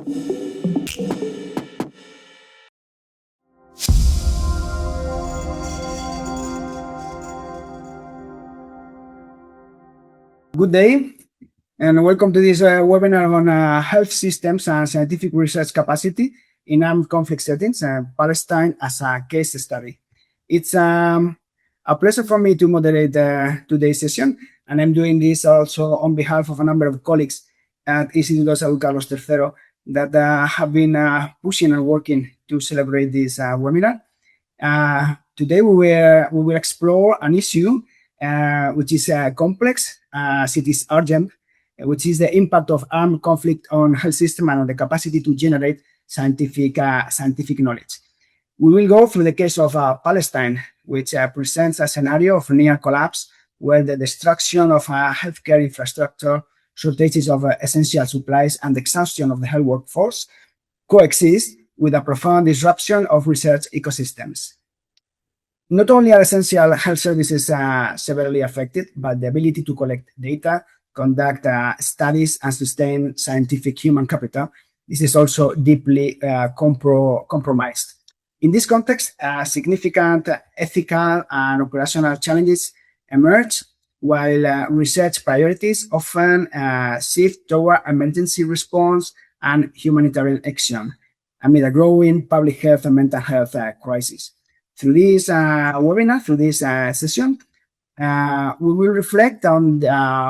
Good day, and welcome to this webinar on health systems and scientific research capacity in armed conflict settings, Palestine as a case study. It's a pleasure for me to moderate today's session, and I'm doing this also on behalf of a number of colleagues at Instituto Salud Carlos III that have been pushing and working to celebrate this webinar. Today we will explore an issue which is complex as it is urgent, which is the impact of armed conflict on health system and on the capacity to generate scientific knowledge. We will go through the case of Palestine, which presents a scenario of near collapse where the destruction of healthcare infrastructure, shortages of essential supplies, and the exhaustion of the health workforce coexist with a profound disruption of research ecosystems. Not only are essential health services severely affected, but the ability to collect data, conduct studies, and sustain scientific human capital, this is also deeply compromised. In this context, significant ethical and operational challenges emerge, while research priorities often shift toward emergency response and humanitarian action amid a growing public health and mental health crisis. Through this webinar, through this session, we will reflect on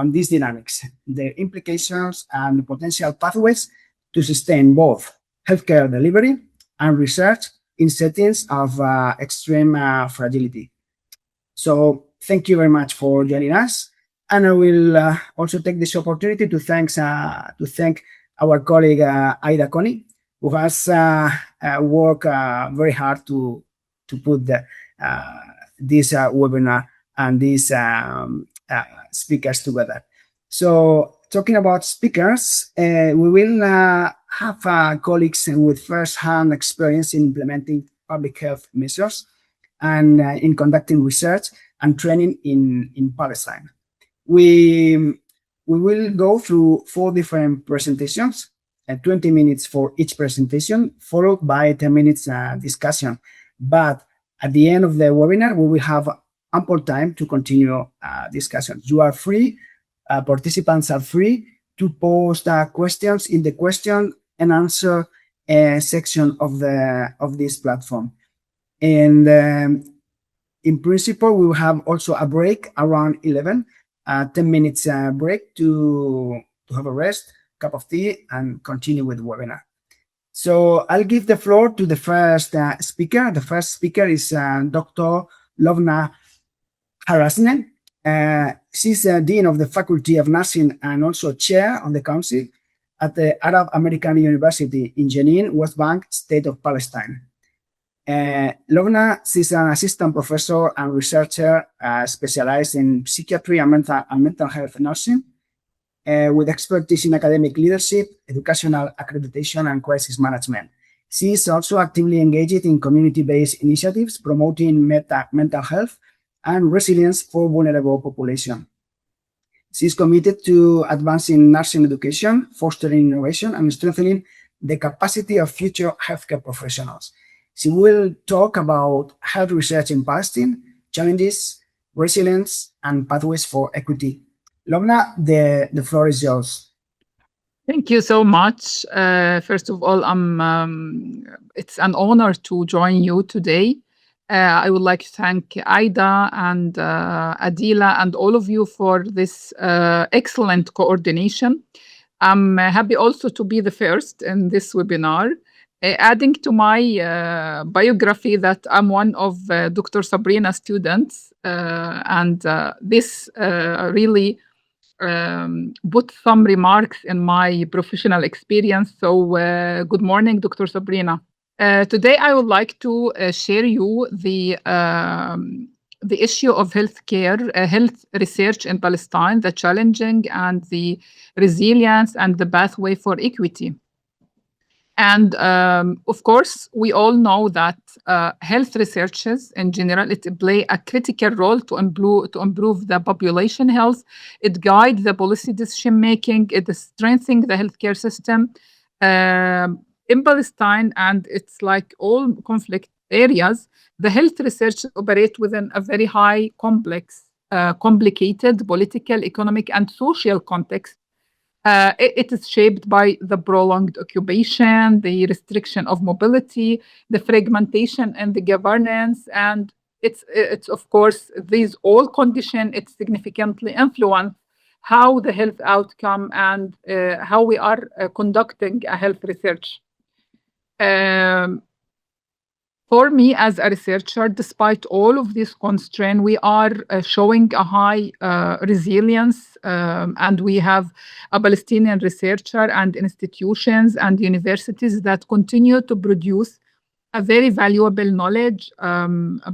these dynamics, their implications, and potential pathways to sustain both healthcare delivery and research in settings of extreme fragility. So thank you very much for joining us. And I will also take this opportunity to thank our colleague Aida Koni, who has worked very hard to put this webinar and these speakers together. So talking about speakers, we will have colleagues with first-hand experience in implementing public health measures and in conducting research and training in Palestine. We will go through 4 different presentations, 20 minutes for each presentation, followed by 10 minutes discussion. But at the end of the webinar, we will have ample time to continue discussions. You are free, participants are free to post questions in the question and answer section of this platform. And in principle, we will have also a break around 11, 10 minutes break to have a rest, cup of tea, and continue with the webinar. So I'll give the floor to the first speaker. The first speaker is Dr. Lovna Harasinen. She's Dean of the Faculty of Nursing and also Chair on the Council at the Arab American University in Jenin, West Bank, State of Palestine. Lovna is an assistant professor and researcher specialized in psychiatry and mental health nursing, with expertise in academic leadership, educational accreditation, and crisis management. She is also actively engaged in community-based initiatives promoting mental health and resilience for vulnerable population. She is committed to advancing nursing education, fostering innovation, and strengthening the capacity of future healthcare professionals. She will talk about health research in Palestine, challenges, resilience, and pathways for equity. Lovna, the floor is yours. Thank you so much. First of all, it's an honor to join you today. I would like to thank Aida and Adila and all of you for this excellent coordination. I'm happy also to be the first in this webinar. Adding to my biography that I'm one of Dr. Sabrina's students, and this really put some remarks in my professional experience. So good morning, Dr. Sabrina. Today, I would like to share you the issue of healthcare, health research in Palestine, the challenging and the resilience and the pathway for equity. And of course, we all know that health researches in general, it play a critical role to improve the population health. It guides the policy decision making. It strengthens the healthcare system. In Palestine, and it's like all conflict areas, the health research operate within a very high, complicated political, economic, and social context. It is shaped by the prolonged occupation, the restriction of mobility, the fragmentation and the governance, and it's of course these all condition it significantly influence how the health outcome and how we are conducting a health research. Um, for me as a researcher, despite all of these constraints, we are showing a high resilience, and we have a Palestinian researcher and institutions and universities that continue to produce a very valuable knowledge,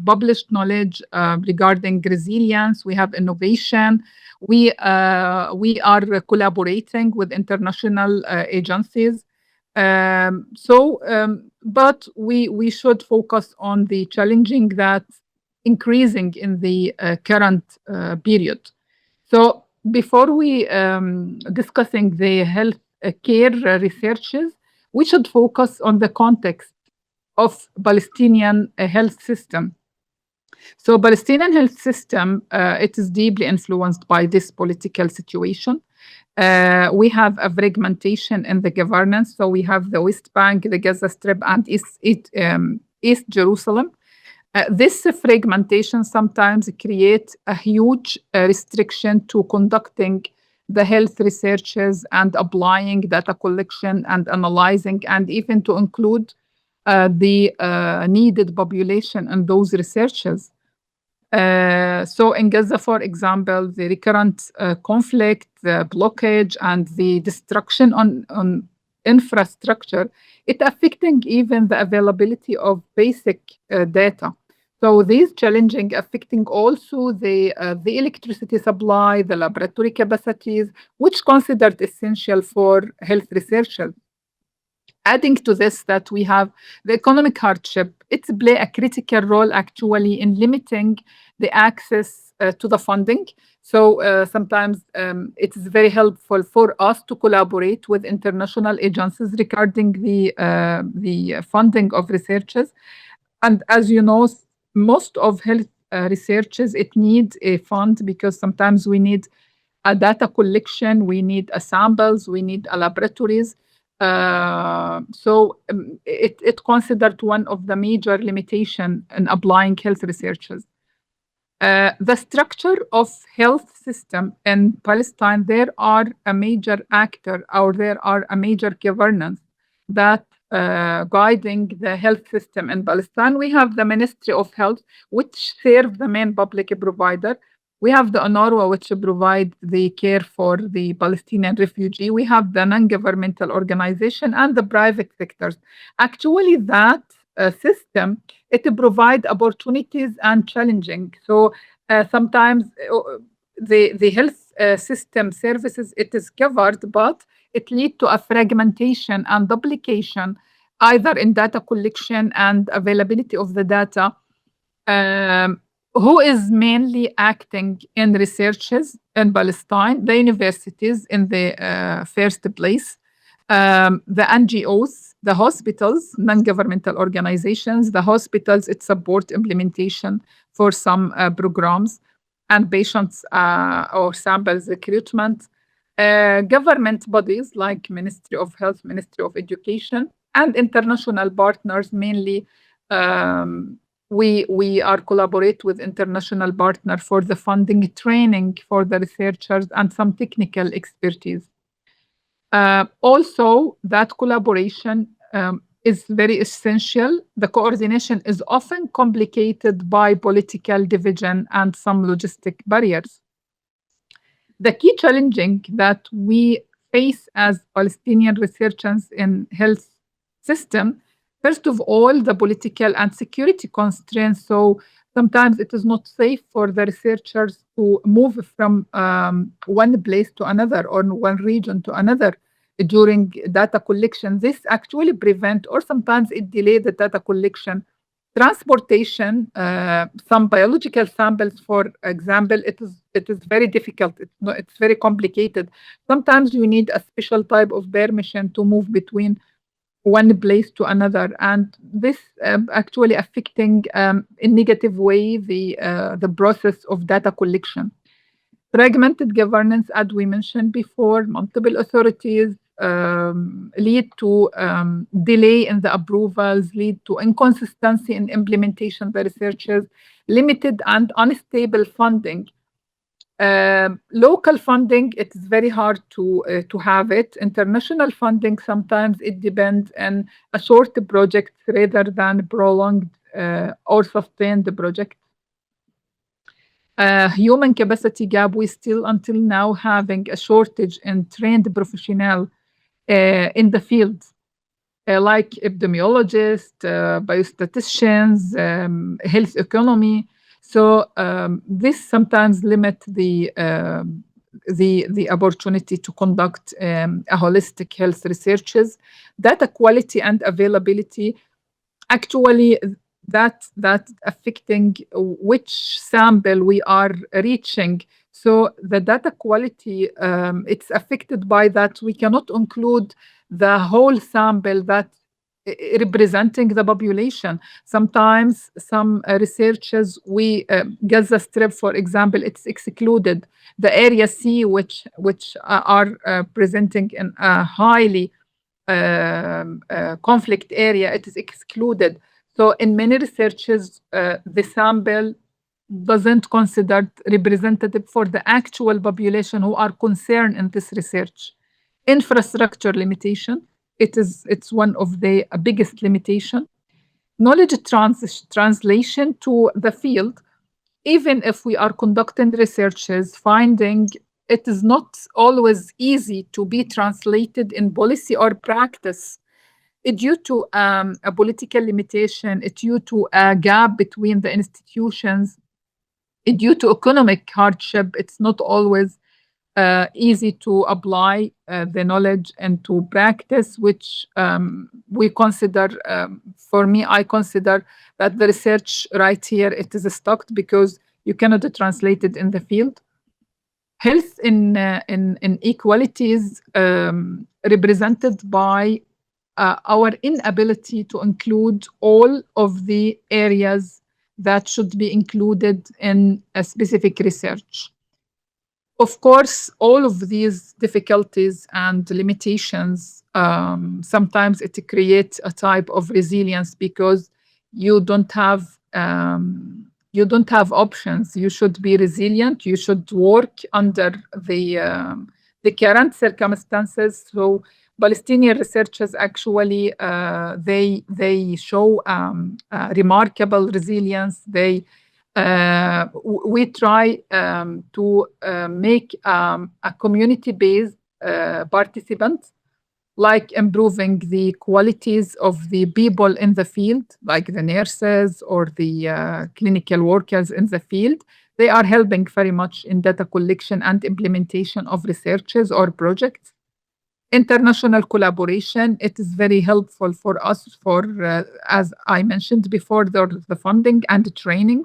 published knowledge regarding resilience. We have innovation. We are collaborating with international agencies. But we should focus on the challenging that increasing in the current period. So before we discussing the health care researches, we should focus on the context of Palestinian health system. So Palestinian health system, it is deeply influenced by this political situation. We have a fragmentation in the governance. So we have the West Bank, the Gaza Strip, and East Jerusalem. This fragmentation sometimes creates a huge restriction to conducting the health researches and applying data collection and analyzing, and even to include the needed population in those researches. So in Gaza, for example, the recurrent conflict, the blockage, and the destruction on infrastructure, it affecting even the availability of basic data. So these challenging affecting also the electricity supply, the laboratory capacities, which considered essential for health researchers. Adding to this that we have the economic hardship, it play a critical role actually in limiting the access to the funding. So sometimes it is very helpful for us to collaborate with international agencies regarding the funding of researches. And as you know, most of health researches, it needs a fund because sometimes we need a data collection, we need a samples, we need a laboratories. It considered one of the major limitation in applying health researches. The structure of health system in Palestine, there are a major actor or there are a major governance that guiding the health system in Palestine. We have the Ministry of Health, which serve the main public provider. We have the UNRWA, which provide the care for the Palestinian refugee. We have the non-governmental organization and the private sectors. Actually, that system, it provide opportunities and challenging. So sometimes the health system services, it is covered, but it lead to a fragmentation and duplication, either in data collection and availability of the data. Who is mainly acting in researches in Palestine? The universities in the first place, the NGOs, the hospitals, non-governmental organizations. The hospitals, it support implementation for some programs and patients or samples recruitment. Government bodies like Ministry of Health, Ministry of Education, and international partners mainly. We are collaborate with international partner for the funding, training for the researchers, and some technical expertise. Also, that collaboration is very essential. The coordination is often complicated by political division and some logistic barriers. The key challenging that we face as Palestinian researchers in health system, first of all, the political and security constraints. So sometimes it is not safe for the researchers to move from one place to another or one region to another during data collection. This actually prevent or sometimes it delay the data collection Transportation, some biological samples, for example, it is very difficult. It's very complicated. Sometimes you need a special type of permission to move between one place to another, and this actually affecting in negative way the process of data collection. Fragmented governance, as we mentioned before, multiple authorities lead to delay in the approvals, lead to inconsistency in implementation by researchers, limited and unstable funding. Local funding, it is very hard to have it. International funding, sometimes it depends on a short project rather than prolonged or sustained project. Human capacity gap, we still until now having a shortage in trained professional in the field, like epidemiologists, biostatisticians, health economy. So this sometimes limit the opportunity to conduct a holistic health researches. Data quality and availability, actually that affecting which sample we are reaching. So the data quality, it's affected by that we cannot include the whole sample that representing the population. Sometimes some researchers, we Gaza Strip, for example, it's excluded. The area C, which are presenting in a highly conflict area, it is excluded. So in many researches, the sample doesn't considered representative for the actual population who are concerned in this research. Infrastructure limitation, it's one of the biggest limitation. Knowledge translation to the field, even if we are conducting researches, finding it is not always easy to be translated in policy or practice due to a political limitation, due to a gap between the institutions, due to economic hardship. It's not always easy to apply the knowledge and to practice, which we consider, for me, I consider that the research right here, it is stuck because you cannot translate it in the field. Health inequalities represented by our inability to include all of the areas that should be included in a specific research. Of course, all of these difficulties and limitations, sometimes it creates a type of resilience because you don't have options. You should be resilient. You should work under the current circumstances. So Palestinian researchers actually they show remarkable resilience. We try to make a community-based participants, like improving the qualities of the people in the field, like the nurses or the clinical workers in the field. They are helping very much in data collection and implementation of researches or projects. International collaboration, it is very helpful for us for, as I mentioned before, the funding and the training.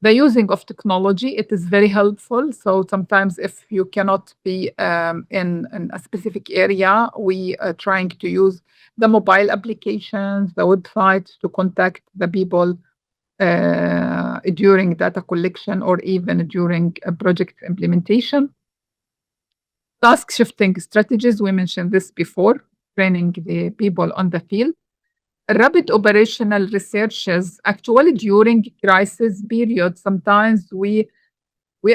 The using of technology, it is very helpful. So sometimes if you cannot be in a specific area, we are trying to use the mobile applications, the websites to contact the people during data collection or even during a project implementation. Task shifting strategies, we mentioned this before, training the people on the field. Rapid operational researches, actually during crisis period, sometimes we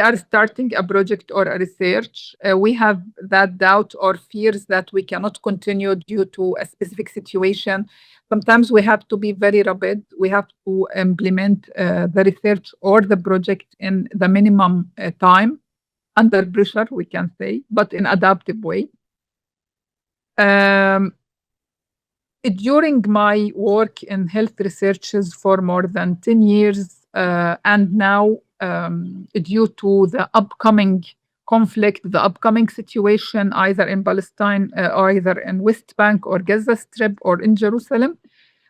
are starting a project or a research. We have that doubt or fears that we cannot continue due to a specific situation. Sometimes we have to be very rapid. We have to implement the research or the project in the minimum time, under pressure, we can say, but in adaptive way. During my work in health researches for more than 10 years, and now due to the upcoming conflict, the upcoming situation, either in Palestine or either in West Bank or Gaza Strip or in Jerusalem,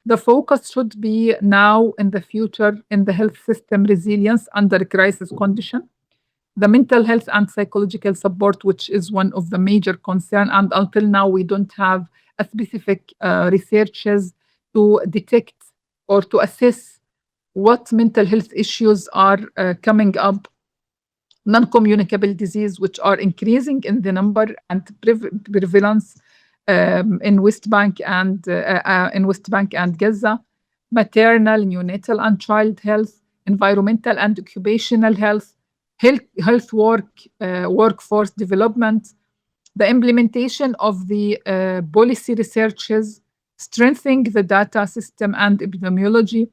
The focus should be now in the future in the health system resilience under crisis condition, the mental health and psychological support, which is one of the major concern. And until now, we don't have a specific researches to detect or to assess what mental health issues are coming up, non-communicable disease, which are increasing in the number and prevalence in West Bank and Gaza, maternal, neonatal, and child health, environmental and occupational health, workforce development, the implementation of the policy researches, strengthening the data system and epidemiology.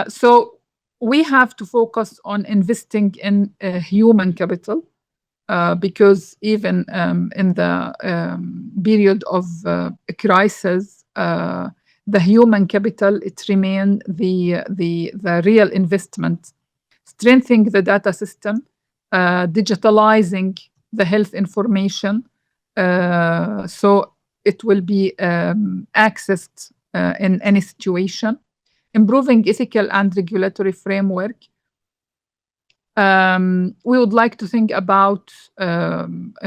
So we have to focus on investing in human capital because even in the period of crisis, the human capital, it remains the real investment. Strengthening the data system, digitalizing the health information, so it will be accessed in any situation, improving ethical and regulatory framework. We would like to think about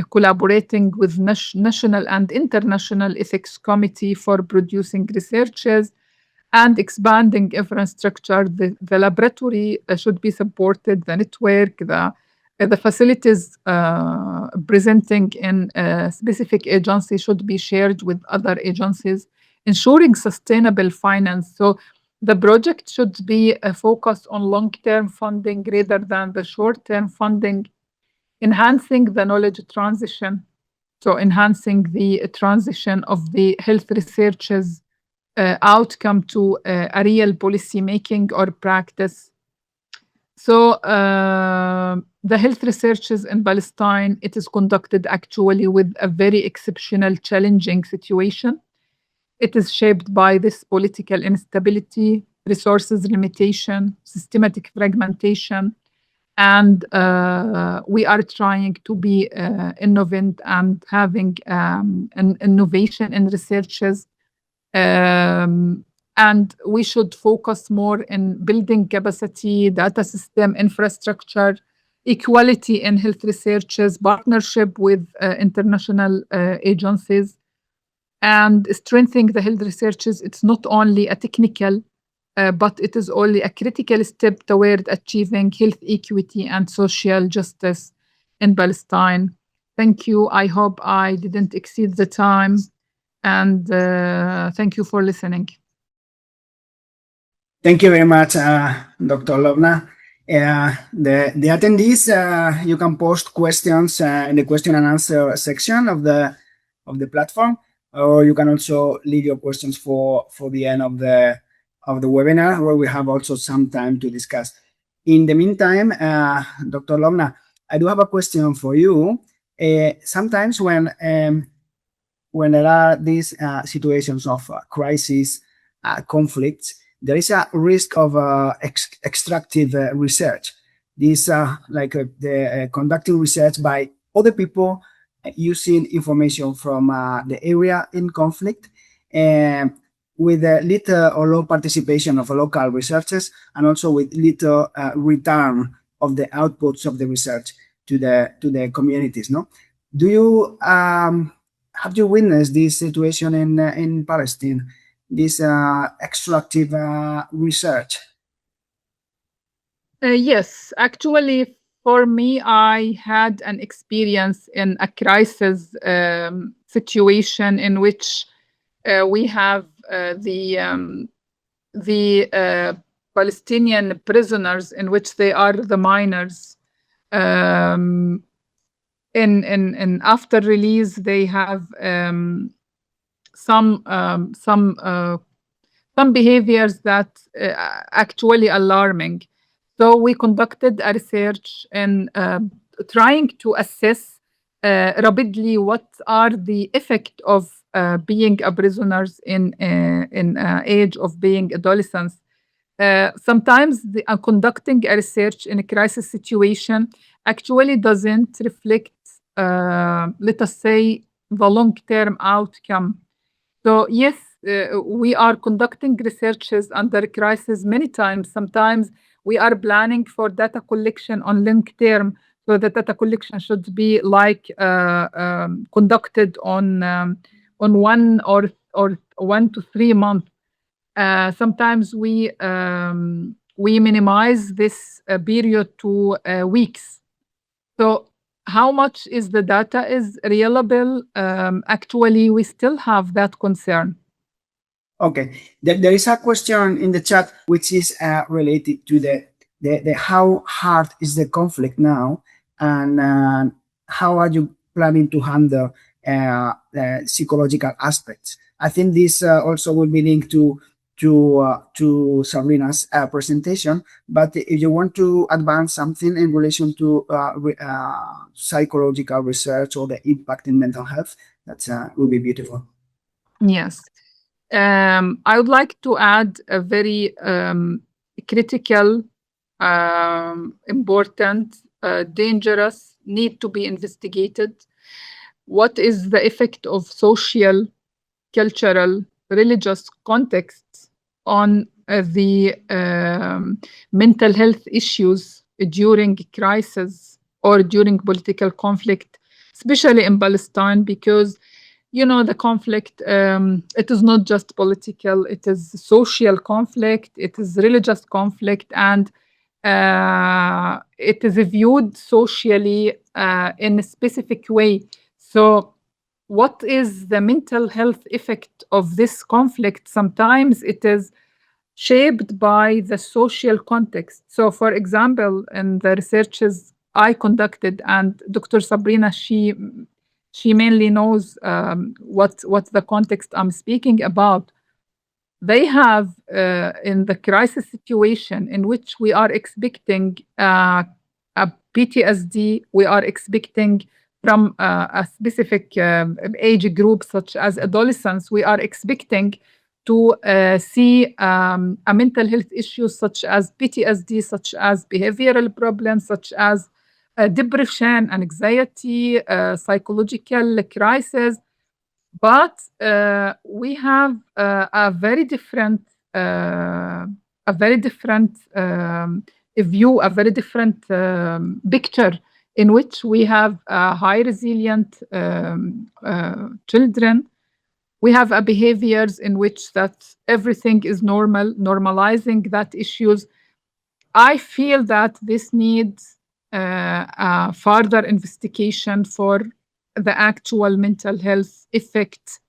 collaborating with national and international ethics committee for producing researches and expanding infrastructure. The laboratory should be supported, the network, the facilities presenting in specific agency should be shared with other agencies, ensuring sustainable finance. So the project should be focused on long-term funding rather than the short-term funding, enhancing the knowledge transition. So enhancing the transition of the health researches outcome to a real policy making or practice. So the health researches in Palestine, it is conducted actually with a very exceptional, challenging situation. It is shaped by this political instability, resources limitation, systematic fragmentation, and we are trying to be innovative and having an innovation in researches. And we should focus more in building capacity, data system, infrastructure, equality in health researches, partnership with international agencies, and strengthening the health researches. It's not only a technical, but it is only a critical step toward achieving health equity and social justice in Palestine. Thank you. I hope I didn't exceed the time. And thank you for listening. Thank you very much, Dr. Lovna. The attendees, you can post questions in the question and answer section of the platform, or you can also leave your questions for the end of the webinar, where we have also some time to discuss. In the meantime, Dr. Lovna, I do have a question for you. Sometimes when there are these situations of crisis, conflicts, there is a risk of extractive research. These like the conducting research by other people using information from the area in conflict, with little or low participation of local researchers, and also with little return of the outputs of the research to the communities. No, do you have you witnessed this situation in Palestine? This extractive research? Yes, actually, for me, I had an experience in a crisis situation in which we have the Palestinian prisoners, in which they are the minors. In after release, they have some behaviors that actually alarming. So we conducted a research in trying to assess rapidly what are the effect of being a prisoners in age of being adolescents. Sometimes conducting a research in a crisis situation actually doesn't reflect, let us say, the long-term outcome. So yes, we are conducting researches under crisis many times. Sometimes we are planning for data collection on long term. So the data collection should be like conducted on 1 to 3 months. Sometimes we minimize this period to weeks. So how much is the data is reliable? Actually, we still have that concern. Okay, there is a question in the chat which is related to the how hard is the conflict now, and how are you planning to handle the psychological aspects. I think this also will be linked to Sabrina's presentation. But if you want to advance something in relation to psychological research or the impact in mental health, that would be beautiful. Yes. I would like to add a very critical, important, dangerous, need to be investigated. What is the effect of social, cultural, religious contexts on the mental health issues during crisis or during political conflict, especially in Palestine, because the conflict, it is not just political, it is social conflict, it is religious conflict, and it is viewed socially in a specific way. So what is the mental health effect of this conflict? Sometimes it is shaped by the social context. So, for example, in the researches I conducted, and Dr. Sabrina, she mainly knows what the context I'm speaking about. They have in the crisis situation in which we are expecting a PTSD, we are expecting from a specific age group such as adolescents, we are expecting to see a mental health issues such as PTSD, such as behavioral problems, such as depression, anxiety, psychological crisis. But we have a very different view, a very different picture in which we have high resilient children. We have behaviors in which that everything is normal, normalizing that issues. I feel that this needs further investigation for the actual mental health effect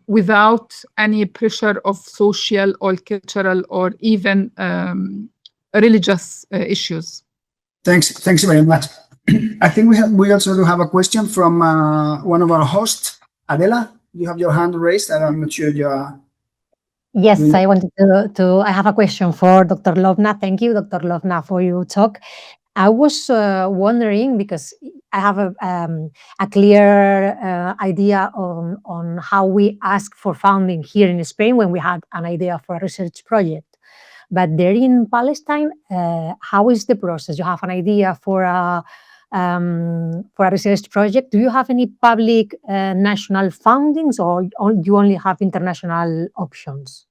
without any pressure of social or cultural or even religious issues. Thanks very much. I think we also do have a question from one of our hosts, Adela. You have your hand raised, and I'm not sure you are. Yes, I wanted I have a question for Dr. Lovna. Thank you, Dr. Lovna, for your talk. I was wondering, because I have a clear idea on how we ask for funding here in Spain when we had an idea for a research project. But there in Palestine, how is the process? You have an idea for a research project. Do you have any public national fundings, or you only have international options?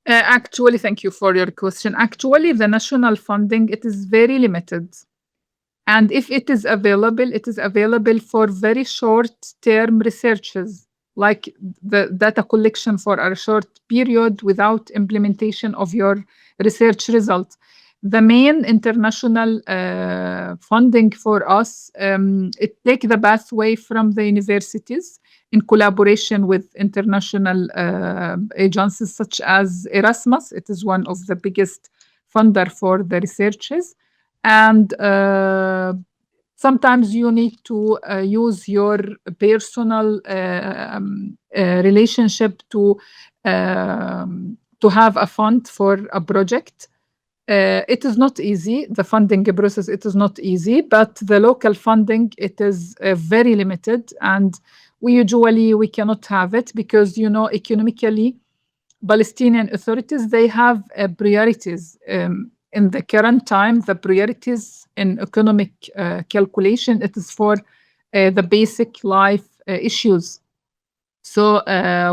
Actually, thank you for your question. Actually, the national funding, it is very limited. And if it is available for very short-term researches, like the data collection for a short period without implementation of your research results. The main international funding for us, it takes the pathway from the universities in collaboration with international agencies such as Erasmus. It is one of the biggest funder for the researches. And sometimes you need to use your personal relationship to have a fund for a project. It is not easy. The funding process, it is not easy, but the local funding, it is very limited, and we cannot have it because, economically, Palestinian authorities, they have priorities. In the current time, the priorities in economic calculation, it is for the basic life issues. So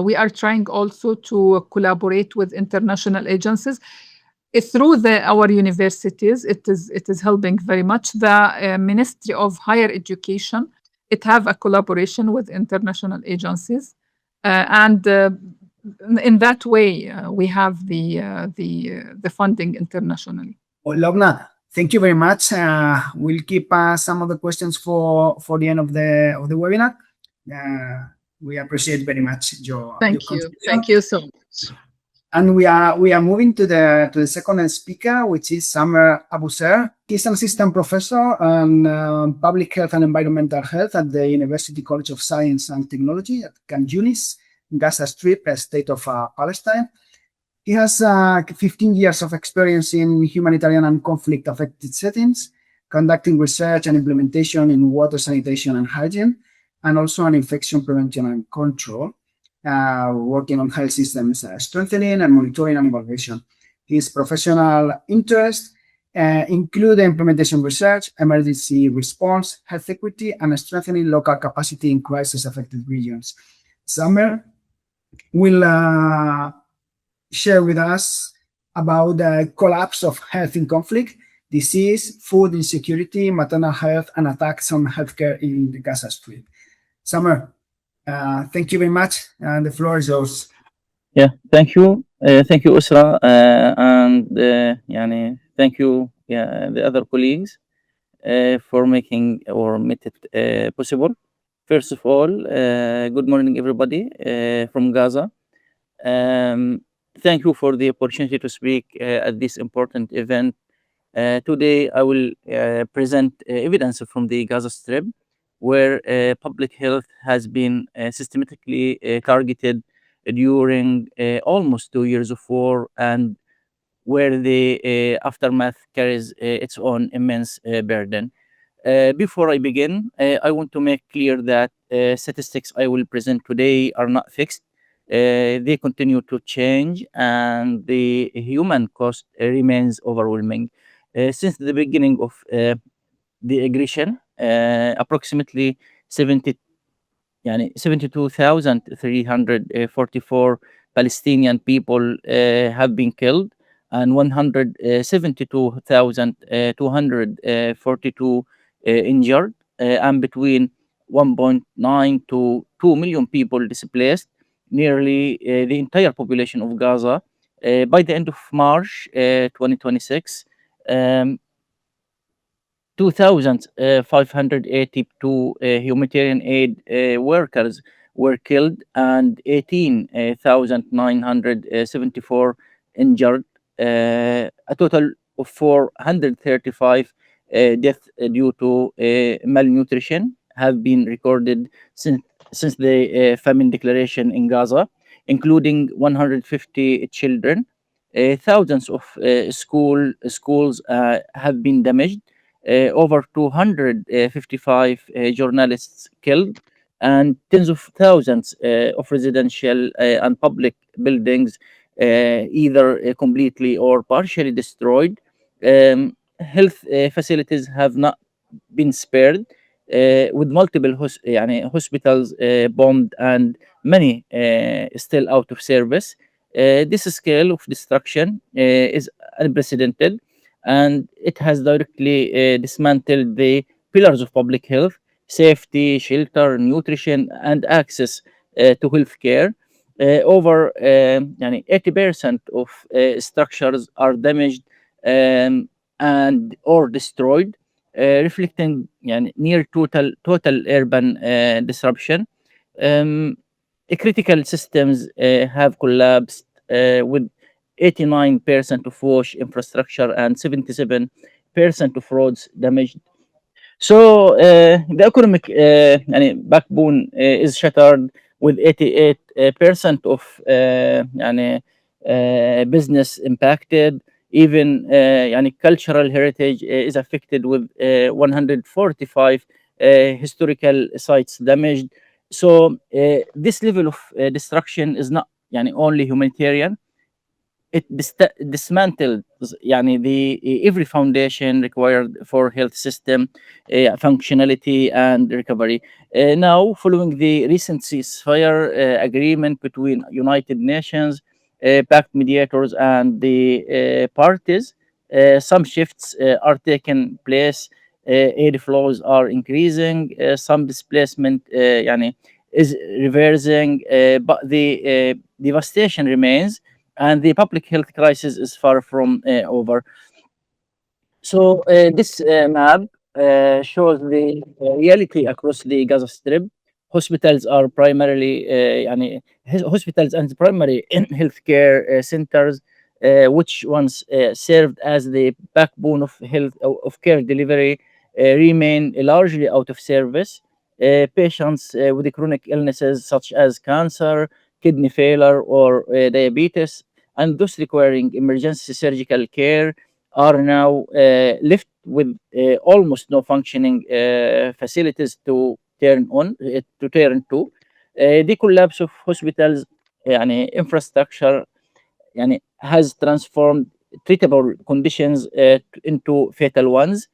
we are trying also to collaborate with international agencies. Through our universities. It is helping very much. The Ministry of Higher Education, it have a collaboration with international agencies, and in that way we have the funding internationally. Well, Lobna, thank you very much. We'll keep some of the questions for the end of the webinar. We appreciate very much your Thank you. contribution. Thank you so much. And we are moving to the second speaker, which is Samer Abuser. He's an assistant professor on public health and environmental health at the University College of Science and Technology at Khan Yunis, Gaza Strip, state of Palestine. He has 15 years of experience in humanitarian and conflict-affected settings, conducting research and implementation in water sanitation and hygiene, and also on infection prevention and control, working on health systems strengthening and monitoring and evaluation. His professional interests include implementation research, emergency response, health equity, and strengthening local capacity in crisis-affected regions. Samer will share with us about the collapse of health in conflict, disease, food insecurity, maternal health, and attacks on healthcare in the Gaza Strip. Samer, thank you very much, and the floor is yours. Yeah, thank you. Thank you, Usra, and thank you, the other colleagues, for making or made it possible. First of all, good morning, everybody from Gaza. Thank you for the opportunity to speak at this important event. Today, I will present evidence from the Gaza Strip, where public health has been systematically targeted during almost 2 years of war, and where the aftermath carries its own immense burden. Before I begin, I want to make clear that statistics I will present today are not fixed. They continue to change, and the human cost remains overwhelming. Since the beginning of the aggression, approximately 70 72,344 Palestinian people have been killed, and 172,242 injured, and between 1.9 to 2 million people displaced, nearly the entire population of Gaza. By the end of March 2026, 2,582 humanitarian aid workers were killed, and 18,974 injured. A total of 435 deaths due to malnutrition have been recorded since the famine declaration in Gaza, including 150 children. Thousands of schools have been damaged, over 255 journalists killed, and tens of thousands of residential and public buildings either completely or partially destroyed. Health facilities have not been spared, with multiple hospitals bombed and many still out of service. This scale of destruction is unprecedented, and it has directly dismantled the pillars of public health: safety, shelter, nutrition, and access to healthcare. Over 80% of structures are damaged and or destroyed, reflecting near total urban disruption. Um, Critical systems have collapsed, with 89% of wash infrastructure and 77% of roads damaged. So the economic backbone is shattered, with 88% of business impacted. Even cultural heritage is affected, with 145 historical sites damaged. So this level of destruction is not only humanitarian, it dismantled يعني the every foundation required for health system functionality and recovery. Now, following the recent ceasefire agreement between United Nations, pact mediators, and the parties, some shifts are taking place. Aid flows are increasing. Some displacement يعني is reversing, but the devastation remains, and the public health crisis is far from over. So this map shows the reality across the Gaza Strip. Hospitals are primarily يعني hospitals and primary healthcare centers, which once served as the backbone of of care delivery, remain largely out of service. Patients with chronic illnesses such as cancer, kidney failure, or diabetes, and those requiring emergency surgical care are now left with almost no functioning facilities to turn to. The collapse of hospitals يعني infrastructure يعني has transformed treatable conditions into fatal ones.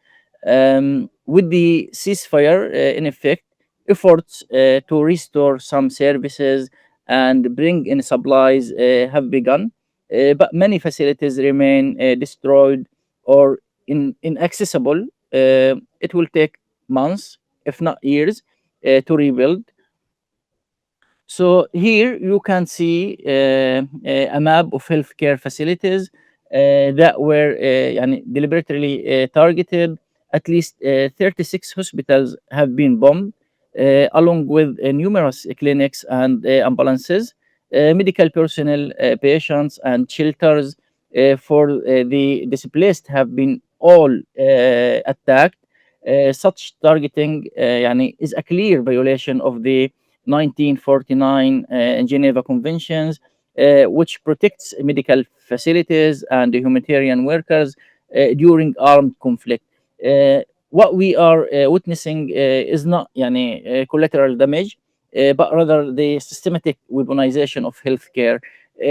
With the ceasefire in effect, efforts to restore some services and bring in supplies have begun, but many facilities remain destroyed or inaccessible. It will take months, if not years, to rebuild. So here you can see a map of healthcare facilities that were يعني deliberately targeted. At least 36 hospitals have been bombed, along with numerous clinics and ambulances, medical personnel, patients, and shelters for the displaced have been all attacked. Such targeting يعني is a clear violation of the 1949 Geneva Conventions, which protects medical facilities and humanitarian workers during armed conflict. What we are witnessing is not يعني, collateral damage, but rather the systematic weaponization of healthcare.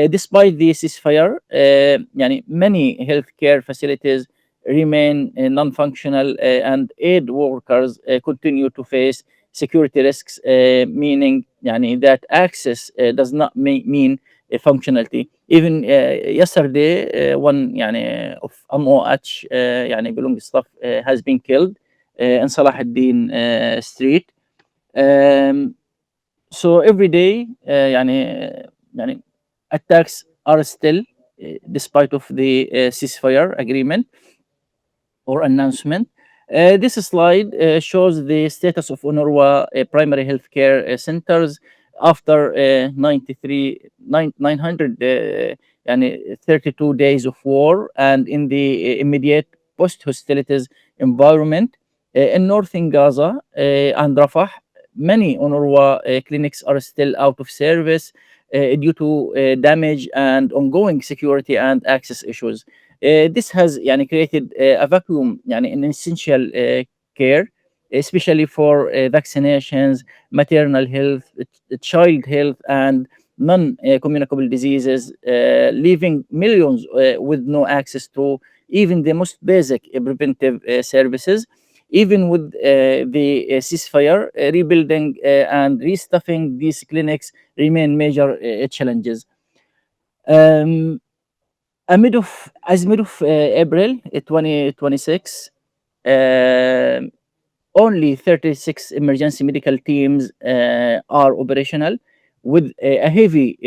Despite the ceasefire, يعني, many healthcare facilities remain non-functional, and aid workers continue to face security risks, meaning يعني, that access does not mean functionality. Even yesterday, one يعني, of MOH يعني, belonging staff has been killed in Salah ad-Din street. Um, so every day يعني attacks are still despite of the ceasefire agreement or announcement. This slide shows the status of UNRWA primary healthcare centers after 900 يعني 32 days of war, and in the immediate post-hostilities environment in northern Gaza and Rafah. Many UNRWA clinics are still out of service due to damage and ongoing security and access issues. This has يعني created a vacuum يعني in essential care, especially for vaccinations, maternal health, child health, and non-communicable diseases, leaving millions with no access to even the most basic preventive services. Even with the ceasefire, rebuilding and restaffing these clinics remain major challenges. Um, as mid of April 2026, um only 36 emergency medical teams are operational, with a heavy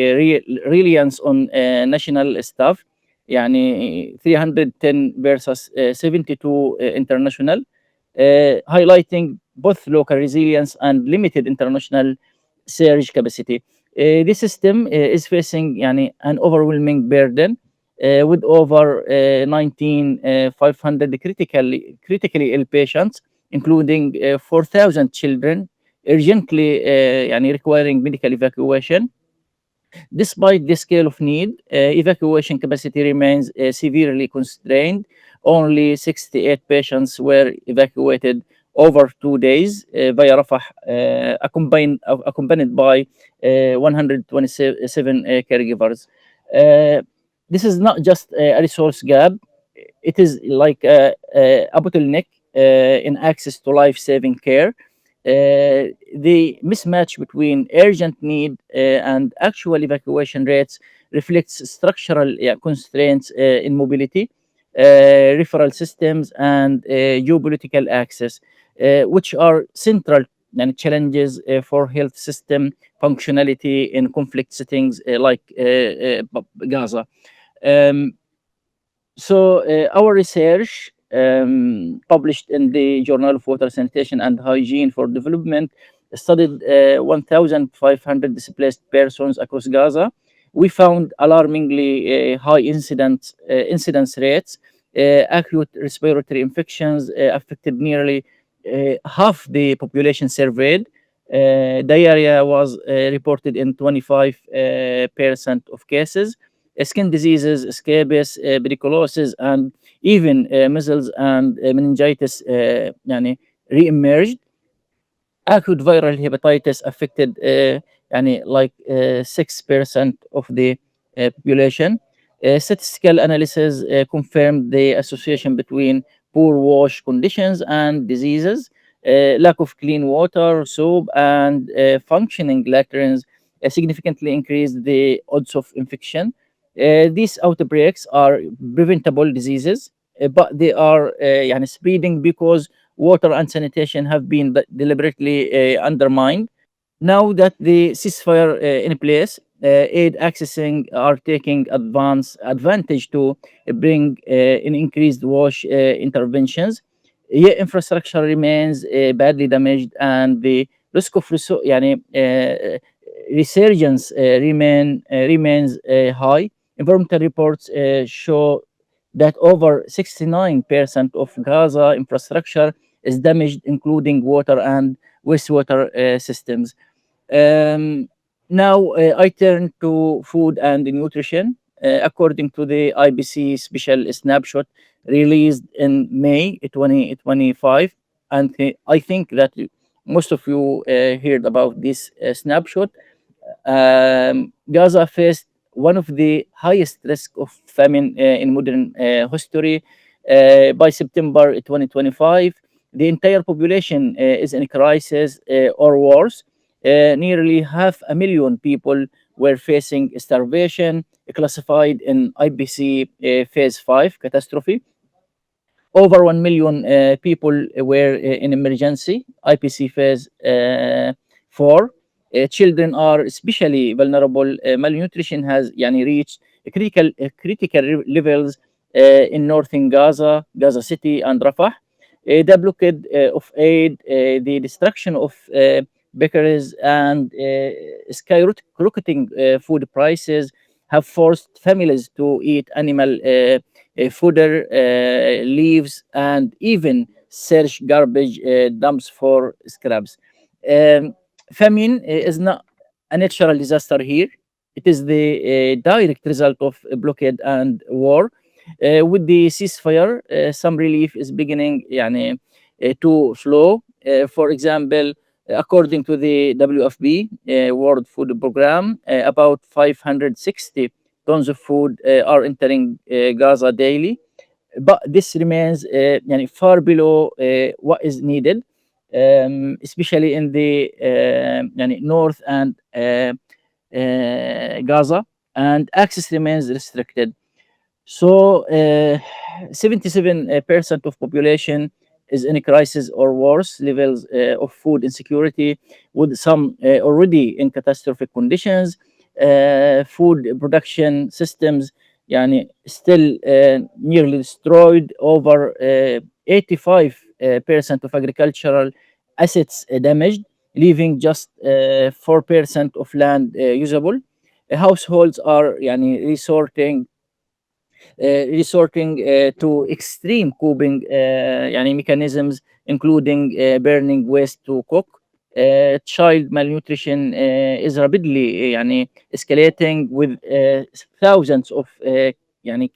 reliance on national staff, يعني 310 versus 72 international, highlighting both local resilience and limited international surge capacity. This system is facing يعني, an overwhelming burden with over 19,500 critically ill patients, including 4,000 children urgently يعني requiring medical evacuation. Despite the scale of need, evacuation capacity remains severely constrained. Only 68 patients were evacuated over 2 days via Rafah, accompanied by 127 caregivers. Uh, This is not just a resource gap, it is like a bottleneck in access to life saving care. The mismatch between urgent need and actual evacuation rates reflects structural constraints in mobility, referral systems, and geopolitical access, which are central and challenges for health system functionality in conflict settings like Gaza. Um, our research, published in the Journal of Water Sanitation and Hygiene for Development, studied 1,500 displaced persons across Gaza. We found alarmingly high incidence rates. Acute respiratory infections affected nearly half the population surveyed. Diarrhea was reported in 25% of cases. Skin diseases, scabies, periculosis, and even measles and meningitis re-emerged. Acute viral hepatitis affected يعني like 6% of the population. Statistical analysis confirmed the association between poor wash conditions and diseases. Lack of clean water, soap, and functioning latrines significantly increased the odds of infection. These outbreaks are preventable diseases, but they are spreading because water and sanitation have been deliberately undermined. Now that the ceasefire in place, aid accessing are taking advantage to bring in increased wash interventions. Yet infrastructure remains badly damaged, and the risk of resurgence remains high. Environmental reports show that over 69% of Gaza infrastructure is damaged, including water and wastewater systems. Um, Now I turn to food and nutrition. According to the IBC special snapshot released in May 2025, and I think that most of you heard about this snapshot. Gaza faced one of the highest risk of famine in modern history. By September 2025, the entire population is in crisis or worse. Nearly 500,000 people were facing starvation, classified in IBC Phase 5 catastrophe. Over 1 million people were in emergency, IPC phase 4. Children are especially vulnerable. Malnutrition has reached critical levels in northern Gaza, Gaza City, and Rafah. The blockade of aid, the destruction of bakeries, and skyrocketing food prices have forced families to eat animal fodder, leaves, and even search garbage dumps for scraps. Um, Famine is not a natural disaster here. It is the direct result of a blockade and war. With the ceasefire, some relief is beginning to flow. For example, according to the WFP, World Food Program, about 560 tons of food are entering Gaza daily, but this remains far below what is needed, especially in the north and Gaza, and access remains restricted. So 77% of population is in a crisis or worse levels of food insecurity, with some already in catastrophic conditions. Food production systems still nearly destroyed. Over 85% of agricultural assets damaged, leaving just 4% of land usable. Households are resorting to extreme coping mechanisms, including burning waste to cook. Child malnutrition is rapidly escalating, with thousands of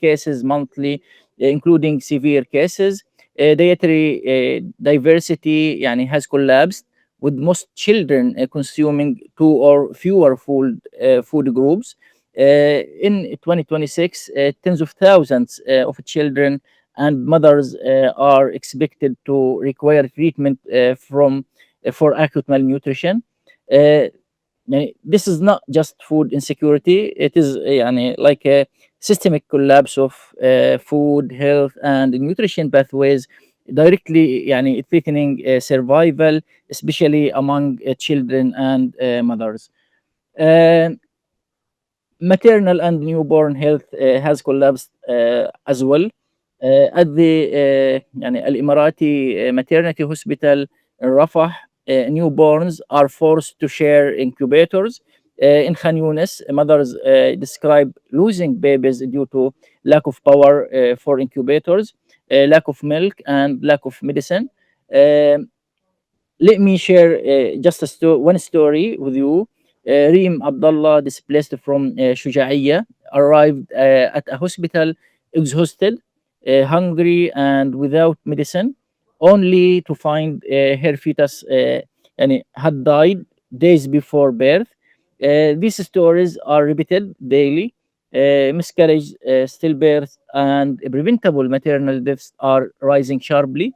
cases monthly, including severe cases. Dietary diversity has collapsed, with most children consuming two or fewer food groups. In 2026, tens of thousands of children and mothers are expected to require treatment for acute malnutrition. Uh, this is not just food insecurity, it is like a systemic collapse of food, health, and nutrition pathways, directly threatening survival, especially among children and mothers. Uh, Maternal and newborn health has collapsed as well. At the Al Emirati maternity hospital in Rafah, newborns are forced to share incubators. In Khan Yunis, mothers describe losing babies due to lack of power for incubators, lack of milk, and lack of medicine. Um Let me share just one story with you. Reem Abdullah, displaced from Shujaiya, arrived at a hospital exhausted, hungry, and without medicine, only to find her fetus had died days before birth. These stories are repeated daily. Miscarriage, stillbirth, and preventable maternal deaths are rising sharply.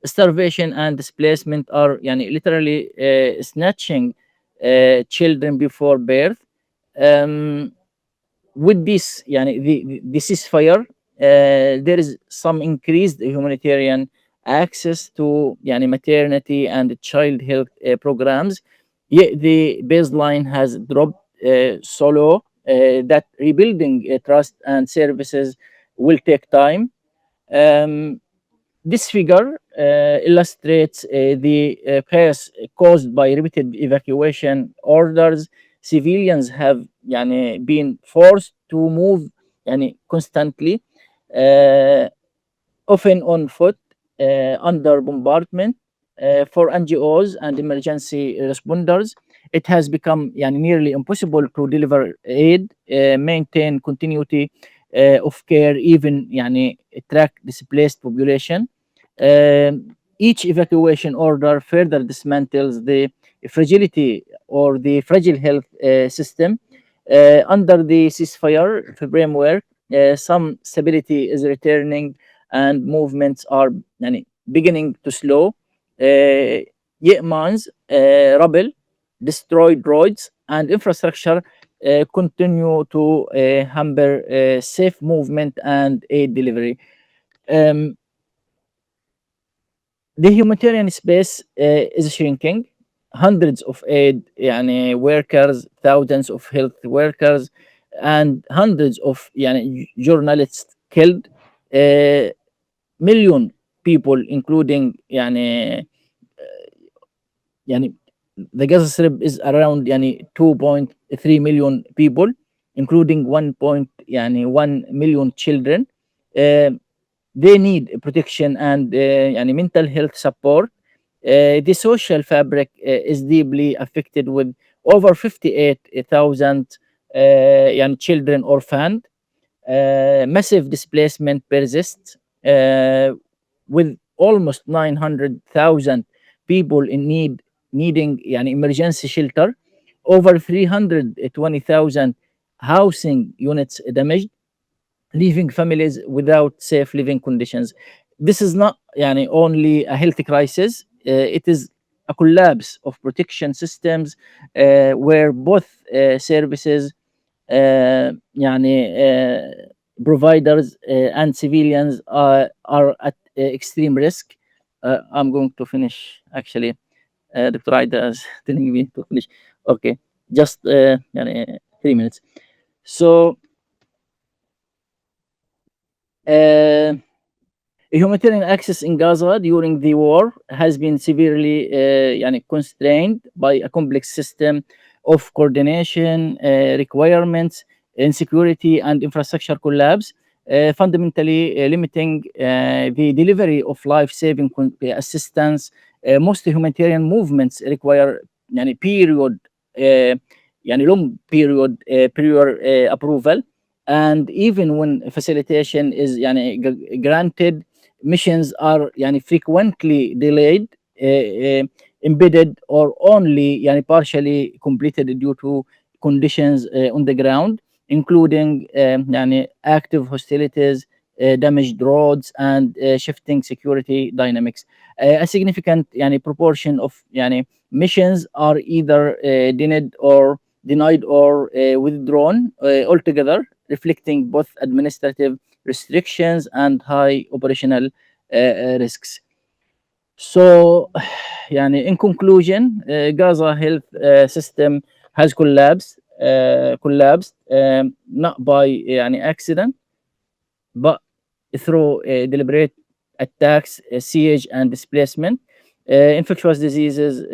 Starvation and displacement are literally snatching children before birth. um, with this the ceasefire, there is some increased humanitarian access to maternity and child health programs, yet the baseline has dropped so low that rebuilding trust and services will take time. um, this figure illustrates the chaos caused by repeated evacuation orders. Civilians have been forced to move constantly, uh, often on foot, under bombardment. For NGOs and emergency responders, it has become nearly impossible to deliver aid, maintain continuity of care, even track displaced population. Each evacuation order further dismantles the fragility or the fragile health system. Under the ceasefire framework, some stability is returning and movements are beginning to slow. Yemen's rubble, destroyed roads, and infrastructure continue to hamper safe movement and aid delivery. Um, the humanitarian space is shrinking. Hundreds of aid workers, thousands of health workers, and hundreds of journalists killed. Million people, including يعني the Gaza Strip is around 2.3 million people, including 1 million children. Uh, they need protection and mental health support. The social fabric is deeply affected, with over 58,000 children orphaned. Massive displacement persists, with almost 900,000 people in needing emergency shelter, over 320,000 housing units damaged, leaving families without safe living conditions. This is not only a health crisis, it is a collapse of protection systems, where both services, providers and civilians are at extreme risk. I'm going to finish actually. Dr. Aida is telling me to finish. Okay, just 3 minutes. So, uh, humanitarian access in Gaza during the war has been severely constrained by a complex system of coordination, requirements, insecurity, and infrastructure collapse, fundamentally limiting the delivery of life-saving assistance. Most humanitarian movements require period, long period prior approval, and even when facilitation is granted, missions are frequently delayed, embedded, or only partially completed due to conditions on the ground, including يعني active hostilities, damaged roads, and shifting security dynamics. A significant يعني proportion of يعني missions are either denied or withdrawn altogether, reflecting both administrative restrictions and high operational risks. So, يعني in conclusion, Gaza health system has collapsed not by يعني accident, but through deliberate attacks, siege, and displacement. Infectious diseases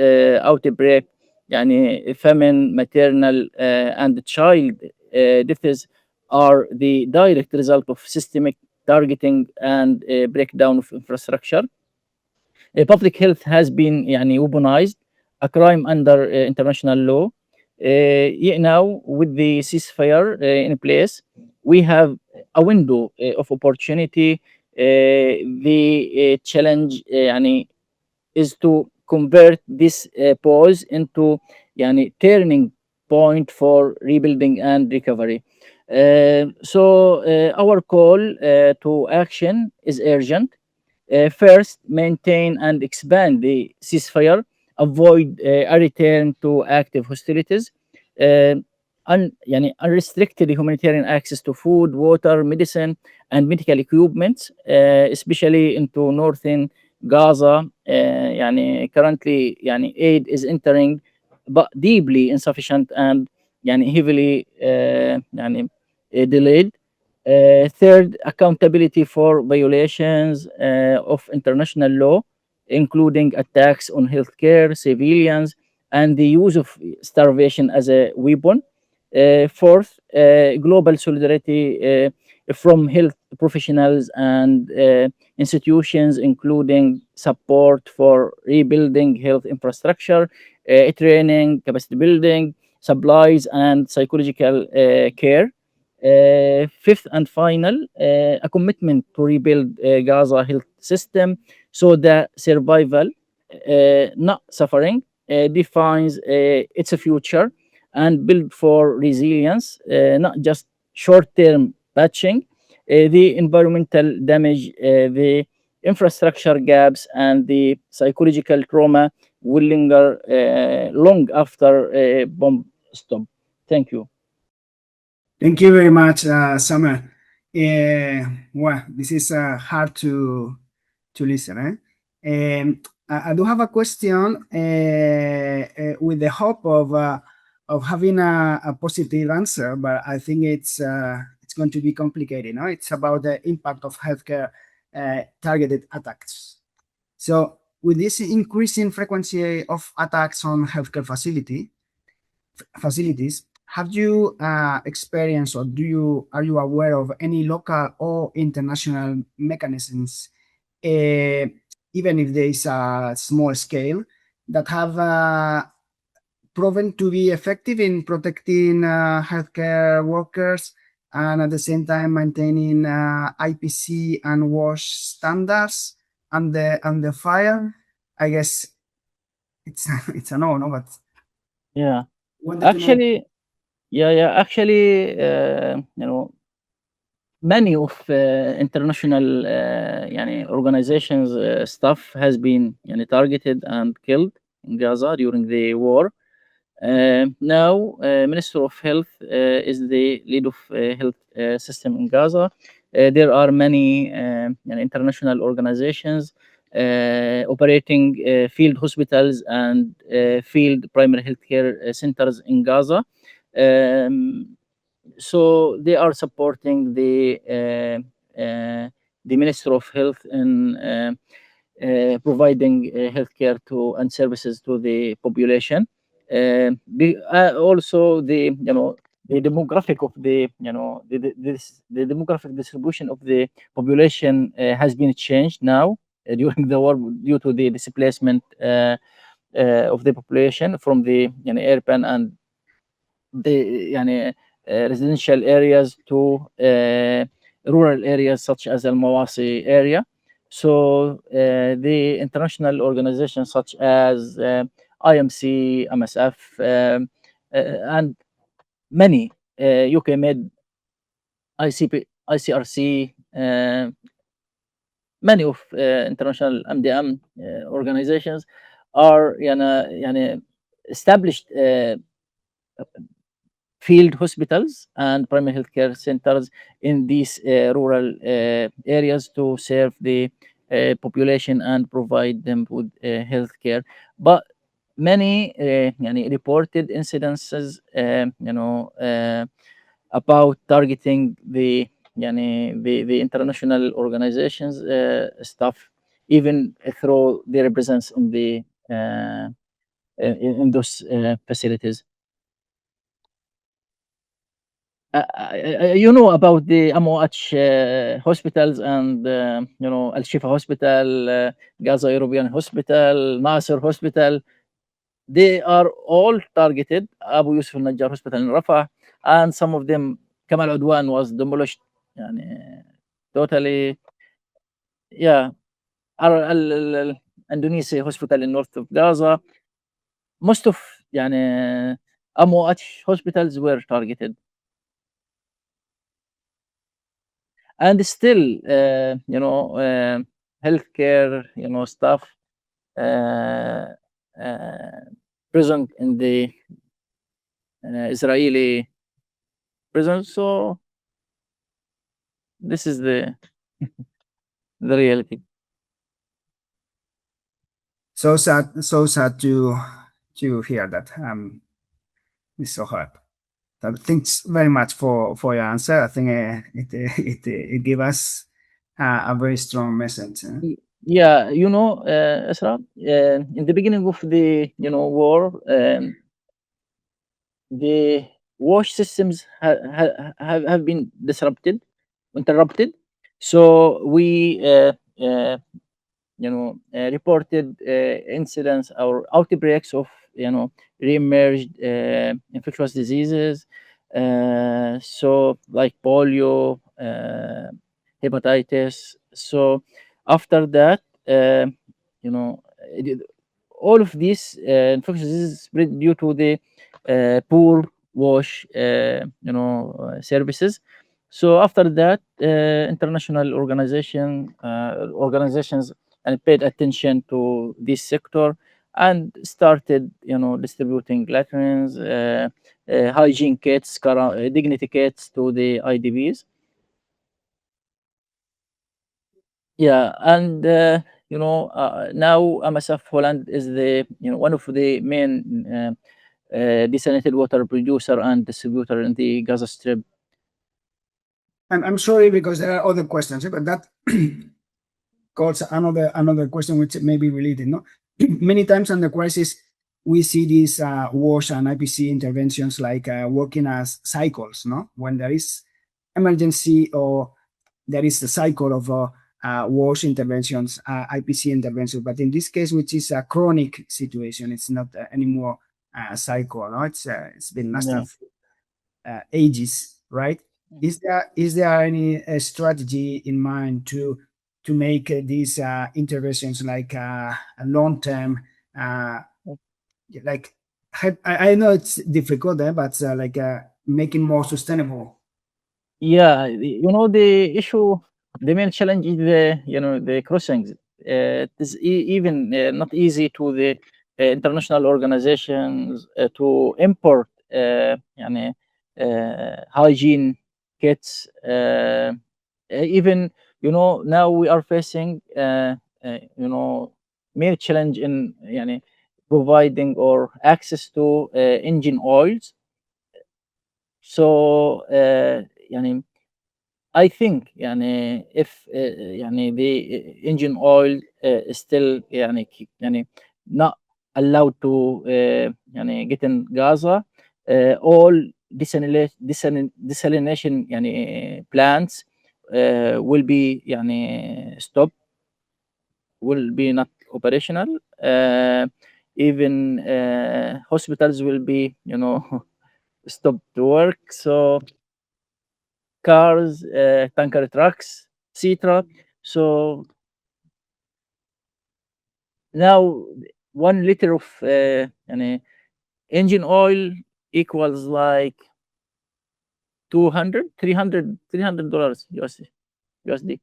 outbreak, يعني famine, maternal and child deaths are the direct result of systemic targeting and breakdown of infrastructure. Public health has been يعني weaponized, a crime under international law. Yet now, with the ceasefire in place, we have a window of opportunity. The challenge يعني is to convert this pause into يعني turning point for rebuilding and recovery. So our call to action is urgent. First, maintain and expand the ceasefire, avoid a return to active hostilities, uh, يعني unrestricted humanitarian access to food, water, medicine, and medical equipment, especially into northern Gaza. يعني currently يعني aid is entering, but deeply insufficient and يعني heavily يعني delayed. Third, accountability for violations of international law, including attacks on healthcare, civilians, and the use of starvation as a weapon. Fourth, global solidarity from health professionals and institutions, including support for rebuilding health infrastructure, training, capacity building, supplies, and psychological care. Fifth and final, a commitment to rebuild Gaza health system so that survival, not suffering, defines its future, and build for resilience, not just short-term patching. The environmental damage, the infrastructure gaps, and the psychological trauma will linger long after bomb stop. Thank you. Thank you very much, Summer. Well, this is hard to listen. I do have a question with the hope of having a positive answer, but I think it's going to be complicated. No, it's about the impact of healthcare targeted attacks. So, with this increasing frequency of attacks on healthcare facilities, have you experienced or are you aware of any local or international mechanisms, even if there is a small scale, that have proven to be effective in protecting healthcare workers and at the same time maintaining IPC and WASH standards and the fire? I guess it's a no, but Yeah. wanted to know. Actually, actually, many of international يعني organizations staff has been يعني targeted and killed in Gaza during the war. Now, Minister of Health is the lead of health system in Gaza. There are many international organizations operating field hospitals and field primary healthcare centers in Gaza. Um, so they are supporting the Minister of Health in providing healthcare to and services to the population. Also, the demographic of the demographic distribution of the population has been changed now during the war due to the displacement of the population from the urban and the residential areas to rural areas such as Al Mawasi area. So the international organizations such as IMC, MSF, and many UK made ICRC, many of international MDM organizations are يعني established field hospitals and primary healthcare centers in these rural areas to serve the population and provide them with healthcare. But many يعني reported incidences about targeting the the international organizations stuff, even through their presence in the in those facilities. You know about the MOH hospitals and Al Shifa Hospital, Gaza European Hospital, Nasser Hospital. They are all targeted. Abu Yusuf Al Najjar Hospital in Rafah, and some of them, Kamal Udwan was demolished. يعني totally. Yeah, Indonesia Hospital in north of Gaza. Most of MOH hospitals were targeted. And still healthcare stuff uh, uh, present in the Israeli prison. So this is the reality. So sad to hear that. It's so hard. So thanks very much for your answer. I think it gave us a very strong message. Yeah, Esra, in the beginning of the war, the wash systems have been interrupted. So we reported incidents or outbreaks of re-emerged infectious diseases, so like polio, hepatitis. So after that, you know, it- all of these infectious diseases spread due to the poor wash, services. So after that, international organizations and paid attention to this sector and started, distributing latrines, hygiene kits, dignity kits to the IDBs. Yeah, and now MSF Holland is the one of the main desalinated water producer and distributor in the Gaza Strip. I'm sorry because there are other questions, but that calls another question which may be related. No, many times under crisis we see these WASH and IPC interventions like working as cycles. No, when there is emergency or there is the cycle of WASH interventions, IPC interventions. But in this case, which is a chronic situation, it's not anymore a cycle. No, it's been Yeah. lasting ages, right? Is there any strategy in mind to make these interventions like a long term, like I know it's difficult, but like making more sustainable? Yeah, the issue, the main challenge is the crossings. It is even not easy to the international organizations to import hygiene kits. Even now we are facing main challenge in providing or access to engine oils. So I think if the engine oil is still not allowed to get in Gaza, all desalination plants will be stopped, will be not operational. Even hospitals will be stopped to work. So cars, tanker trucks, etc. So now 1 liter of engine oil equals like 200, $300 USD.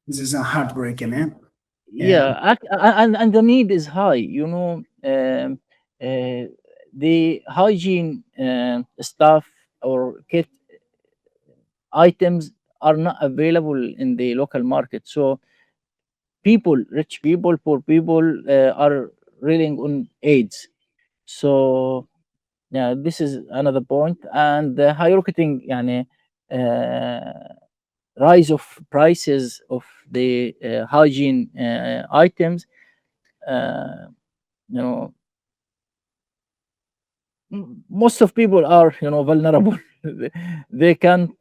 This is a heartbreaking, eh? Yeah, and the need is high. The hygiene stuff or kit items are not available in the local market. So people, rich people, poor people, are relying on aids. So yeah, this is another point. And the skyrocketing, rise of prices of the hygiene items. Uh, you know, most of people are vulnerable. They can't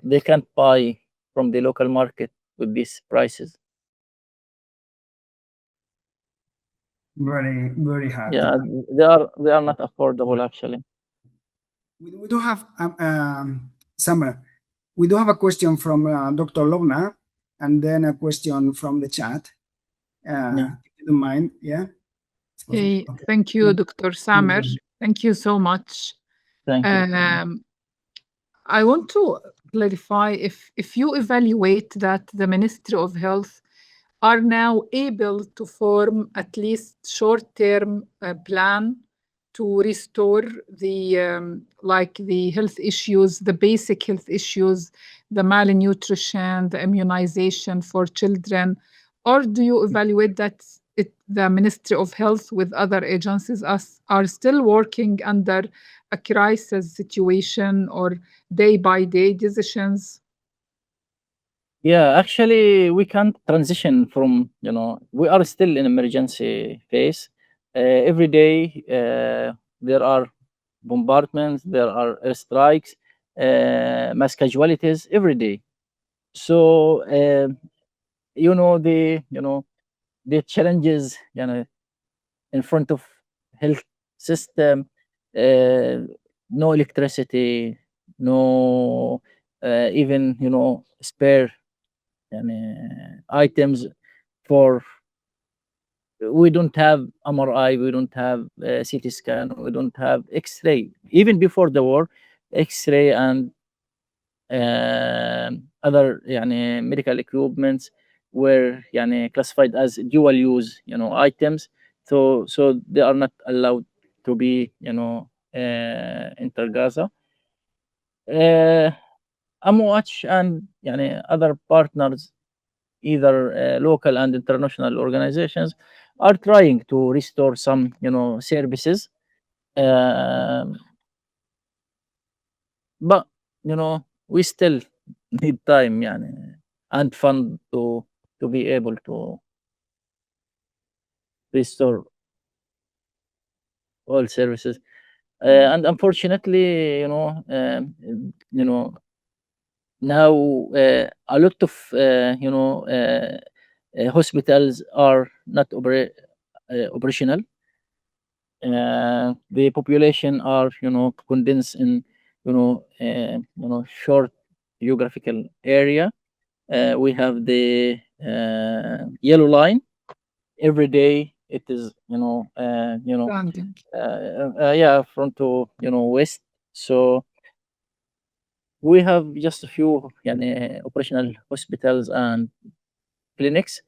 they can't buy from the local market with these prices. Very, very hard. Yeah, they are not affordable actually. We do have Summer. We do have a question from Dr. Lovna, and then a question from the chat. Yeah, If you don't mind, yeah. Okay, Okay. thank you, Dr. Samer. Thank you so much. thank you. Um, I want to clarify if you evaluate that the Ministry of Health are now able to form at least short-term plan to restore the like the health issues, the basic health issues, the malnutrition, the immunization for children, or do you evaluate that the Ministry of Health with other agencies are still working under a crisis situation or day by day decisions? Yeah, actually, we can't transition from, we are still in emergency phase. Every day, there are bombardments, there are airstrikes, mass casualties every day. So, the challenges, in front of health system, uh, no electricity, no even, spare items for we don't have MRI, we don't have CT scan, we don't have X-ray. Even before the war, X-ray and other medical equipments were classified as dual use items. So they are not allowed to be enter Gaza. Uh, Amwatch and other partners, either local and international organizations, are trying to restore some services. Um, but we still need time and fund to be able to restore all services. And unfortunately, now a lot of hospitals are not operational. The population are condensed in short geographical area. We have the yellow line. Every day it is Standing. yeah, from to west. So we have just a few operational hospitals and clinics.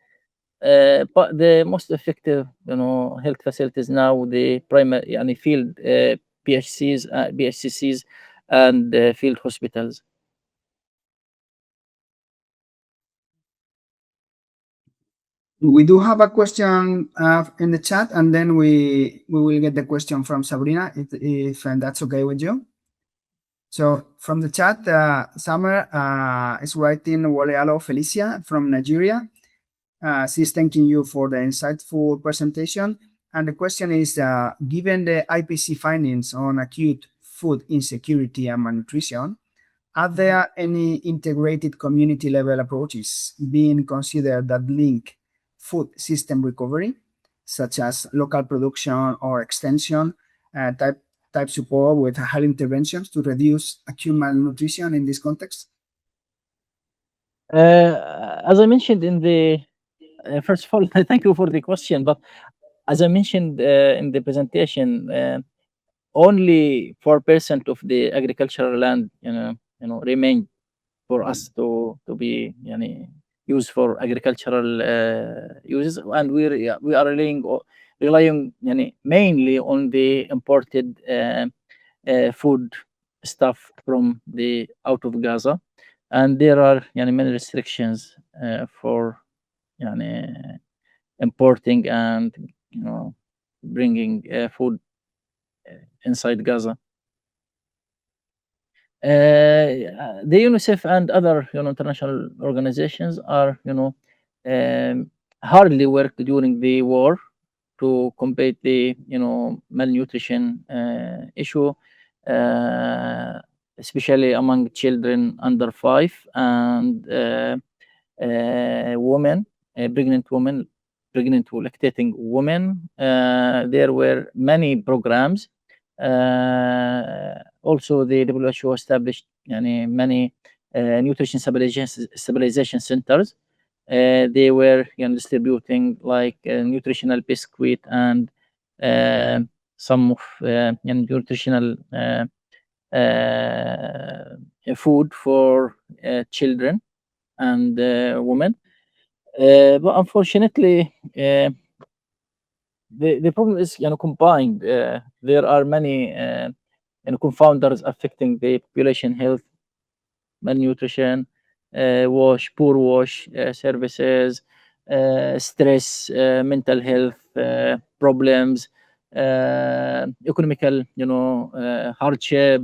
But the most effective, health facilities now, the primary, field PHCs, BHCCs, and field hospitals. We do have a question in the chat, and then we will get the question from Sabrina, if that's okay with you. So from the chat, Summer is writing Walealo Felicia from Nigeria. She's thanking you for the insightful presentation. And the question is, given the IPC findings on acute food insecurity and malnutrition, are there any integrated community level approaches being considered that link food system recovery, such as local production or extension, type support with health interventions to reduce acute malnutrition in this context? As I mentioned in the first of all, thank you for the question. But as I mentioned in the presentation, only 4% of the agricultural land, remain for us to be used for agricultural uses, and we are relying mainly on the imported food stuff from the out of Gaza, and there are many restrictions for يعني, importing and bringing food inside Gaza. The UNICEF and other international organizations are hardly work during the war to combat the malnutrition issue, uh, especially among children under 5 and women, pregnant lactating women. There were many programs. Also, the WHO established many nutrition stabilization centers. They were distributing like nutritional biscuit and uh, some of nutritional food for children and women. But unfortunately, the problem is combined. There are many confounders affecting the population health, malnutrition, poor wash services, stress, mental health problems, economical, hardship,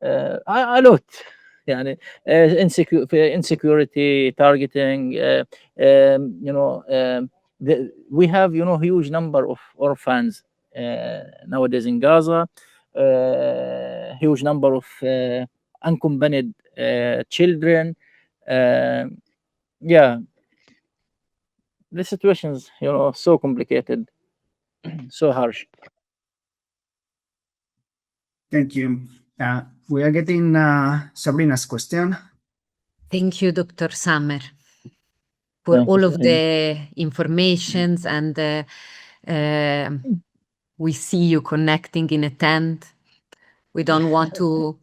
a lot. يعني insecurity, targeting, we have huge number of orphans nowadays in Gaza, huge number of unaccompanied children. Yeah, the situation's so complicated, so harsh. Thank you. We are getting Sabrina's question. Thank you, Dr. Summer, for Thank you, all of Sabrina. the informations, and we see you connecting in a tent. We don't want to,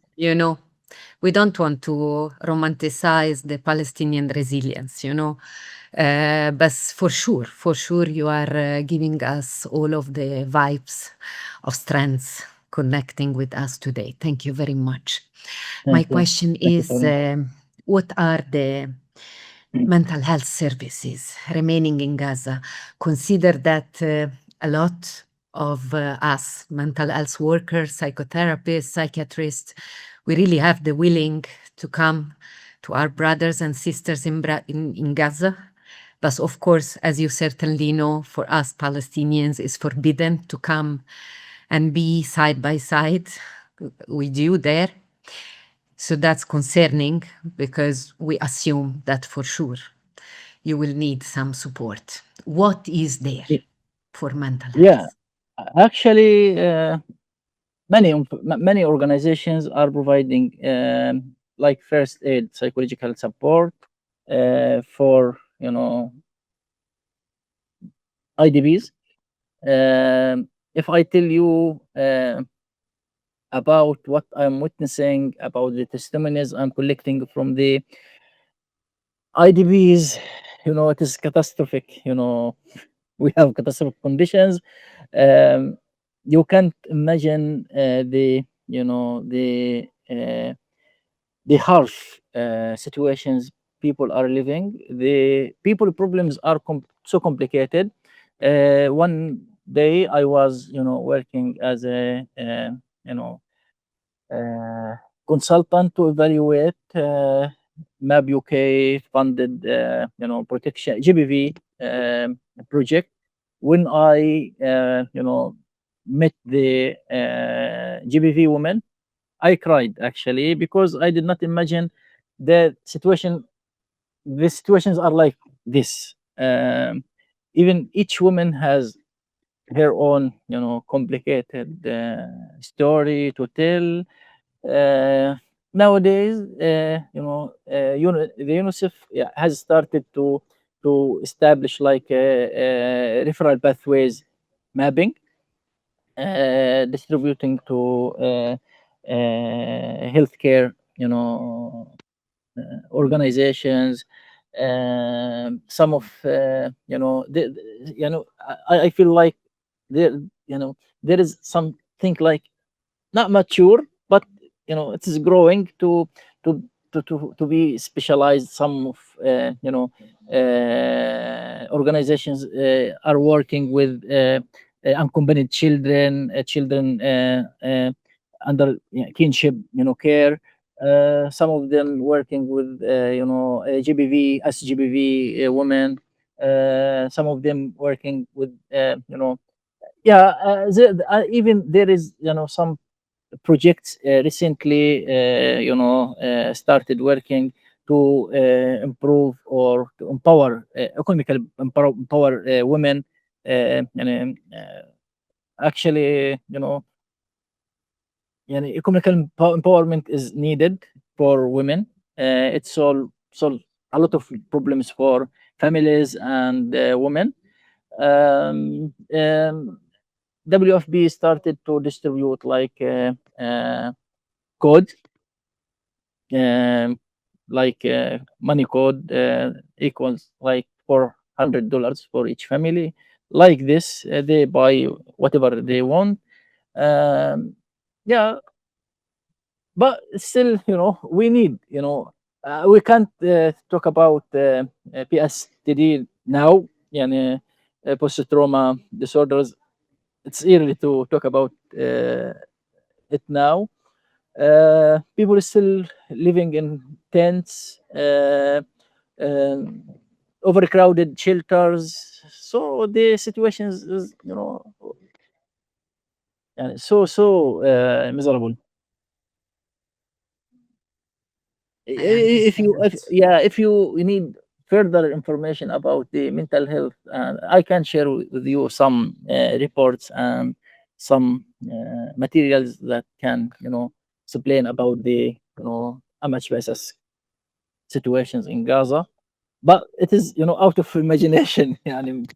we don't want to romanticize the Palestinian resilience, but for sure, you are giving us all of the vibes of strength connecting with us today. Thank you very much. My Thank you. question Thank you, is, Sabrina. what are the mental health services remaining in Gaza? Consider that a lot of us, mental health workers, psychotherapists, psychiatrists, we really have the willing to come to our brothers and sisters in Gaza. But of course, as you certainly know, for us Palestinians, it's forbidden to come and be side by side with you there. So that's concerning, because we assume that for sure you will need some support. What is there Y- for mental Yeah, health? actually, many organizations are providing like first aid, psychological support for IDPs. If I tell you about what I'm witnessing, about the testimonies I'm collecting from the IDPs, it is catastrophic. We have catastrophic conditions. Um, you can't imagine the harsh situations people are living. The people problems are so complicated. One day I was working as a you know uh, consultant to evaluate MAB UK funded protection GBV project. When I met the GBV woman, I cried actually, because I did not imagine the situation. The situations are like this. Even each woman has her own, complicated story to tell. Uh, Nowadays, the UNICEF, yeah, has started to establish like referral pathways mapping, distributing to healthcare, organizations. Some of I feel like there there is something like not mature, but it is growing to to be specialized. Some of organizations are working with unaccompanied children, children under kinship, care. Some of them working with GBV, SGBV women. Some of them working with yeah. Even there is some projects recently started working to improve or to empower economically empower women. Actually, economical empowerment is needed for women. It solve a lot of problems for families and women. WFB started to distribute like code, um, like money code equals like $400 for each family. Like this, they buy whatever they want. Um, yeah, but still, we need, we can't talk about PSTD now, يعني, post trauma disorders. It's early to talk about it now. People are still living in tents, um, overcrowded shelters. So the situation is so miserable. I If you understand. if you need further information about the mental health, I can share with you some reports and some materials that can explain about the MHPSS situations in Gaza. But it is out of imagination. يعني,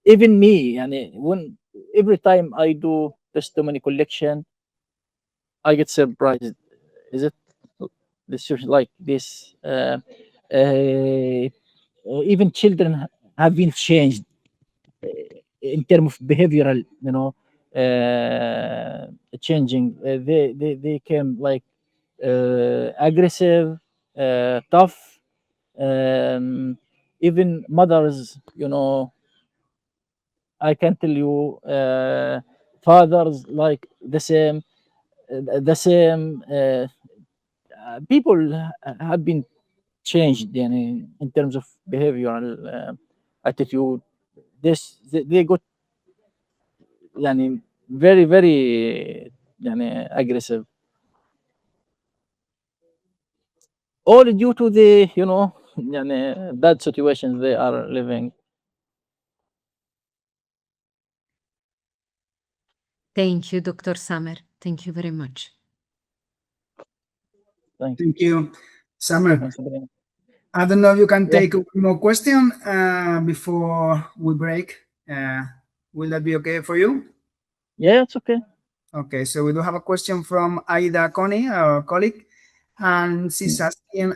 even me, يعني, when every time I do testimony collection, I get surprised. Is it this is like this? Even children have been changed in terms of behavioral, changing. They came like aggressive, tough. Um, Even mothers, I can tell you, fathers like the same. People have been changed in terms of behavioral attitude. They got very very aggressive, all due to the bad situations they are living. Thank you, Dr. Samer. Thank you very much. Thanks. Thank you, Summer. Thanks, Sabrina. I don't know if you can Yeah. take one more question before we break. Will that be okay for you? Yeah, it's okay. Okay, so we do have a question from Aida Connie, our colleague, and she's asking,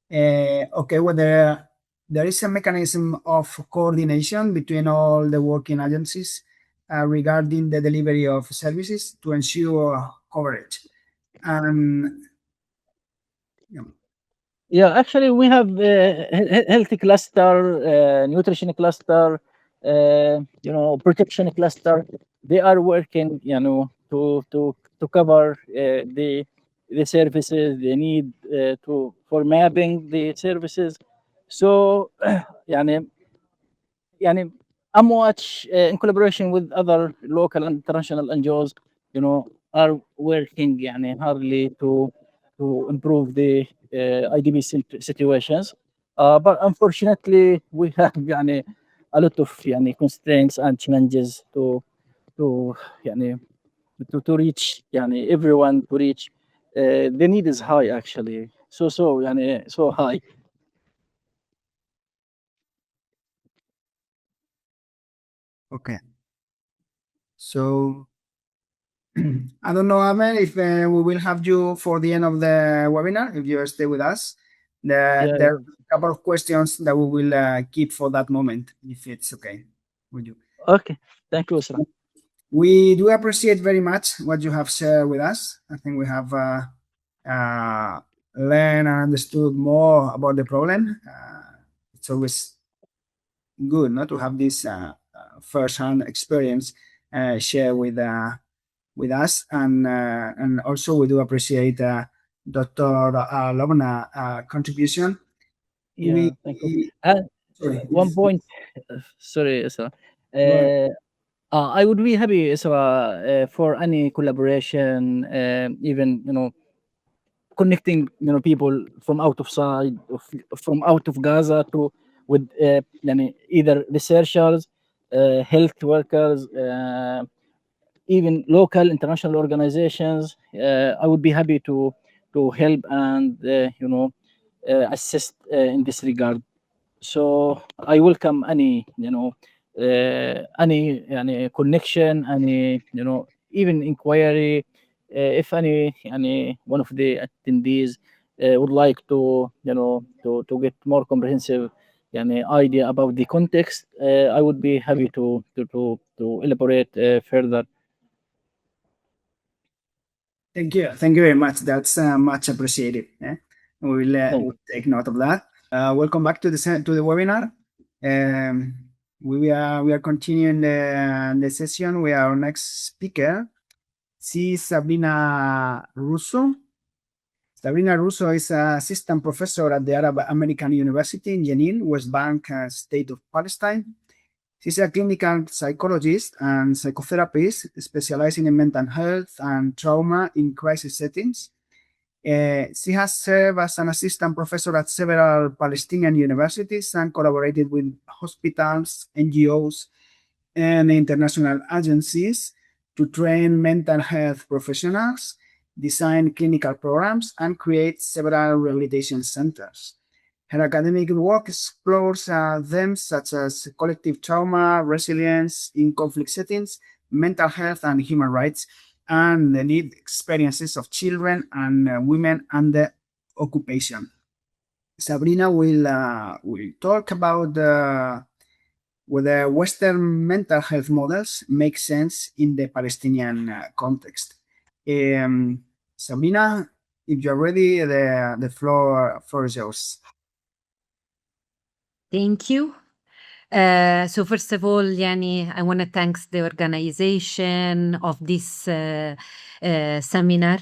okay, whether there is a mechanism of coordination between all the working agencies regarding the delivery of services to ensure coverage. And yeah. Yeah, actually, we have health cluster, nutrition cluster, protection cluster. They are working, to cover the services they need to for mapping the services. So, يعني يعني I'm much in collaboration with other local and international NGOs, are working hardly to improve the IDP situations. But unfortunately, we have a lot of constraints and challenges to يعني to reach everyone to reach. The need is high actually. So high. Okay. So I don't know, Ahmed, if we will have you for the end of the webinar, if you stay with us. Yeah. There are a couple of questions that we will keep for that moment, if it's okay with you. Okay. Thank you, Isra. We do appreciate very much what you have shared with us. I think we have learned and understood more about the problem. It's always good not to have this first-hand experience shared with us, and also we do appreciate Dr. Lobna contribution. Yeah, thank you. Sorry, One yes. point, sorry, Isra. Go ahead. I would be happy, Isra, for any collaboration, even connecting people from out of side from out of Gaza to with either researchers, health workers, even local international organizations. I would be happy to help and assist in this regard. So I welcome any connection, any even inquiry. If any one of the attendees would like to to get more comprehensive idea about the context, I would be happy to elaborate further. Thank you very much. That's much appreciated. We'll take note of that. Welcome back to the webinar. We are continuing the session with our next speaker. She is Sabrina Russo. Sabrina Russo is an assistant professor at the Arab American University in Jenin, West Bank, State of Palestine. She's a clinical psychologist and psychotherapist specializing in mental health and trauma in crisis settings. She has served as an assistant professor at several Palestinian universities and collaborated with hospitals, NGOs, and international agencies to train mental health professionals, design clinical programs, and create several rehabilitation centers. Her academic work explores themes such as collective trauma, resilience in conflict settings, mental health and human rights, and the lived experiences of children and women under occupation. Sabrina will talk about whether Western mental health models make sense in the Palestinian context. Sabrina, if you're ready, the floor is yours. Thank you. So first of all, Yani, I want to thank the organization of this seminar,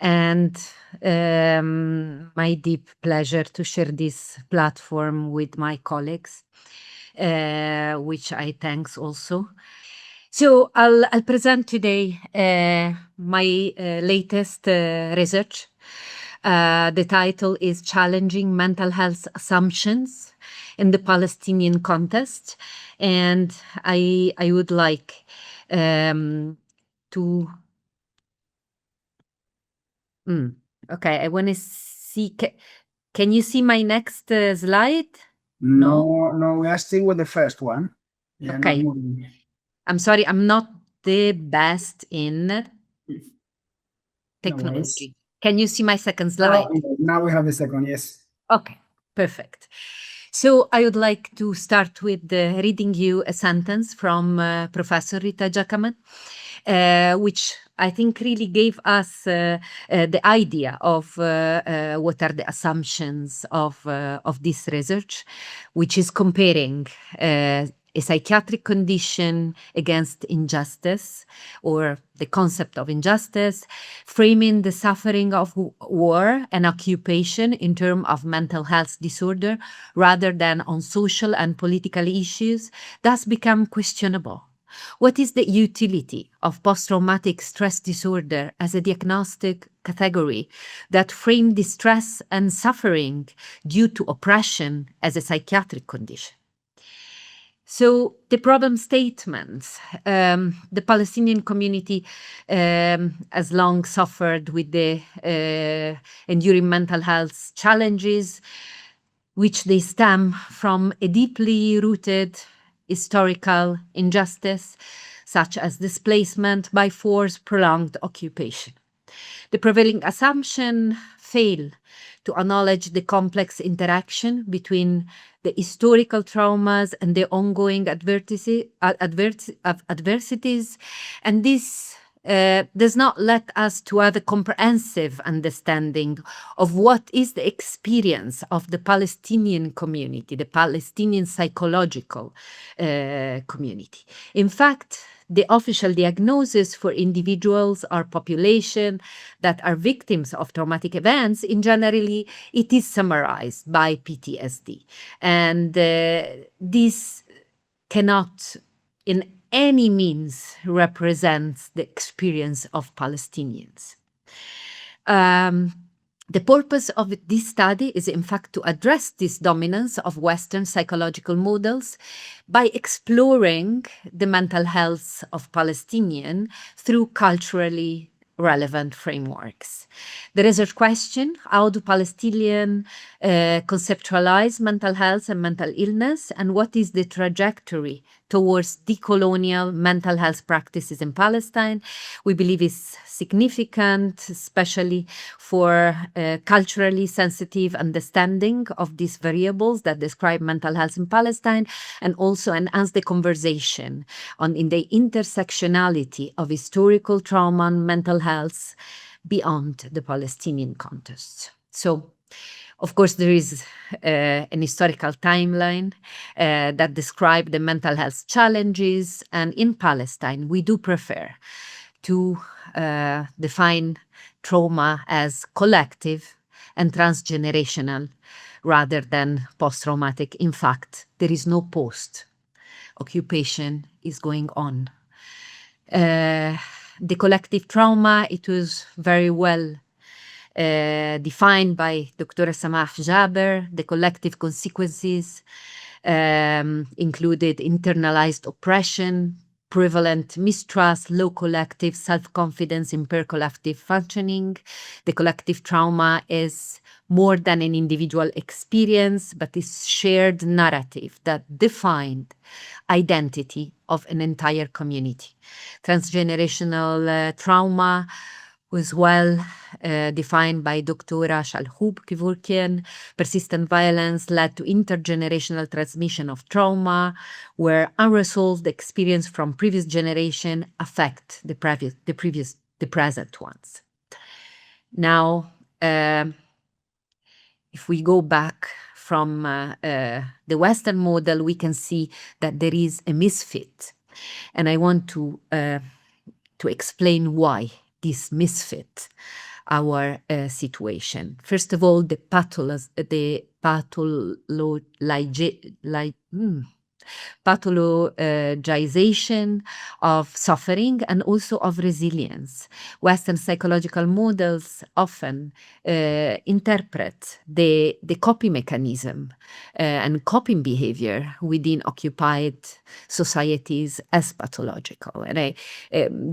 and my deep pleasure to share this platform with my colleagues, which I thanks also. So I'll present today my latest research. The title is Challenging Mental Health Assumptions in the Palestinian Context. And I would like to... Okay, I want to see... Can you see my next slide? No, we are still with the first one. Okay. I'm sorry, I'm not the best in technology. Can you see my second slide? Now we have the second, yes. Okay, perfect. So I would like to start with reading you a sentence from Professor Rita Giacomin, which I think really gave us the idea of what are the assumptions of this research, which is comparing a psychiatric condition against injustice, or the concept of injustice, framing the suffering of war and occupation in terms of mental health disorder rather than on social and political issues, thus become questionable. What is the utility of post-traumatic stress disorder as a diagnostic category that frame distress and suffering due to oppression as a psychiatric condition? So the problem statements, the Palestinian community has long suffered with the enduring mental health challenges, which they stem from a deeply rooted historical injustice such as displacement by force, prolonged occupation. The prevailing assumption fail to acknowledge the complex interaction between the historical traumas and the ongoing adversities, and this does not let us to have a comprehensive understanding of what is the experience of the Palestinian community, the Palestinian psychological community. In fact, the official diagnosis for individuals or population that are victims of traumatic events, in generally, it is summarized by PTSD. And this cannot in any means represent the experience of Palestinians. The purpose of this study is, in fact, to address this dominance of Western psychological models by exploring the mental health of Palestinians through culturally relevant frameworks. The research question, how do Palestinians conceptualize mental health and mental illness, and what is the trajectory towards decolonial mental health practices in Palestine, we believe is significant, especially for culturally sensitive understanding of these variables that describe mental health in Palestine, and also enhance the conversation in the intersectionality of historical trauma and mental health beyond the Palestinian context. So, of course, there is an historical timeline that describes the mental health challenges, and in Palestine, we do prefer to define trauma as collective and transgenerational rather than post-traumatic. In fact, there is no post. Occupation is going on. The collective trauma, it was very well defined by Dr. Samah Jaber. The collective consequences included internalized oppression, prevalent mistrust, low collective self-confidence, impaired collective functioning. The collective trauma is more than an individual experience, but is shared narrative that defined identity of an entire community. Transgenerational trauma was well defined by Dr. Shalhoub Kevorkian. Persistent violence led to intergenerational transmission of trauma, where unresolved experience from previous generation affect the present ones. Now, if we go back from the Western model, we can see that there is a misfit, and I want to explain why this misfit our situation. First of all, the pathologization of suffering and also of resilience. Western psychological models often interpret the coping mechanism and coping behavior within occupied societies as pathological. And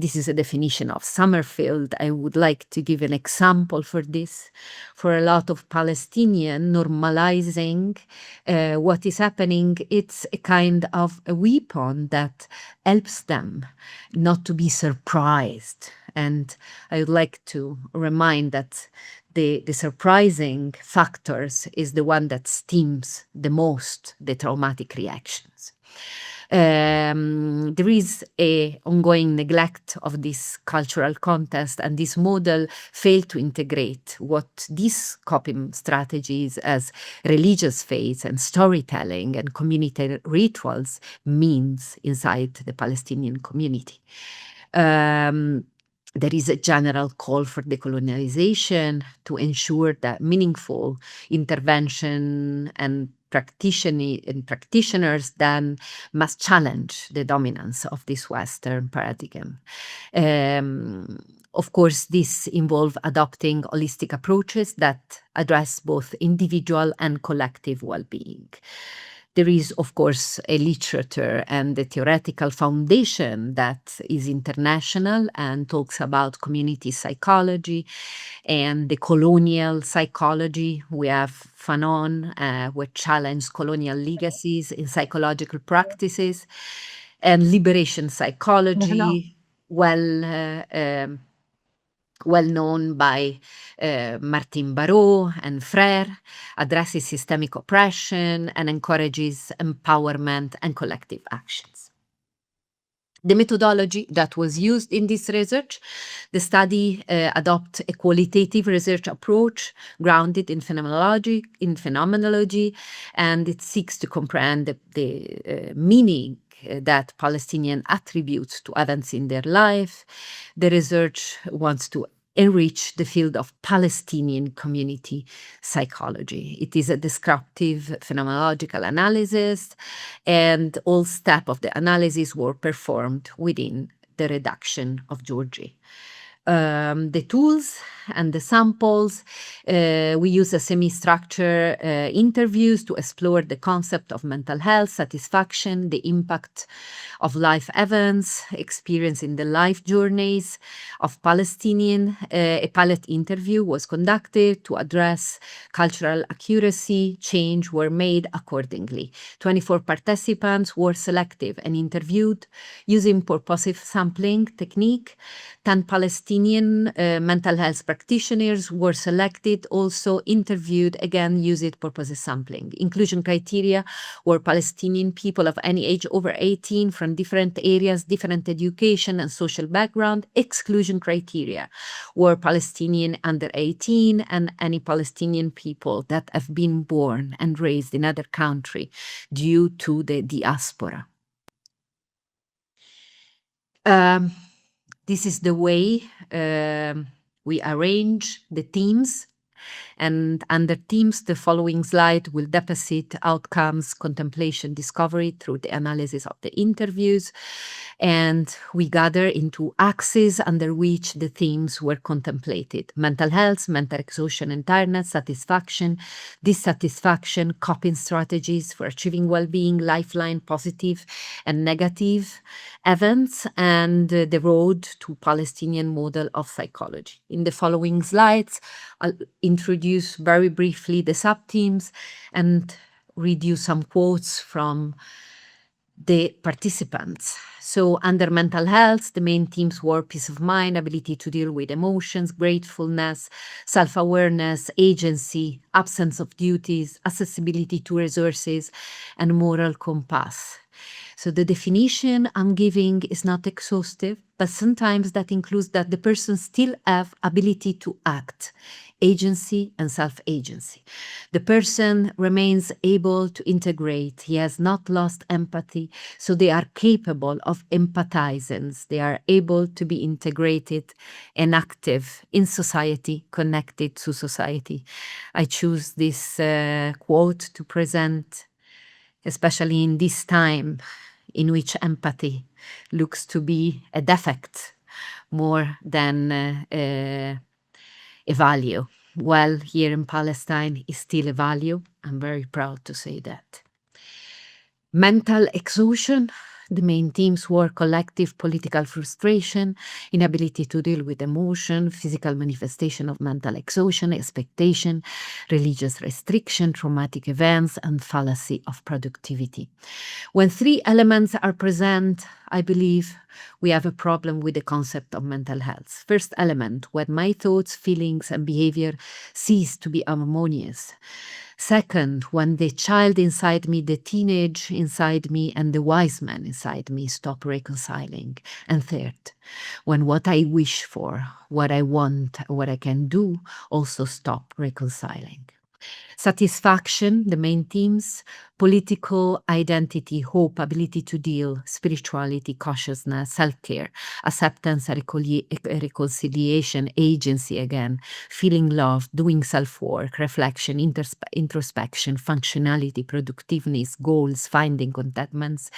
this is a definition of Summerfield. I would like to give an example for this. For a lot of Palestinians, normalizing what is happening, it's a kind of a weapon that helps them not to be surprised. And I would like to remind that the surprising factors is the one that steams the most the traumatic reactions. There is an ongoing neglect of this cultural context, and this model failed to integrate what these coping strategies as religious faith and storytelling and community rituals means inside the Palestinian community. There is a general call for decolonialization to ensure that meaningful intervention and practitioners then must challenge the dominance of this Western paradigm. Of course, this involves adopting holistic approaches that address both individual and collective well-being. There is, of course, a literature and a theoretical foundation that is international and talks about community psychology and the colonial psychology. We have Fanon, which challenges colonial legacies in psychological practices. and liberation psychology, well known by Martin Barrault and Frere, addresses systemic oppression and encourages empowerment and collective actions. The methodology that was used in this research, the study adopts a qualitative research approach grounded in phenomenology, and it seeks to comprehend the meaning that Palestinian attributes to events in their life. The research wants to enrich the field of Palestinian community psychology. It is a descriptive phenomenological analysis, and all steps of the analysis were performed within the reduction of Georgie. The tools and the samples, we use a semi-structured interviews to explore the concept of mental health, satisfaction, the impact of life events, experience in the life journeys of Palestinian. A pilot interview was conducted to address cultural accuracy. Change were made accordingly. 24 participants were selected and interviewed using purposive sampling technique. 10 Palestinian mental health practitioners were selected, also interviewed, again using purposive sampling. Inclusion criteria were Palestinian people of any age over 18 from different areas, different education and social background. Exclusion criteria were Palestinian under 18 and any Palestinian people that have been born and raised in other country due to the diaspora. This is the way we arrange the teams. And under teams, the following slide will deposit outcomes, contemplation, discovery through the analysis of the interviews. And we gather into axes under which the themes were contemplated: mental health, mental exhaustion and tiredness, satisfaction, dissatisfaction, coping strategies for achieving well-being, lifeline, positive and negative events, and the road to Palestinian model of psychology. In the following slides, I'll introduce very briefly the sub-themes and read you some quotes from the participants. So under mental health, the main themes were peace of mind, ability to deal with emotions, gratefulness, self-awareness, agency, absence of duties, accessibility to resources, and moral compass. So the definition I'm giving is not exhaustive, but sometimes that includes that the person still have ability to act, agency and self-agency. The person remains able to integrate. He has not lost empathy, so they are capable of empathizing. They are able to be integrated and active in society, connected to society. I choose this quote to present, especially in this time in which empathy looks to be a defect more than a value. Well, here in Palestine is still a value. I'm very proud to say that. Mental exhaustion. The main themes were collective political frustration, inability to deal with emotion, physical manifestation of mental exhaustion, expectation, religious restriction, traumatic events, and fallacy of productivity. When three elements are present, I believe we have a problem with the concept of mental health. First element, when my thoughts, feelings, and behavior cease to be harmonious. Second, when the child inside me, the teenage inside me, and the wise man inside me stop reconciling. And third, when what I wish for, what I want, what I can do also stop reconciling. Satisfaction, the main themes: political identity, hope, ability to deal, spirituality, consciousness, self-care, acceptance, reconciliation, agency again, feeling love, doing self-work, reflection, introspection, functionality, productiveness, goals, finding contentments,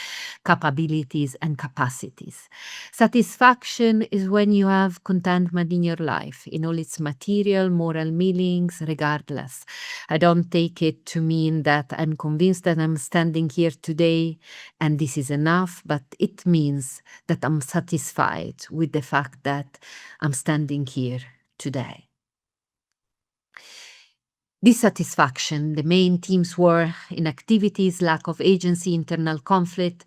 capabilities, and capacities. Satisfaction is when you have contentment in your life, in all its material, moral meanings, regardless. I don't take it to mean that I'm convinced that I'm standing here today and this is enough, but it means that I'm satisfied with the fact that I'm standing here today. Dissatisfaction. The main themes were inactivities, lack of agency, internal conflict,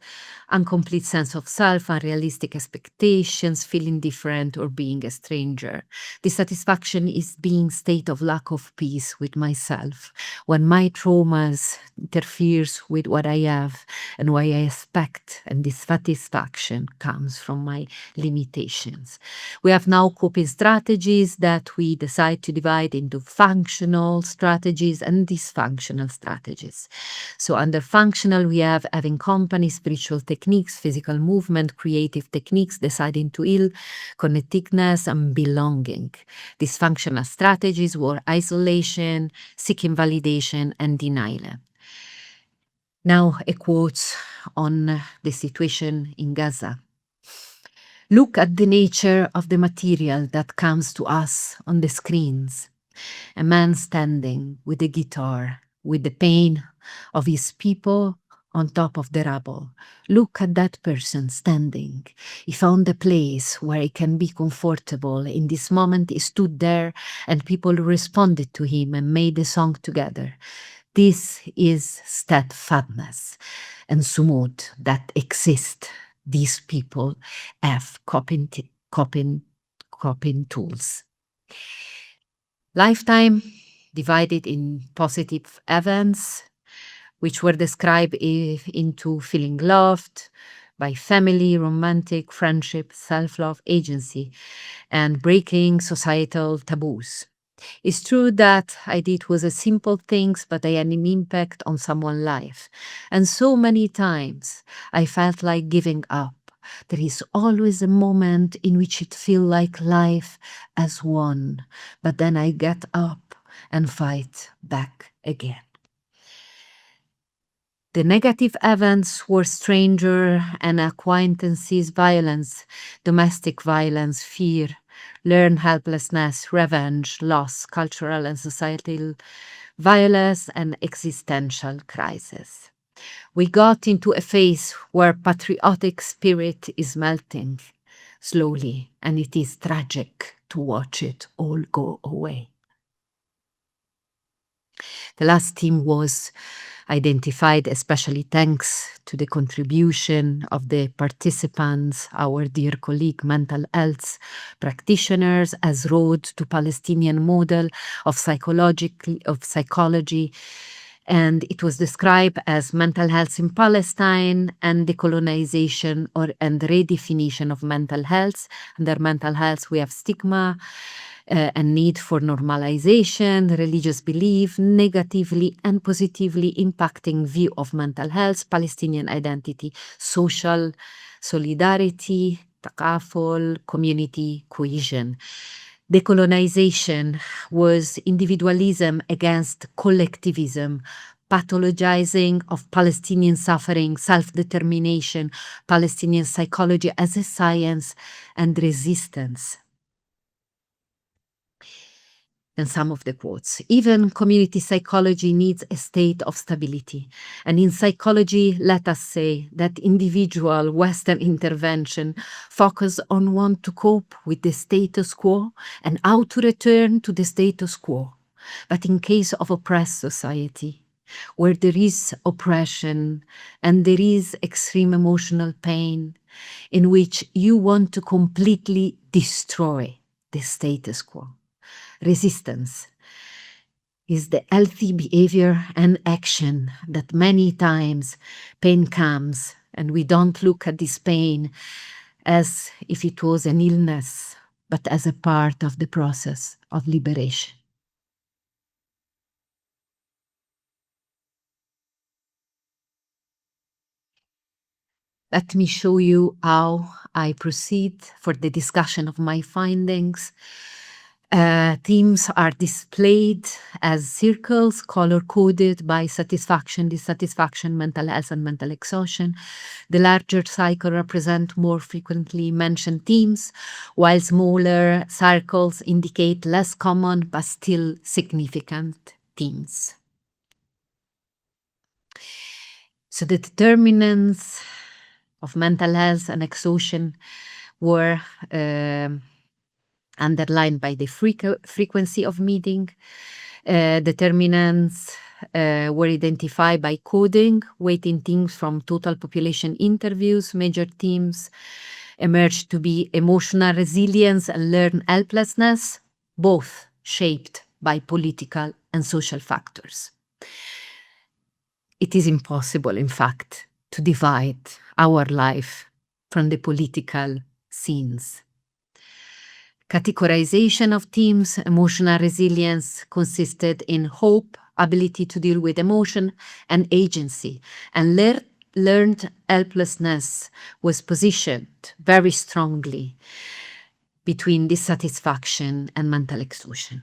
incomplete sense of self, unrealistic expectations, feeling different or being a stranger. Dissatisfaction is being state of lack of peace with myself, when my traumas interferes with what I have and what I expect, and dissatisfaction comes from my limitations. We have now coping strategies that we decide to divide into functional strategies and dysfunctional strategies. So under functional, we have having company, spiritual techniques, physical movement, creative techniques, deciding to heal, connectedness, and belonging. Dysfunctional strategies were isolation, seeking validation, and denial. Now a quote on the situation in Gaza. Look at the nature of the material that comes to us on the screens. A man standing with a guitar, with the pain of his people on top of the rubble. Look at that person standing. He found a place where he can be comfortable. In this moment, he stood there and people responded to him and made a song together. This is steadfastness and sumud that exist. These people have coping tools. Lifetime divided in positive events, which were described into feeling loved by family, romantic, friendship, self-love, agency, and breaking societal taboos. It's true that I did was a simple things, but I had an impact on someone's life. And so many times I felt like giving up. There is always a moment in which it feels like life has won, but then I get up and fight back again. The negative events were stranger and acquaintances, violence, domestic violence, fear, learned helplessness, revenge, loss, cultural and societal violence, and existential crisis. We got into a phase where patriotic spirit is melting slowly, and it is tragic to watch it all go away. The last team was identified, especially thanks to the contribution of the participants, our dear colleague mental health practitioners, as road to Palestinian model of psychology, and it was described as mental health in Palestine and decolonization and redefinition of mental health. Under mental health, we have stigma, and need for normalization, religious belief, negatively and positively impacting view of mental health, Palestinian identity, social solidarity, takaful, community cohesion. Decolonization was individualism against collectivism, pathologizing of Palestinian suffering, self-determination, Palestinian psychology as a science, and resistance. And some of the quotes. Even community psychology needs a state of stability. And in psychology, let us say that individual Western intervention focus on want to cope with the status quo and how to return to the status quo. But in case of oppressed society, where there is oppression and there is extreme emotional pain, in which you want to completely destroy the status quo. Resistance is the healthy behavior and action that many times pain comes and we don't look at this pain as if it was an illness, but as a part of the process of liberation. Let me show you how I proceed for the discussion of my findings. Themes are displayed as circles, color-coded by satisfaction, dissatisfaction, mental health, and mental exhaustion. The larger cycle represent more frequently mentioned themes, while smaller circles indicate less common but still significant themes. So the determinants of mental health and exhaustion were underlined by the frequency of meeting, Determinants were identified by coding, weighting themes from total population interviews. Major themes emerged to be emotional resilience and learned helplessness, both shaped by political and social factors. It is impossible, in fact, to divide our life from the political scenes. Categorization of themes, emotional resilience consisted in hope, ability to deal with emotion, and agency. And learned helplessness was positioned very strongly between dissatisfaction and mental exhaustion.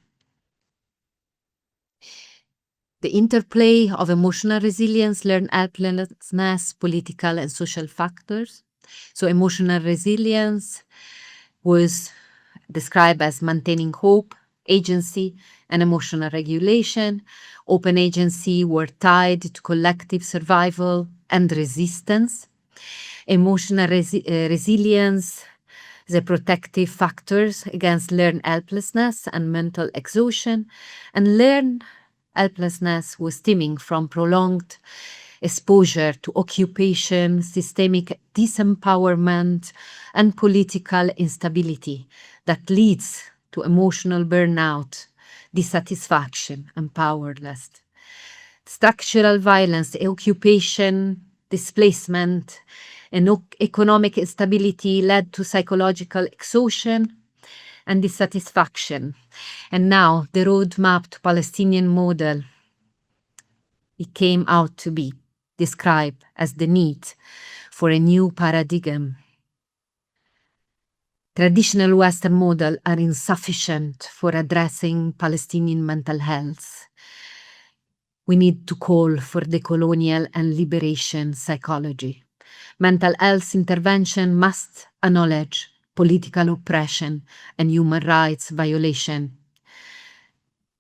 The interplay of emotional resilience, learned helplessness, political and social factors. So emotional resilience was described as maintaining hope, agency, and emotional regulation. Open agency were tied to collective survival and resistance. Emotional resilience, the protective factors against learned helplessness and mental exhaustion. And learned helplessness was stemming from prolonged exposure to occupation, systemic disempowerment, and political instability that leads to emotional burnout, dissatisfaction, and powerlessness. Structural violence, occupation, displacement, and economic instability led to psychological exhaustion and dissatisfaction. And now the roadmap to Palestinian model, it came out to be described as the need for a new paradigm. Traditional Western models are insufficient for addressing Palestinian mental health. We need to call for decolonial and liberation psychology. Mental health intervention must acknowledge political oppression and human rights violation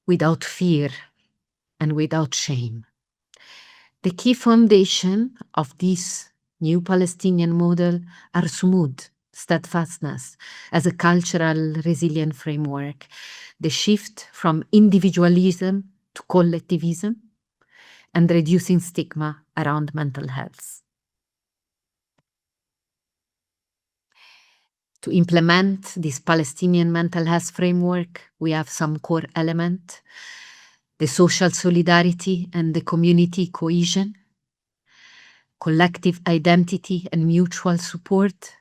without fear and without shame. The key foundation of this new Palestinian model are sumud, steadfastness, as a cultural resilient framework, the shift from individualism to collectivism, and reducing stigma around mental health. To implement this Palestinian mental health framework, we have some core elements: the social solidarity and the community cohesion, collective identity and mutual support,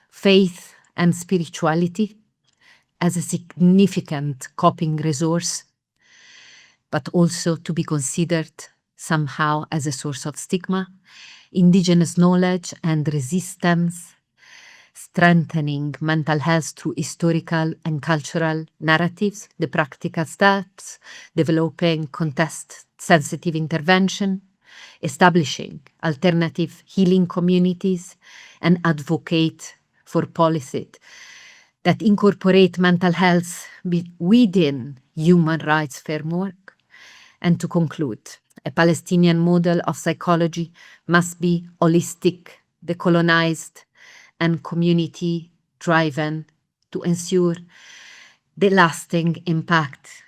faith and spirituality as a significant coping resource, but also to be considered somehow as a source of stigma, indigenous knowledge and resistance, strengthening mental health through historical and cultural narratives, the practical steps, developing context-sensitive intervention, establishing alternative healing communities, and advocate for policies that incorporate mental health within human rights framework. And to conclude, a Palestinian model of psychology must be holistic, decolonized, and community-driven to ensure the lasting impact.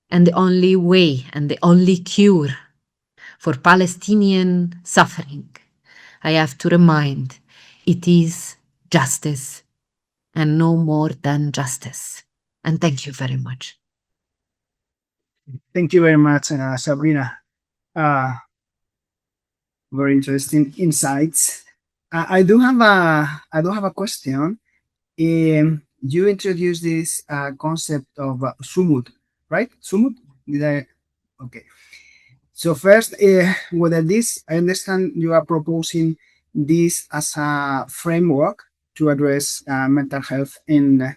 And the only way and the only cure for Palestinian suffering, I have to remind, it is justice and no more than justice. And thank you very much. Thank you very much, Sabrina. Very interesting insights. I do have a question. You introduced this concept of sumud, right? Sumud? Did I? Okay. So first, whether this, I understand you are proposing this as a framework to address mental health in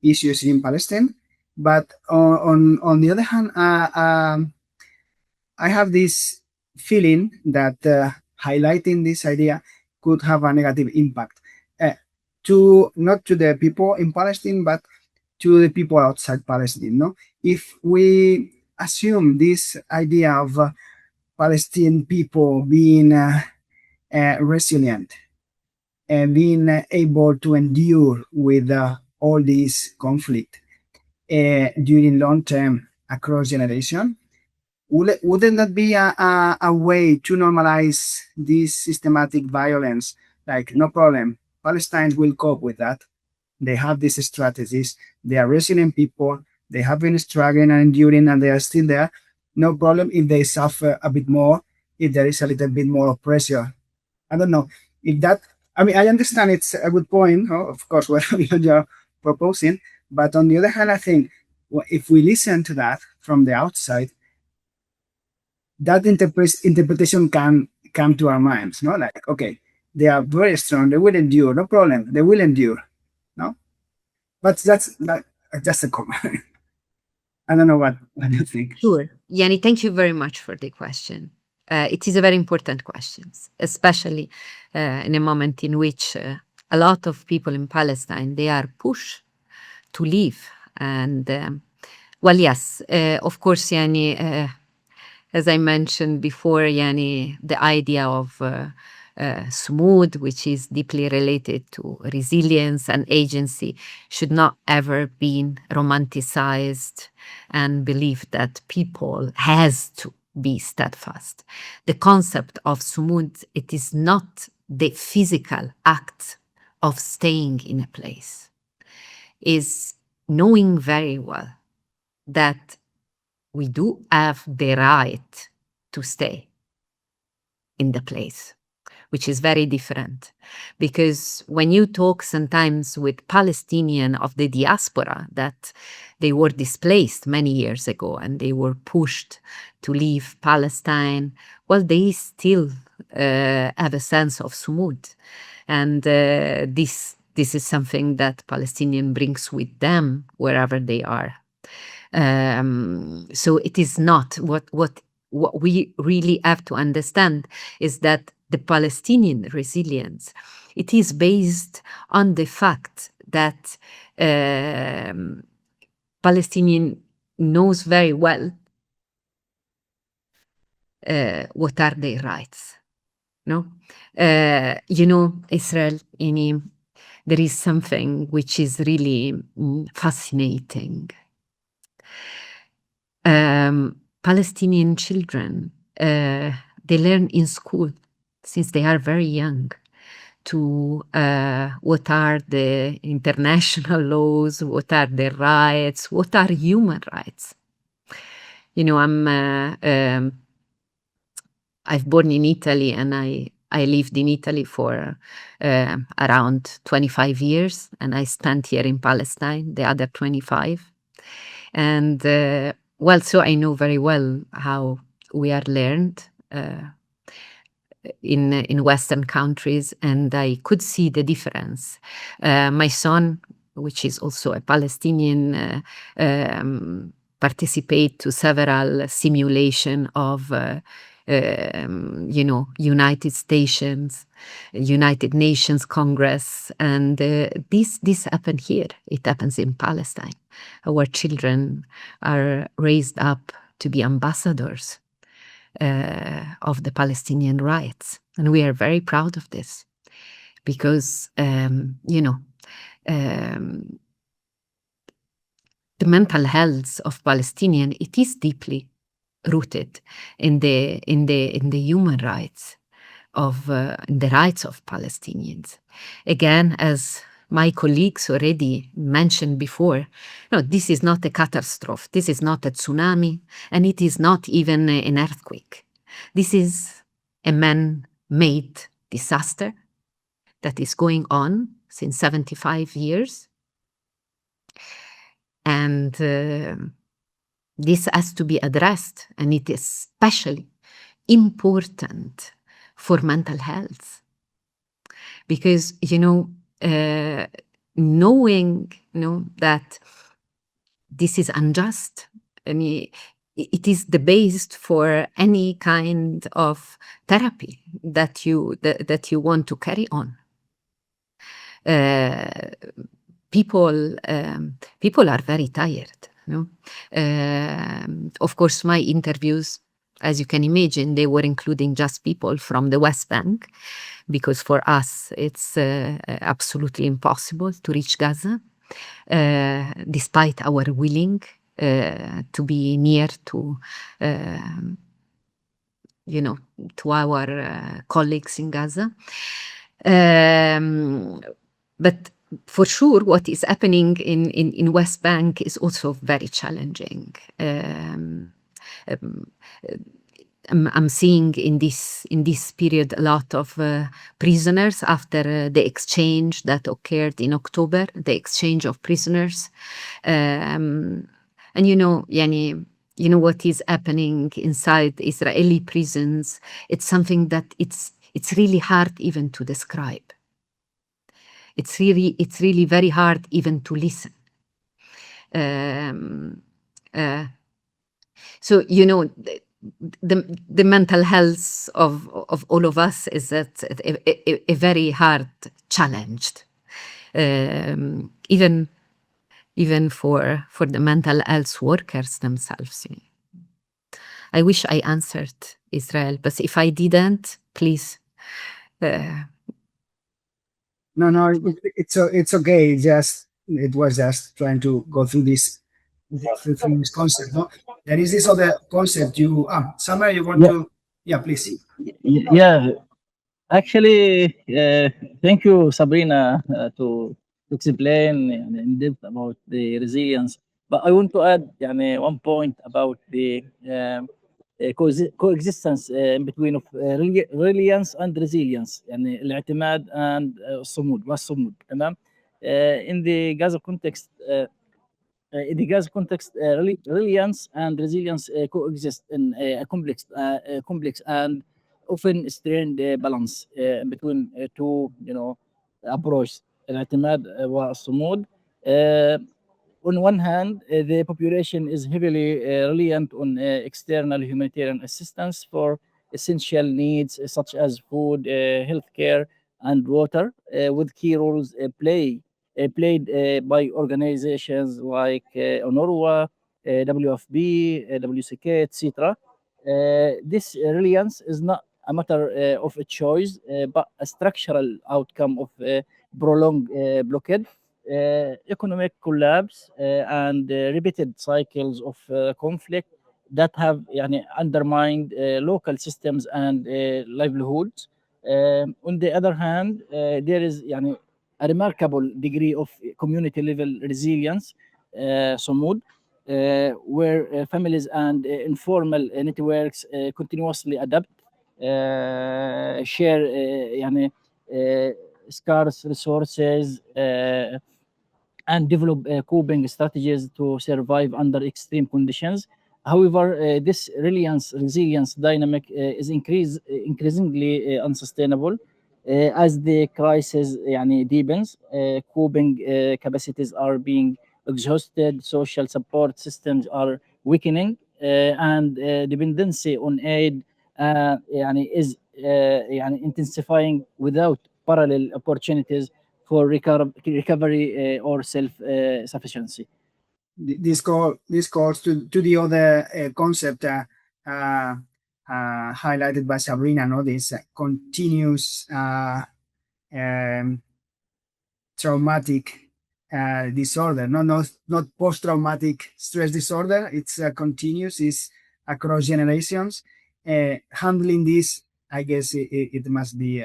issues in Palestine, but on the other hand, I have this feeling that highlighting this idea could have a negative impact to not to the people in Palestine, but to the people outside Palestine. No, if we assume this idea of Palestinian people being resilient and being able to endure with all this conflict during long term across generation? Wouldn't that be a way to normalize this systematic violence? Like, no problem, Palestinians will cope with that. They have these strategies. They are resilient people. They have been struggling and enduring, and they are still there. No problem if they suffer a bit more, if there is a little bit more of pressure. I don't know if that. I mean, I understand it's a good point, of course, what you're proposing. But on the other hand, I think if we listen to that from the outside, that interpretation can come to our minds, no? Like, okay, they are very strong. They will endure. No problem. They will endure. No, but that's just a comment. I don't know what you think. Sure. Yani, thank you very much for the question. It is a very important question, especially in a moment in which a lot of people in Palestine, they are pushed to leave. And well, yes, of course, yani, as I mentioned before, yani, the idea of Salud, which is deeply related to resilience and agency, should not ever be romanticized and believed that people has to be steadfast. The concept of Salud, it is not the physical act of staying in a place, is knowing very well that we do have the right to stay in the place, which is very different. Because when you talk sometimes with Palestinians of the diaspora that they were displaced many years ago and they were pushed to leave Palestine, well, they still have a sense of sumud. And this is something that Palestinian brings with them wherever they are. So it is not what we really have to understand is that the Palestinian resilience, it is based on the fact that Palestinian knows very well what are their rights. No, Israel, there is something which is really fascinating. Palestinian children, they learn in school since they are very young to what are the international laws, what are the rights, what are human rights. I've born in Italy and I lived in Italy for around 25 years, and I spent here in Palestine the other 25. And well, so I know very well how we are learned in Western countries, and I could see the difference. My son, which is also a Palestinian, participate to several simulation of United Stations, United Nations Congress, and this happened here. It happens in Palestine. Our children are raised up to be ambassadors of the Palestinian rights, and we are very proud of this because the mental health of Palestinian, it is deeply rooted in the human rights of the rights of Palestinians. Again, as my colleagues already mentioned before, no, this is not a catastrophe. This is not a tsunami, and it is not even an earthquake. This is a man-made disaster that is going on since 75 years. And this has to be addressed, and it is especially important for mental health. Because, knowing that this is unjust, I mean, it is the base for any kind of therapy that you want to carry on. People are very tired. Of course, my interviews, as you can imagine, they were including just people from the West Bank, because for us it's absolutely impossible to reach Gaza, despite our willing to be near to, to our colleagues in Gaza. But for sure, what is happening in West Bank is also very challenging. I'm seeing in this period a lot of prisoners after the exchange that occurred in October, the exchange of prisoners. And Yani, what is happening inside Israeli prisons, it's something that it's really hard even to describe. It's really very hard even to listen. So the mental health of all of us is that a very hard challenge, even for the mental health workers themselves. I wish I answered, Israel, but if I didn't, please. No, it's okay. It was just trying to go through this concept. No, there is this other concept. Samar, you want to? Yeah, please. Yeah, actually, thank you, Sabrina, to explain in depth about the resilience. But I want to add one point about the coexistence in between of reliance and resilience, الاعتماد and الصمود والصمود. تمام. In the Gaza context, in the Gaza context, reliance and resilience coexist in a complex and often strained balance between two, approaches. الاعتماد والصمود. On one hand, the population is heavily reliant on external humanitarian assistance for essential needs such as food, healthcare, and water, with key roles played by organizations like UNRWA, WFP, WCK, etc. This reliance is not a matter of a choice, but a structural outcome of prolonged blockade, economic collapse, and repeated cycles of conflict that have undermined local systems and livelihoods. On the other hand, there is a remarkable degree of community level resilience, صمود, where families and informal networks continuously adapt, share scarce resources, and develop coping strategies to survive under extreme conditions. However, this resilience dynamic is increasingly unsustainable as the crisis deepens. Coping capacities are being exhausted, social support systems are weakening, and dependency on aid is intensifying without parallel opportunities for recovery or self-sufficiency. This calls to the other concept highlighted by Sabrina. No, this continuous traumatic disorder. Not post-traumatic stress disorder. It's continuous. It's across generations. Handling this, I guess, it must be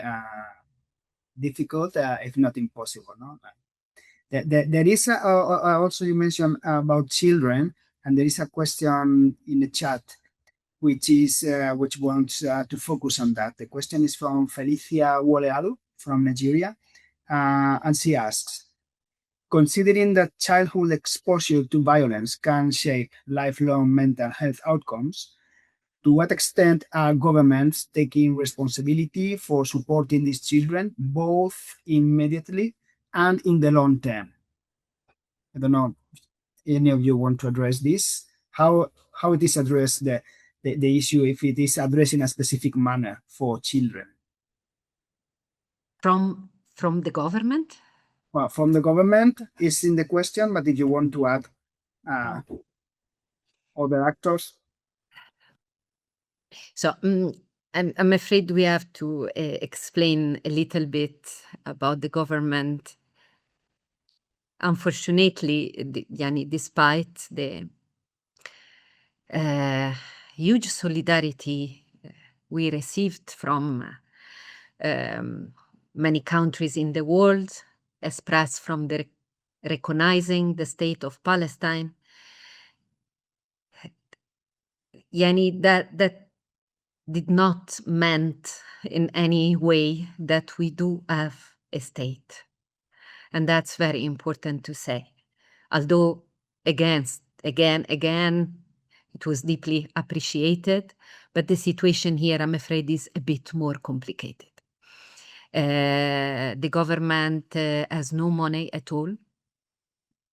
difficult, if not impossible. No. There is also, you mentioned about children, and there is a question in the chat which wants to focus on that. The question is from Felicia Wolealu from Nigeria, and she asks, considering that childhood exposure to violence can shape lifelong mental health outcomes, to what extent are governments taking responsibility for supporting these children, both immediately and in the long term? I don't know if any of you want to address this. How it is addressed, the issue, if it is addressed in a specific manner for children. From the government? Well, from the government is in the question, but if you want to add other actors. So I'm afraid we have to explain a little bit about the government. Unfortunately, despite the huge solidarity we received from many countries in the world, expressed from the recognizing the state of Palestine. Yani that did not meant in any way that we do have a state. And that's very important to say. Although, again, it was deeply appreciated, but the situation here, I'm afraid, is a bit more complicated. The government has no money at all,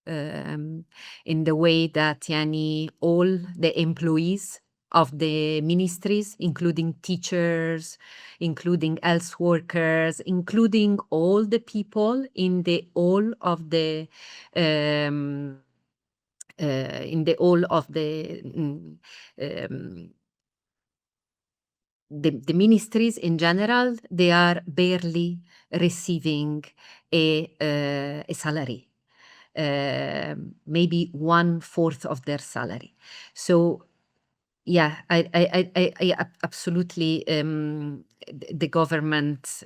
in the way that yani, all the employees of the ministries, including teachers, including health workers, including all the people in the all of the the ministries in general, they are barely receiving a salary. Maybe 1/4 of their salary. So yeah, I absolutely the government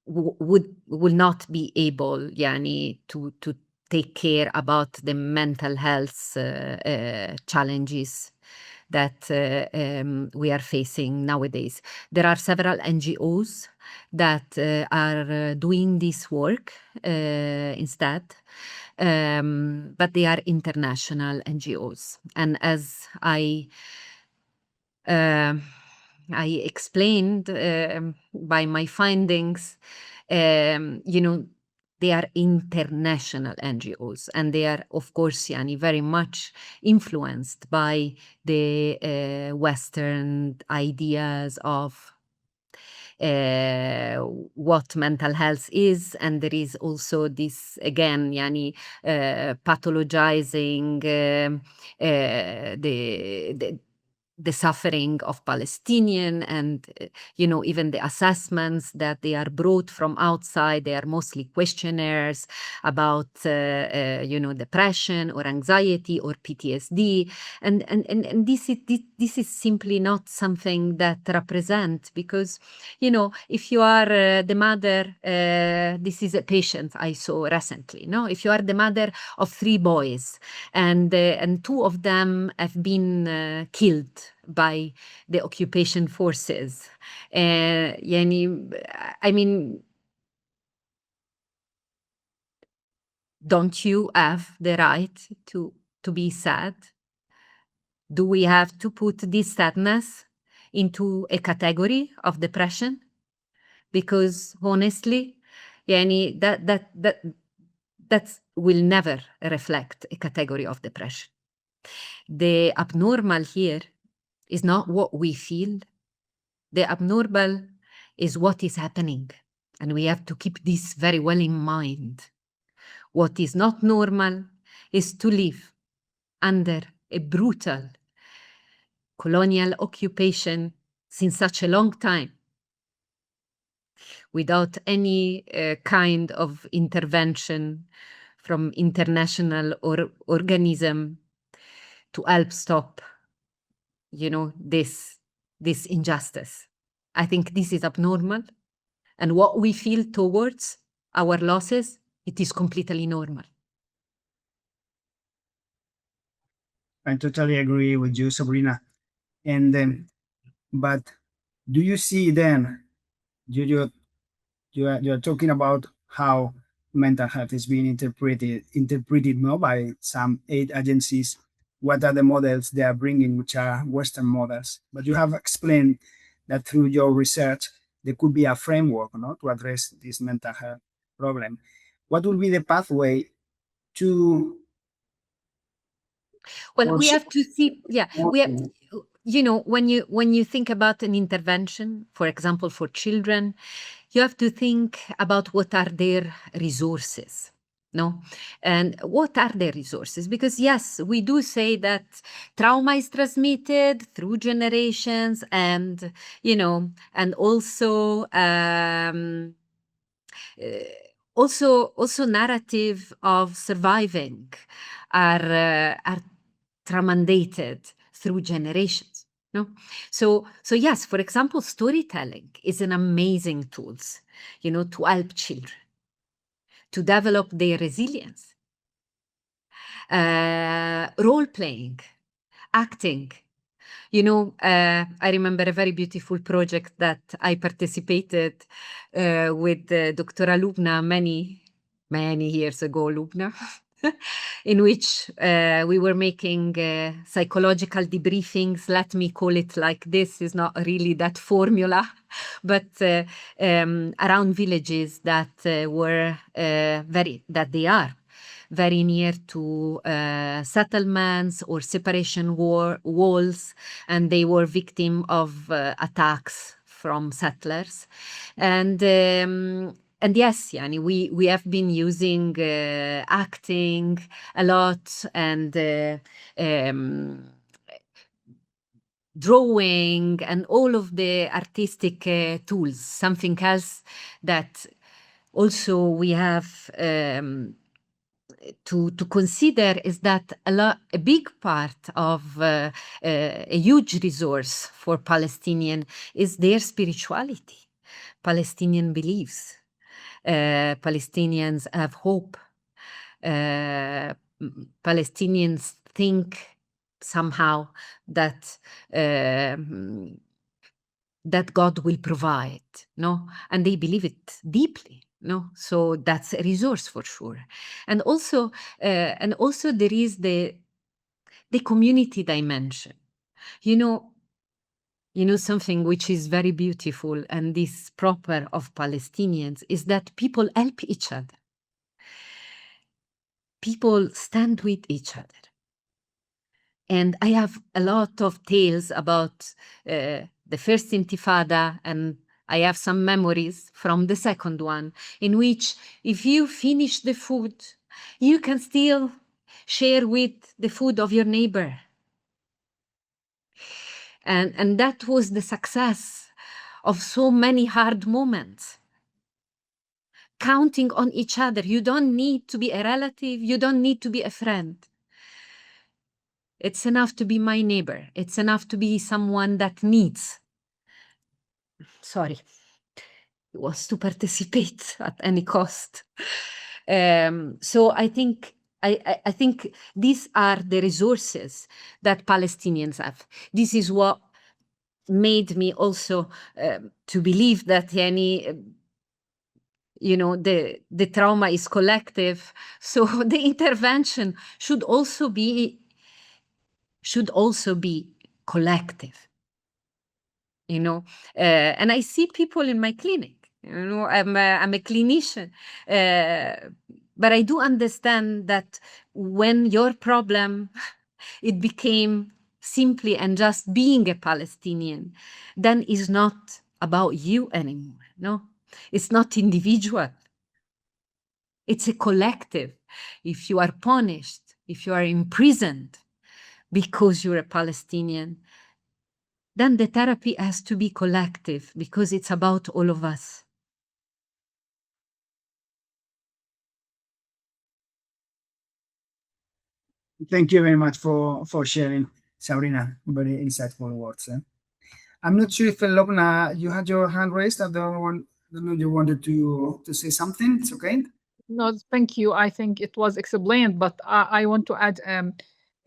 will not be able yani to take care about the mental health challenges that we are facing nowadays. There are several NGOs that are doing this work instead, but they are international NGOs. And as I explained by my findings, they are international NGOs, and they are, of course, yani, very much influenced by the Western ideas of what mental health is. And there is also this, again, yani, pathologizing the suffering of Palestinian, and even the assessments that they are brought from outside. They are mostly questionnaires about depression or anxiety or PTSD, and this is simply not something that represents, because if you are the mother, this is a patient I saw recently. No, if you are the mother of 3 boys, and 2 of them have been killed by the occupation forces, I mean, don't you have the right to be sad? Do we have to put this sadness into a category of depression? Because honestly, yani, that will never reflect a category of depression. The abnormal here is not what we feel. The abnormal is what is happening. And we have to keep this very well in mind. What is not normal is to live under a brutal colonial occupation since such a long time, without any kind of intervention from international organism to help stop, this injustice. I think this is abnormal, and what we feel towards our losses, it is completely normal. I totally agree with you, Sabrina. And but do you see then you're talking about how mental health is being interpreted no, by some aid agencies. What are the models they are bringing, which are Western models? But you have explained that through your research, there could be a framework no, to address this mental health problem. What will be the pathway to? Well, we have to see, we have, when you think about an intervention, for example, for children, you have to think about what are their resources. No, and what are their resources? Because yes, we do say that trauma is transmitted through generations, and and also also narrative of surviving are transmandated through generations. No? So yes, for example, storytelling is an amazing tool, to help children to develop their resilience. Role playing, acting. I remember a very beautiful project that I participated with Dr. Lubna many years ago, Lubna, in which we were making psychological debriefings. Let me call it like this. Is not really that formula, but around villages that they are very near to settlements or separation walls, and they were victim of attacks from settlers. And yes, Yani, we have been using acting a lot and drawing and all of the artistic tools. Something else that also we have to consider is that a big part of a huge resource for Palestinian is their spirituality, Palestinian beliefs. Palestinians have hope. Palestinians think somehow that God will provide, no? And they believe it deeply, no? So that's a resource for sure. And also there is the community dimension. Something which is very beautiful and this proper of Palestinians is that people help each other. People stand with each other. And I have a lot of tales about the first Intifada, and I have some memories from the second one, in which if you finish the food, you can still share with the food of your neighbor. And that was the success of so many hard moments. Counting on each other. You don't need to be a relative. You don't need to be a friend. It's enough to be my neighbor. It's enough to be someone that needs. Sorry. It was to participate at any cost. So I think these are the resources that Palestinians have. This is what made me also to believe that the trauma is collective. So the intervention should also be collective. And I see people in my clinic. I'm a clinician, but I do understand that when your problem it became simply and just being a Palestinian, then is not about you anymore. No, it's not individual. It's a collective. If you are punished, if you are imprisoned because you're a Palestinian, then the therapy has to be collective because it's about all of us. Thank you very much for sharing, Sabrina. Very insightful words. I'm not sure if Lobna, you had your hand raised. I don't know you wanted to say something. It's okay. No, thank you. I think it was explained, but I want to add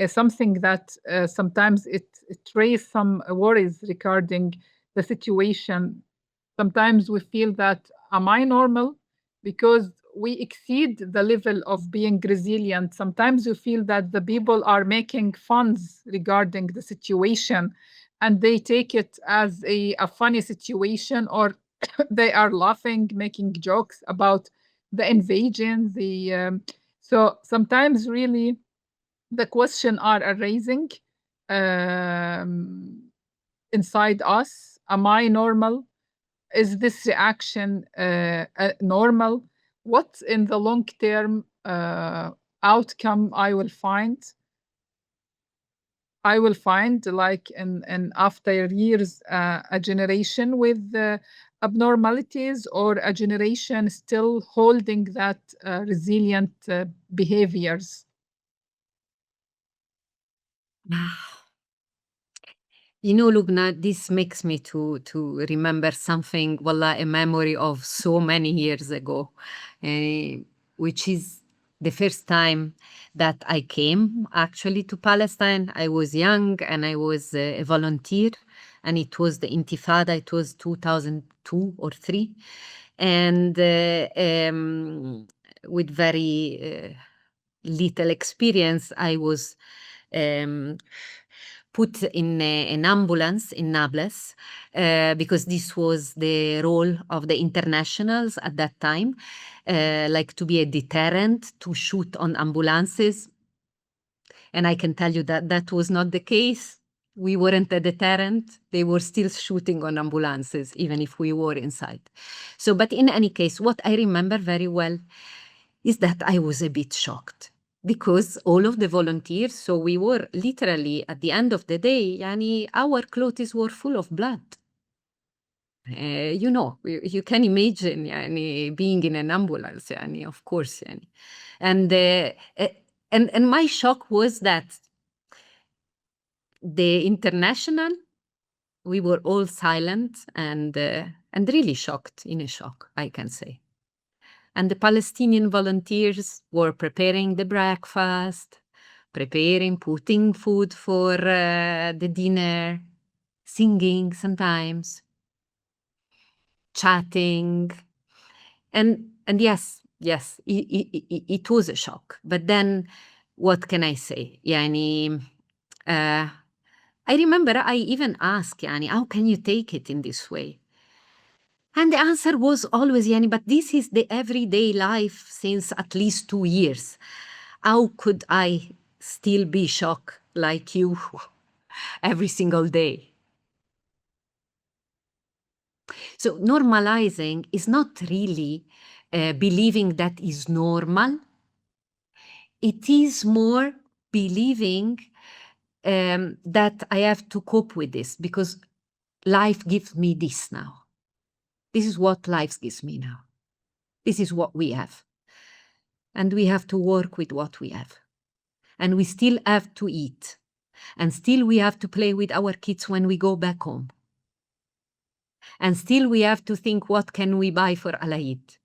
something that sometimes it raises some worries regarding the situation. Sometimes we feel that, am I normal? Because we exceed the level of being resilient. Sometimes you feel that the people are making funs regarding the situation and they take it as a funny situation, or they are laughing, making jokes about the invasion. So sometimes really the question are arising inside us. Am I normal? Is this reaction normal? What in the long term outcome I will find? I will find, like in after years, a generation with abnormalities, or a generation still holding that resilient behaviors. You know, Lubna, this makes me to remember something, wallah, a memory of so many years ago, which is the first time that I came actually to Palestine. I was young and I was a volunteer, and it was the Intifada. It was 2002 or 3, and with very little experience, I was put in an ambulance in Nablus because this was the role of the internationals at that time, like to be a deterrent, to shoot on ambulances. And I can tell you that that was not the case. We weren't a deterrent. They were still shooting on ambulances, even if we were inside. So, but in any case, what I remember very well is that I was a bit shocked because all of the volunteers, so we were literally at the end of the day, yani, our clothes were full of blood. You know, you can imagine yani, being in an ambulance, yani, of course. Yani. And my shock was that the international, we were all silent and really shocked, in a shock, I can say. And the Palestinian volunteers were preparing the breakfast, putting food for the dinner, singing sometimes, chatting. And yes, it was a shock. But then what can I say? Yani, I remember I even asked, yani, how can you take it in this way? And the answer was always, yani, but this is the everyday life since at least 2 years. How could I still be shocked like you every single day? So normalizing is not really believing that is normal. It is more believing that I have to cope with this because life gives me this now. This is what life gives me now. This is what we have. And we have to work with what we have. And we still have to eat. And still we have to play with our kids when we go back home. And still we have to think, what can we buy for Al-Eid?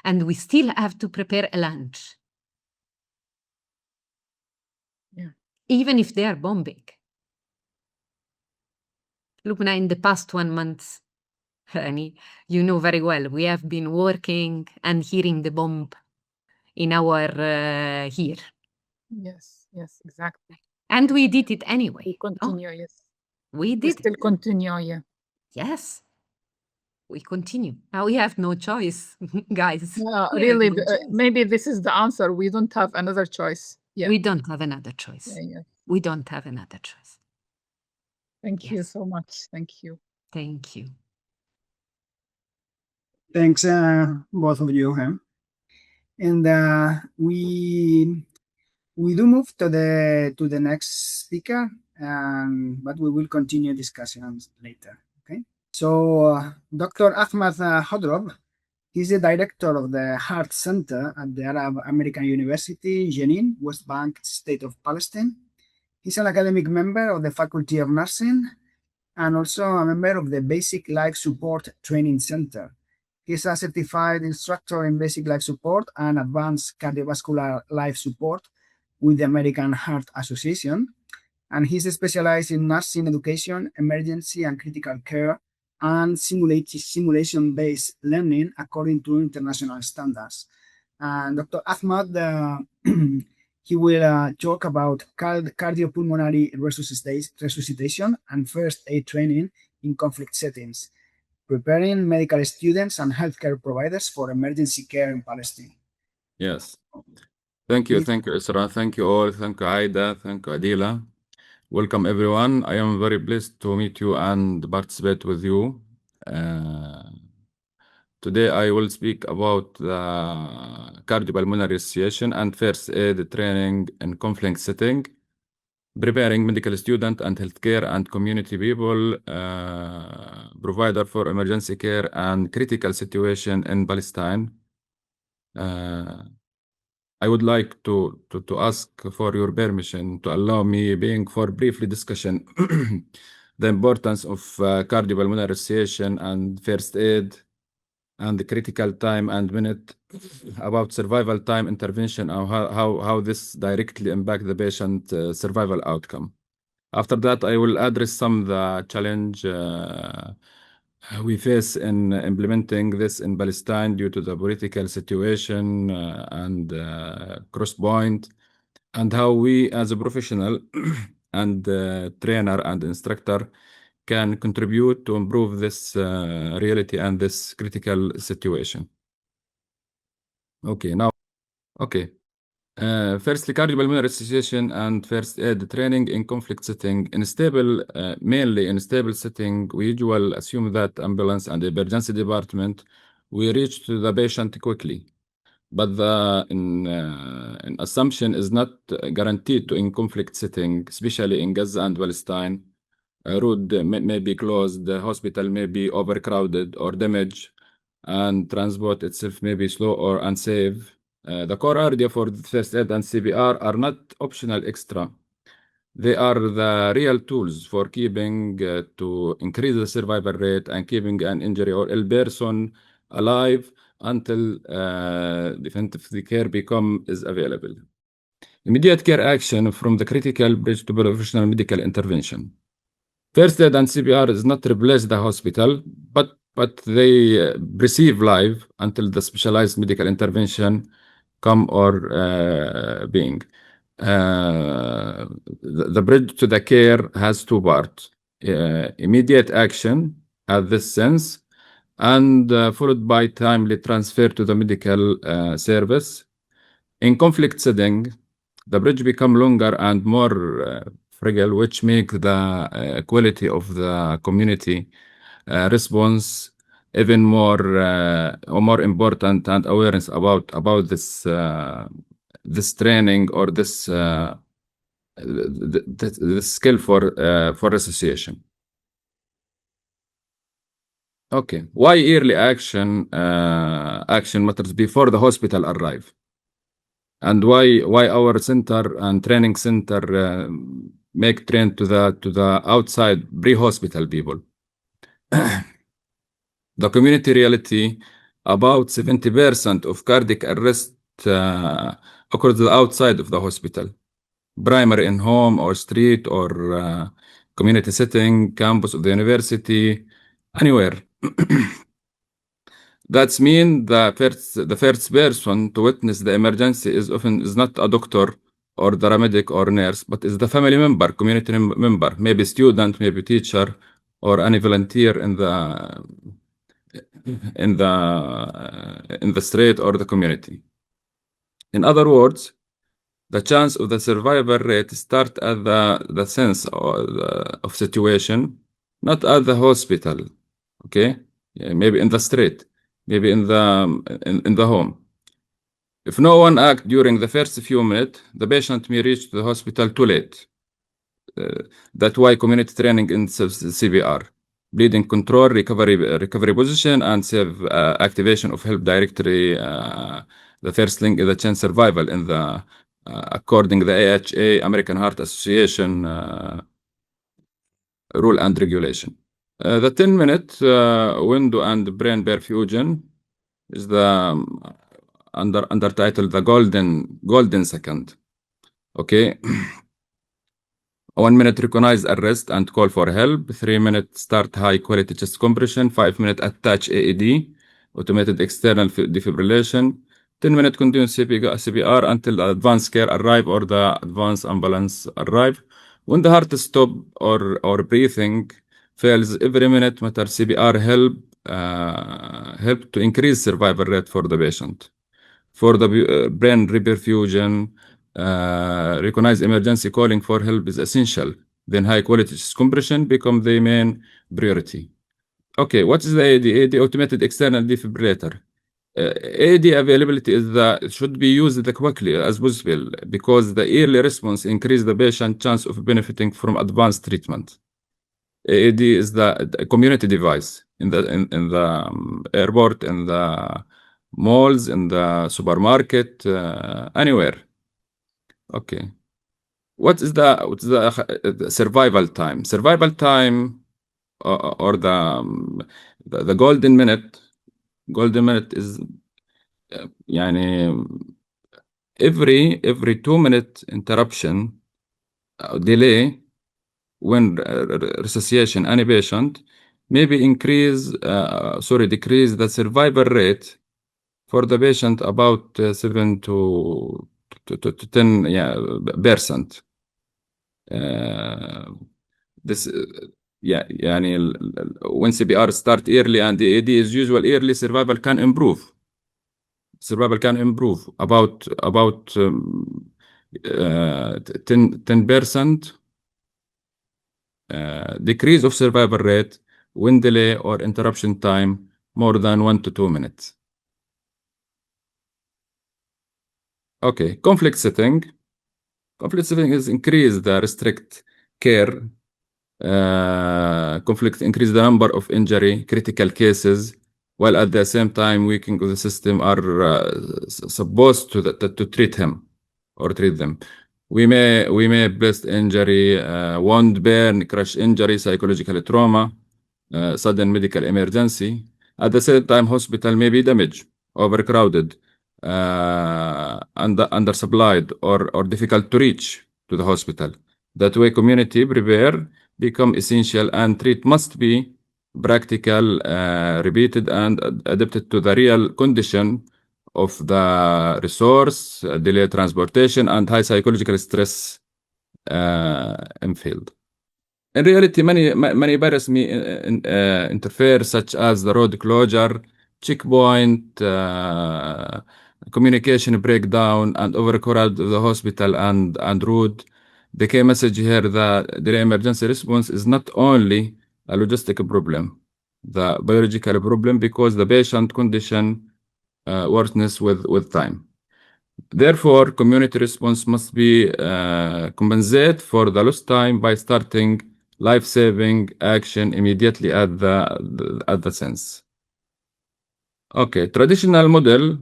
And we still have to prepare a lunch. Yeah. Even if they are bombing. Lubna, in the past 1 month, Hani, you know very well, we have been working and hearing the bomb in our here. Yes, exactly. And we did it anyway. We continue, yes. We We did still it. continue, yeah. Yes. We continue. Now we have no choice, guys. We Really, have no choice. maybe this is the answer. We don't have another choice. Yeah. We don't have another choice. Yeah. We don't have another choice. Thank you Yes. so much. Thank you. Thank you. Thanks, both of you. And we do move to the next speaker, but we will continue discussions later. Okay. So Dr. Ahmad Khodrov, he's the director of the Heart Center at the Arab American University, Jenin, West Bank, State of Palestine. He's an academic member of the Faculty of Nursing and also a member of the Basic Life Support Training Center. He's a certified instructor in basic life support and advanced cardiovascular life support with the American Heart Association. And he's specialized in nursing education, emergency and critical care, and simulation-based learning according to international standards. And Dr. Ahmad, he will talk about cardiopulmonary resuscitation and first aid training in conflict settings, preparing medical students and healthcare providers for emergency care in Palestine. Yes. Thank you, Isra. Thank you all. Thank you, Aida. Thank you, Adila. Welcome, everyone. I am very pleased to meet you and participate with you. Today, I will speak about the cardiopulmonary resuscitation and first aid training in conflict setting, preparing medical student and healthcare and community people, provider for emergency care and critical situation in Palestine. I would like to ask for your permission to allow me being for briefly discussion the importance of cardiopulmonary resuscitation and first aid and the critical time and minute about survival time intervention and how this directly impact the patient survival outcome. After that, I will address some of the challenge we face in implementing this in Palestine due to the political situation and crosspoint, and how we as a professional and trainer and instructor can contribute to improve this reality and this critical situation. Okay, now, okay. Firstly, cardiopulmonary resuscitation and first aid training in conflict setting. Mainly in stable setting, we usually assume that ambulance and emergency department will reach to the patient quickly. But the assumption is not guaranteed to in conflict setting, especially in Gaza and Palestine. Road may be closed, the hospital may be overcrowded or damaged, and transport itself may be slow or unsafe. The core idea for first aid and CPR are not optional extra. They are the real tools for keeping to increase the survival rate and keeping an injury or ill person alive until definitive care is available. Immediate care action from the critical bridge to professional medical intervention. First aid and CPR is not replace the hospital, but they receive life until the specialized medical intervention come or being. The bridge to the care has two parts. Immediate action at this sense, and followed by timely transfer to the medical service. In conflict setting, the bridge become longer and more fragile, which make the quality of the community response even more important, and awareness about this this training or this this skill for resuscitation. Okay, why early action matters before the hospital arrive, and why our center and training center make train to the outside pre-hospital people. The community reality, about 70% of cardiac arrest occurs outside of the hospital, primary in home or street or community setting, campus of the university, anywhere. That's mean the first person to witness the emergency is not a doctor or the paramedic or nurse, but is the family member, community member, maybe student, maybe teacher, or any volunteer in the street or the community. In other words, the chance of the survival rate start at the sense of situation, not at the hospital. Okay, yeah, maybe in the street, maybe in the home. If no one act during the first few minutes, the patient may reach the hospital too late. That's why community training in CPR, bleeding control, recovery position, and safe activation of help directory. The first link is the chance survival in the according to the AHA, American Heart Association rule and regulation. The 10-minute window and brain perfusion is the under title the golden second. Okay. 1 minute recognize arrest and call for help. 3 minutes start high quality chest compression. 5 minutes attach AED, automated external defibrillation. 10 minute continue CPR until the advanced care arrive or the advanced ambulance arrive. When the heart stop or breathing fails, every minute matter CPR help to increase survival rate for the patient. For the brain reperfusion, recognize emergency calling for help is essential. Then high quality compression become the main priority. Okay, what is the AED? AED, automated external defibrillator. AED availability should be used quickly as possible because the early response increase the patient chance of benefiting from advanced treatment. AED is the community device in the airport, in the malls, in the supermarket, anywhere. Okay. What is the survival time? Survival time, or the golden minute. Golden minute is يعني every 2-minute interruption delay when resuscitation any patient maybe decrease the survival rate for the patient about 7 to 10% this يعني when CPR start early and the AD is usual early, survival can improve about 10% decrease of survival rate when delay or interruption time more than 1 to 2 minutes. Okay, conflict setting. Conflict setting is increase the restrict care. Conflict increase the number of injury, critical cases, while at the same time weakening of the system are supposed to treat him or treat them. We may breast injury, wound, burn, crush injury, psychological trauma, sudden medical emergency. At the same time, hospital may be damaged, overcrowded, undersupplied, or difficult to reach to the hospital. That way, community prepare become essential, and treat must be practical, repeated, and adapted to the real condition of the resource, delayed transportation, and high psychological stress in field. In reality, many barriers may interfere, such as the road closure, checkpoint, communication breakdown, and overcrowd of the hospital and road. The key message here, the delay emergency response is not only a logistic problem, the biological problem, because the patient condition worsens with time. Therefore, community response must be compensate for the lost time by starting life-saving action immediately at the sense. Okay, traditional model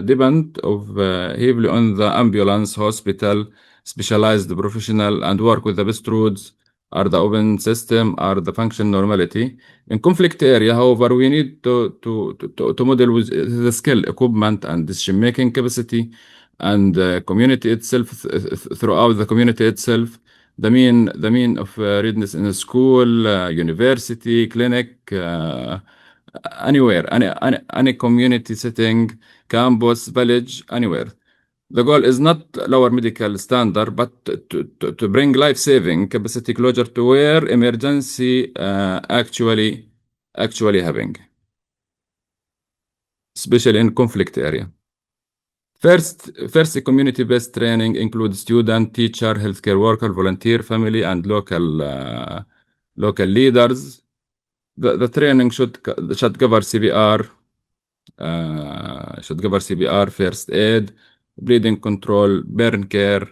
depend heavily on the ambulance, hospital, specialized professional, and work with the best roads, are the open system, are the function normality. In conflict area, however, we need to model with the skill, equipment, and decision-making capacity, and community itself, throughout the community itself, the mean of readiness in a school, university, clinic, anywhere, any community setting, campus, village, anywhere. The goal is not lower medical standard, but to bring life-saving capacity closer to where emergency actually happening, especially in conflict area. First, community-based training includes student, teacher, healthcare worker, volunteer, family, and local leaders. The training should cover CPR, first aid, bleeding control, burn care,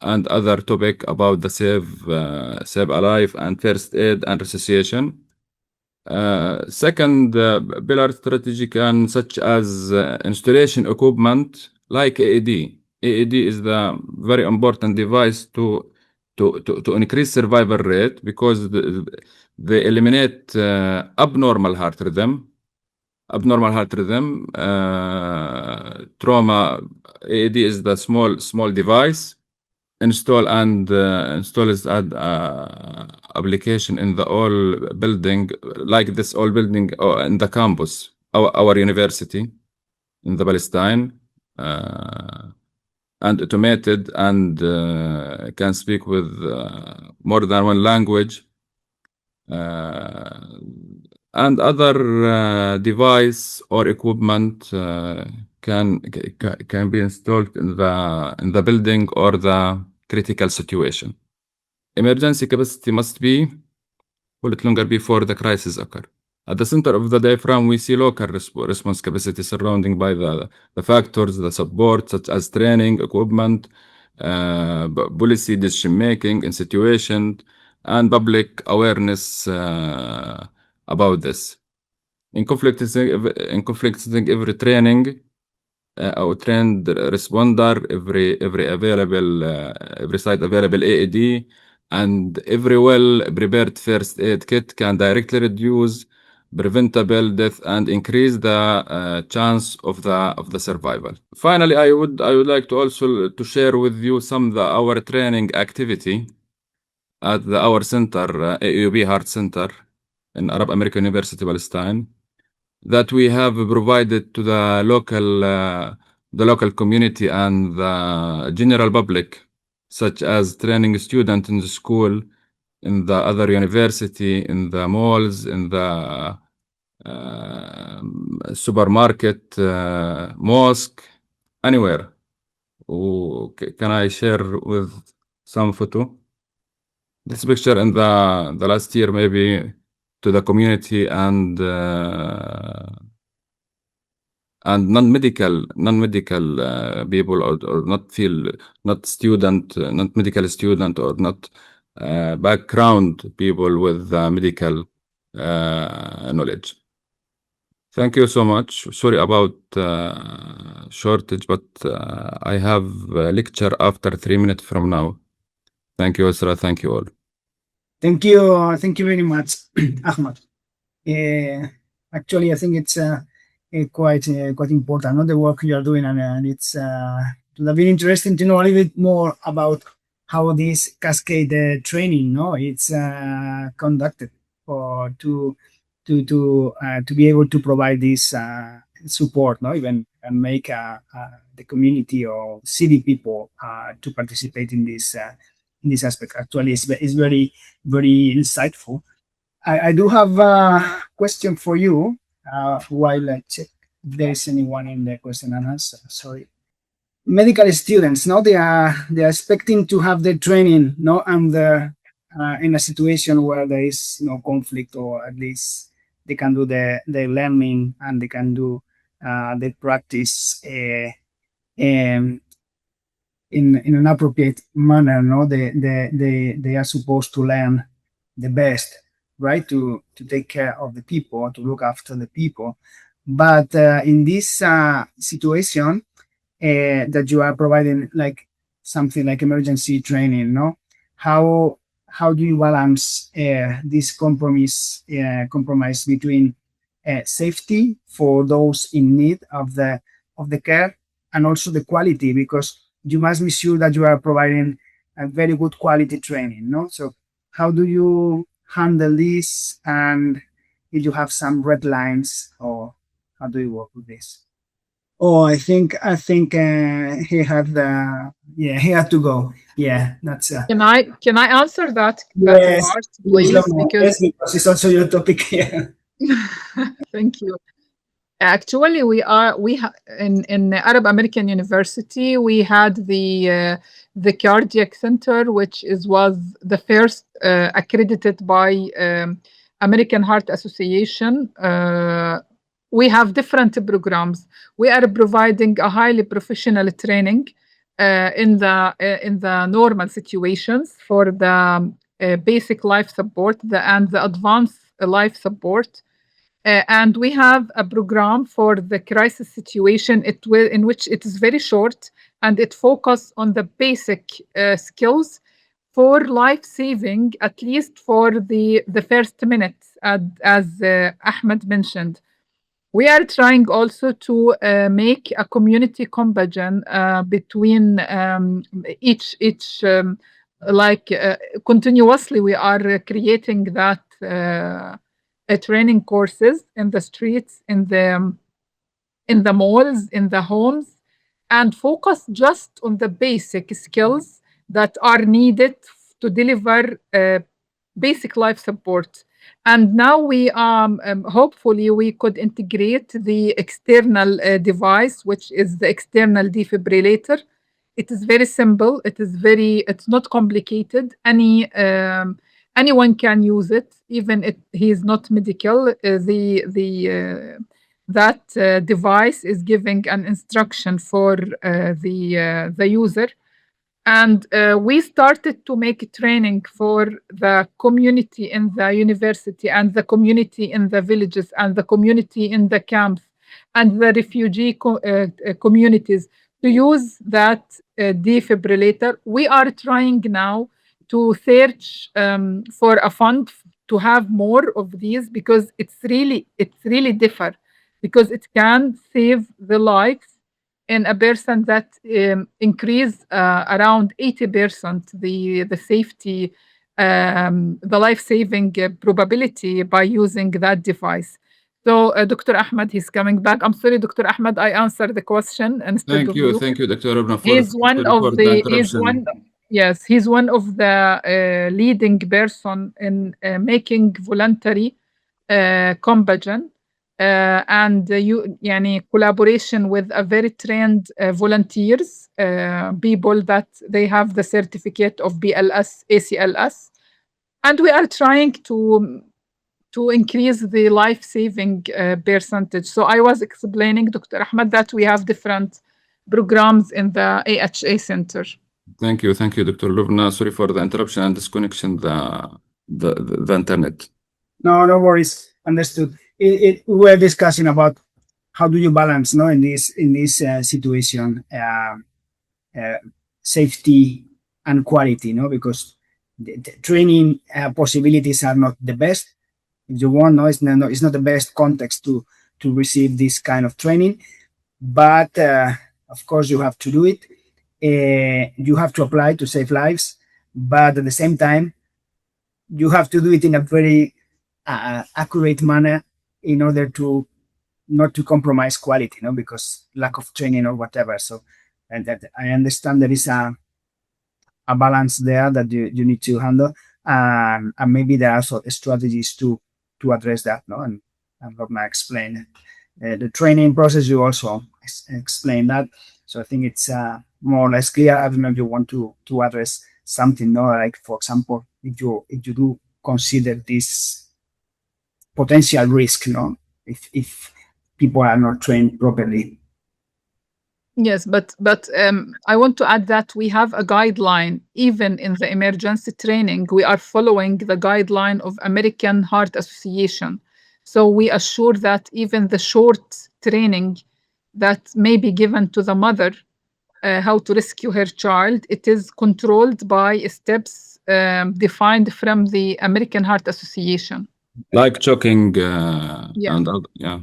and other topic about the save alive and first aid and resuscitation. Second pillar strategy can such as installation equipment like AED. AED is the very important device to increase survival rate, because they eliminate abnormal heart rhythm, trauma. AED is the small device. Install is application in the all building, like this all building, or in the campus, our university in the Palestine, and automated, and can speak with more than one language, and other device or equipment can be installed in the building or the critical situation. Emergency capacity must be a little longer before the crisis occur. At the center of the diaphragm, we see local response capacity surrounding by the factors, the support, such as training, equipment, policy decision-making in situation, and public awareness about this. in conflict setting, every training or trained responder, every site available AED, and every well-prepared first aid kit can directly reduce preventable death and increase the chance of the survival. Finally, I would like to also to share with you some of our training activity at our center, AUB Heart Center in Arab American University, Palestine, that we have provided to the local community and the general public, such as training students in the school, in the other university, in the malls, in the supermarket, mosque, anywhere. Can I share with some photo? This picture in the last year, maybe to the community and non-medical people, or not medical student, or not background people with medical knowledge. Thank you so much. Sorry about shortage, but I have a lecture after 3 minutes from now. Thank you, Isra. Thank you all. Thank you very much, Ahmad. Actually, I think it's quite important, the work you are doing, and it's it would have been interesting to know a little bit more about how this cascade training, it's conducted, or to be able to provide this support, even, and make the community or city people to participate in this aspect. Actually, it's very, very insightful. I do have a question for you while I check if there is anyone in the question and answer. Sorry. Medical students, they are expecting to have their training, and in a situation where there is no conflict, or at least they can do their learning, and they can do their practice in an appropriate manner. They are supposed to learn the best, right, to take care of the people, to look after the people. But in this situation that you are providing, like something like emergency training, how do you balance this compromise between safety for those in need of the care, and also the quality, because you must be sure that you are providing a very good quality training, So how do you handle this, and if you have some red lines, or how do you work with this? Oh, I think he had he had to go. Yeah, that's Can I answer that yes, part, please? because it's also your topic. Yeah. Thank you. Actually, in Arab American University, we had the cardiac center, which was the first accredited by American Heart Association. We have different programs. We are providing a highly professional training in the normal situations for the basic life support and the advanced life support. And we have a program for the crisis situation, in which it is very short, and it focuses on the basic skills for life saving, at least for the first minutes, as Ahmed mentioned. We are trying also to make a community compasion between each continuously. We are creating that training courses in the streets, in the malls, in the homes, and focus just on the basic skills that are needed to deliver basic life support. And now we hopefully we could integrate the external device, which is the external defibrillator. It is very simple. It's not complicated. Anyone can use it, even if he is not medical. That device is giving an instruction for the user, And we started to make training for the community in the university and the community in the villages and the community in the camps and the refugee communities to use that defibrillator. We are trying now to search for a fund to have more of these, because it's really differ, because it can save the lives in a person that increase around 80% the safety, the life-saving probability by using that device. So Dr. Ahmed, he's coming back. I'm sorry, Dr. Ahmed, I answered the question instead of you. Thank you, Dr. Rubna, He's one sorry for of the the interruption. he's one of the leading person in making voluntary combustion and يعني collaboration with a very trained volunteers, people that they have the certificate of BLS, ACLS, and we are trying to increase the life-saving percentage. So I was explaining, Dr. Ahmed, that we have different programs in the AHA center. Thank you, Dr. Lubna. Sorry for the interruption and disconnection, the internet. No worries. Understood. We were discussing about how do you balance, in this situation, safety and quality, because the training possibilities are not the best. If you want, it's not the best context to receive this kind of training, but of course you have to do it. You have to apply to save lives, but at the same time, you have to do it in a very accurate manner in order to not to compromise quality, because lack of training or whatever. So, and that I understand there is a balance there that you need to handle, and maybe there are also strategies to address that. And I'm not going to explain the training process. You also explain that, so I think it's more or less clear. I don't know if you want to address something, like, for example, if you do consider this potential risk, if people are not trained properly. Yes, but I want to add that we have a guideline. Even in the emergency training, we are following the guideline of American Heart Association. So we assure that even the short training that may be given to the mother, how to rescue her child, it is controlled by steps defined from the American Heart Association. Like choking, Yeah. and yeah.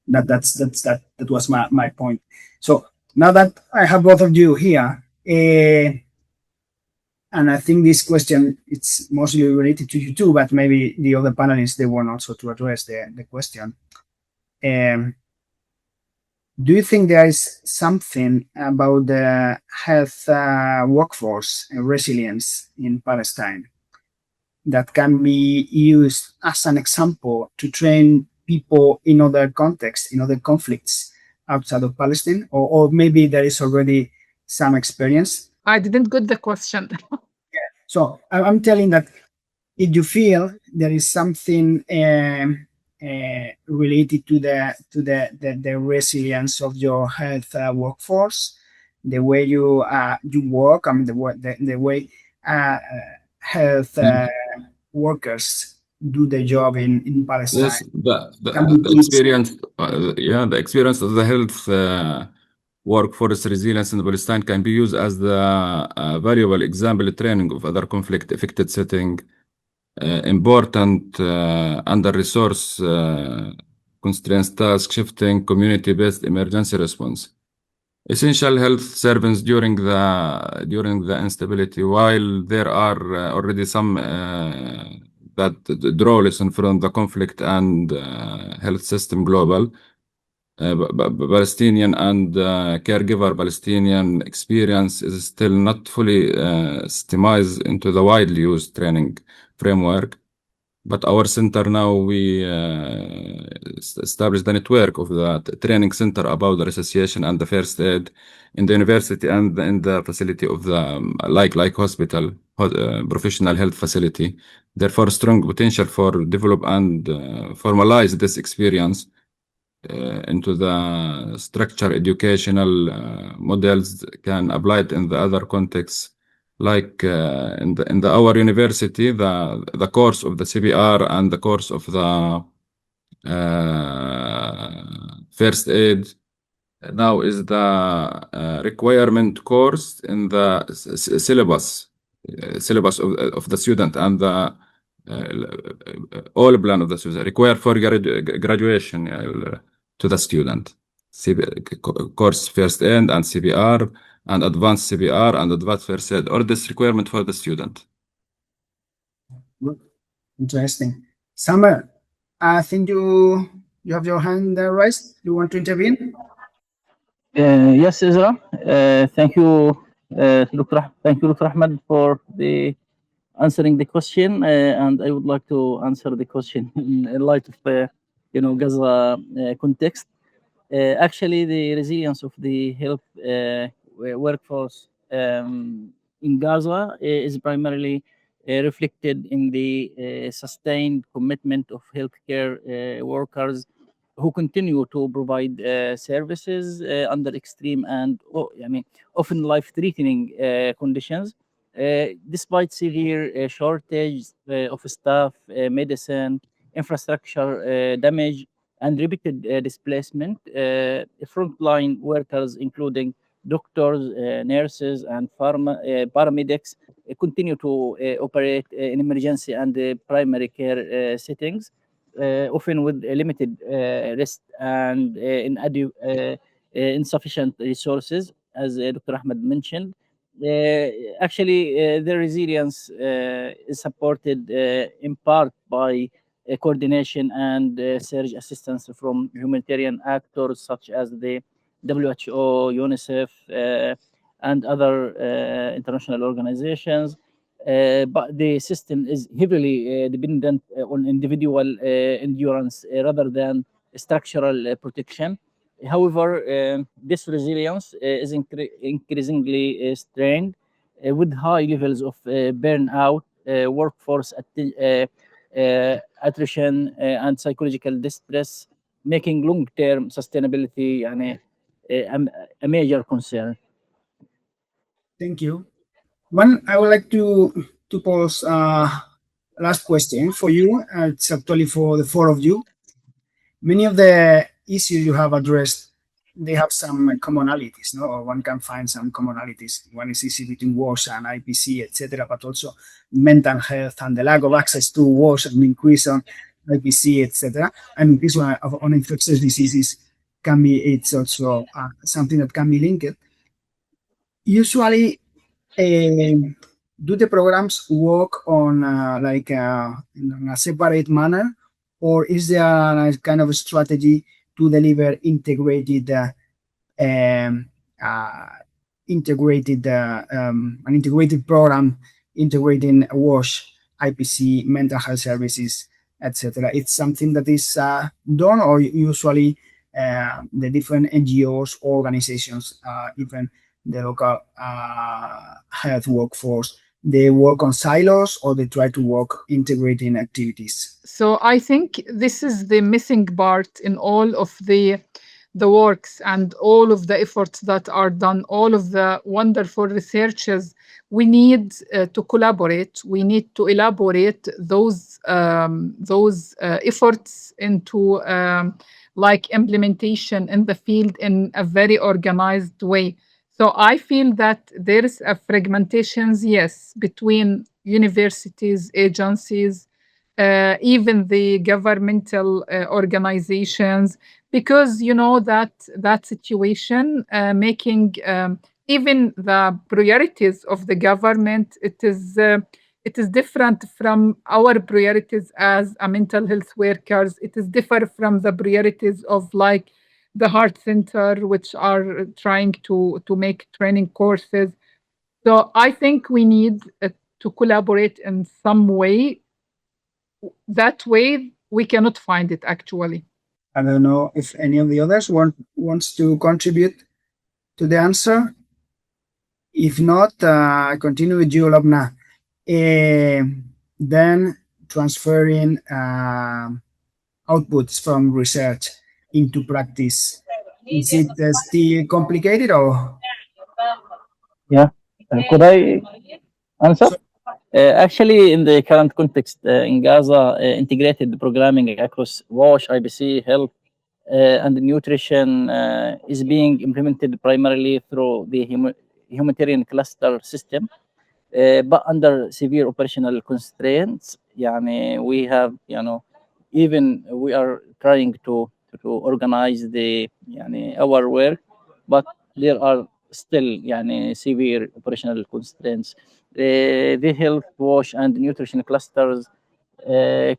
That was my point. So now that I have both of you here, and I think this question, it's mostly related to you too, but maybe the other panelists, they want also to address the question. Do you think there is something about the health workforce and resilience in Palestine that can be used as an example to train people in other contexts, in other conflicts outside of Palestine, or maybe there is already some experience? I didn't get the question. So I'm telling that if you feel there is something related to the resilience of your health workforce, the way you work, the way health workers do the job in Palestine. Yes, the experience, the experience of the health workforce resilience in Palestine can be used as the valuable example training of other conflict-affected setting, important under-resource constraints, task shifting, community-based emergency response. Essential health servants during the instability, while there are already some that draw lesson from the conflict and health system global. Palestinian and caregiver Palestinian experience is still not fully systemized into the widely used training framework. But our center now, we established the network of the training center about the resuscitation and the first aid in the university and in the facility of the like hospital, professional health facility. Therefore, strong potential for develop and formalize this experience into the structure educational models can apply it in the other contexts. Like in our university, the course of the CPR and the course of the first aid now is the requirement course in the syllabus of the student, and the all plan of the student required for graduation to the student. Course first aid and CPR and advanced CPR and advanced first aid, or this requirement for the student. Interesting. Summer, I think you have your hand raised. You want to intervene? Yes, Ezra. Thank you, Dr. Ahmed, for the answering the question, and I would like to answer the question in light of Gaza context. Actually, the resilience of the health workforce in Gaza is primarily reflected in the sustained commitment of healthcare workers who continue to provide services under extreme and often life-threatening conditions. Despite severe shortage of staff, medicine, infrastructure damage, and repeated displacement, frontline workers, including doctors, nurses, and paramedics, continue to operate in emergency and primary care settings, often with limited rest and insufficient resources, as Dr. Ahmed mentioned. Actually, their resilience is supported in part by coordination and surge assistance from humanitarian actors such as the WHO, UNICEF, and other international organizations. But the system is heavily dependent on individual endurance rather than structural protection. However, this resilience is increasingly strained with high levels of burnout, workforce attrition, and psychological distress, making long-term sustainability a major concern. Thank you. One, I would like to pose last question for you. It's actually for the four of you. Many of the issues you have addressed, they have some commonalities, no? Or one can find some commonalities. One is issue between WASH and IPC, etc., but also mental health and the lack of access to WASH and increase on IPC, etc. And this one on infectious diseases can be, it's also something that can be linked. Usually, do the programs work on in a separate manner, or is there a kind of a strategy to deliver integrated an integrated program integrating WASH, IPC, mental health services, etc.? It's something that is done, or usually the different NGOs, organizations, even the local health workforce, they work on silos, or they try to work integrating activities? So I think this is the missing part in all of the works and all of the efforts that are done, all of the wonderful researches. We need to collaborate. We need to elaborate those efforts into like implementation in the field in a very organized way. So I feel that there is a fragmentations, yes, between universities, agencies, even the governmental organizations, because you know that situation making even the priorities of the government, it is different from our priorities as a mental health workers. It is different from the priorities of like the heart center, which are trying to make training courses. So I think we need to collaborate in some way. That way we cannot find it actually. I don't know if any of the others wants to contribute to the answer. If not, I continue with you, Lobna. Then transferring outputs from research into practice? Is it still complicated or? Yeah. Could I answer? Actually, in the current context in Gaza, integrated programming across WASH, IBC, health, and nutrition is being implemented primarily through the humanitarian cluster system, but under severe operational constraints. يعني we have, even we are trying to organize the our work, but there are still severe operational constraints. The health, wash, and nutrition clusters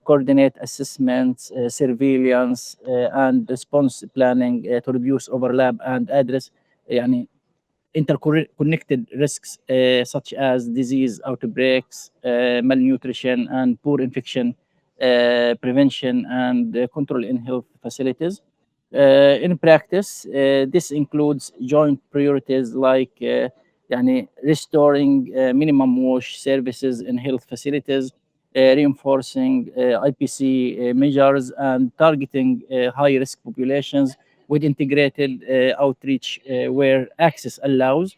coordinate assessments, surveillance, and response planning to reduce overlap and address يعني interconnected risks such as disease outbreaks, malnutrition, and poor infection prevention and control in health facilities. In practice, this includes joint priorities like restoring minimum wash services in health facilities, reinforcing IPC measures, and targeting high-risk populations with integrated outreach where access allows.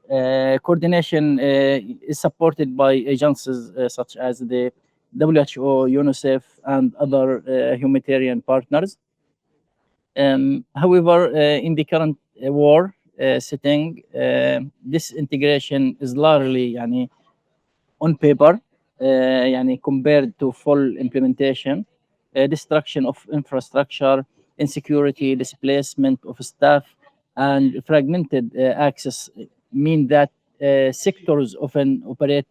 Coordination is supported by agencies such as the WHO, UNICEF, and other humanitarian partners. However, in the current war setting, this integration is largely on paper compared to full implementation. Destruction of infrastructure, insecurity, displacement of staff, and fragmented access mean that sectors often operate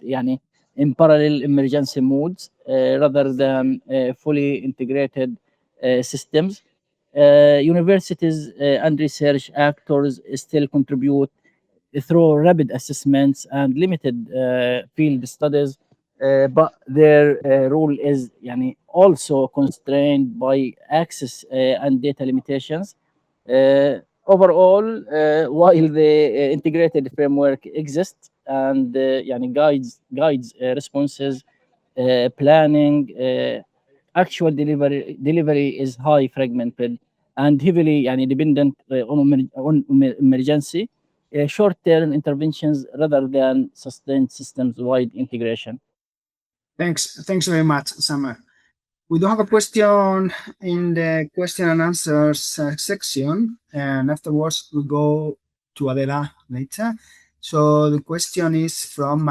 in parallel emergency modes rather than fully integrated systems. Universities and research actors still contribute through rapid assessments and limited field studies, but their role is also constrained by access and data limitations. Overall, while the integrated framework exists and guides responses, planning, actual delivery is high fragmented and heavily dependent on emergency short-term interventions rather than sustained systems-wide integration. Thanks very much, Summer. We do have a question in the question and answers section, and afterwards we go to Adela later. So the question is from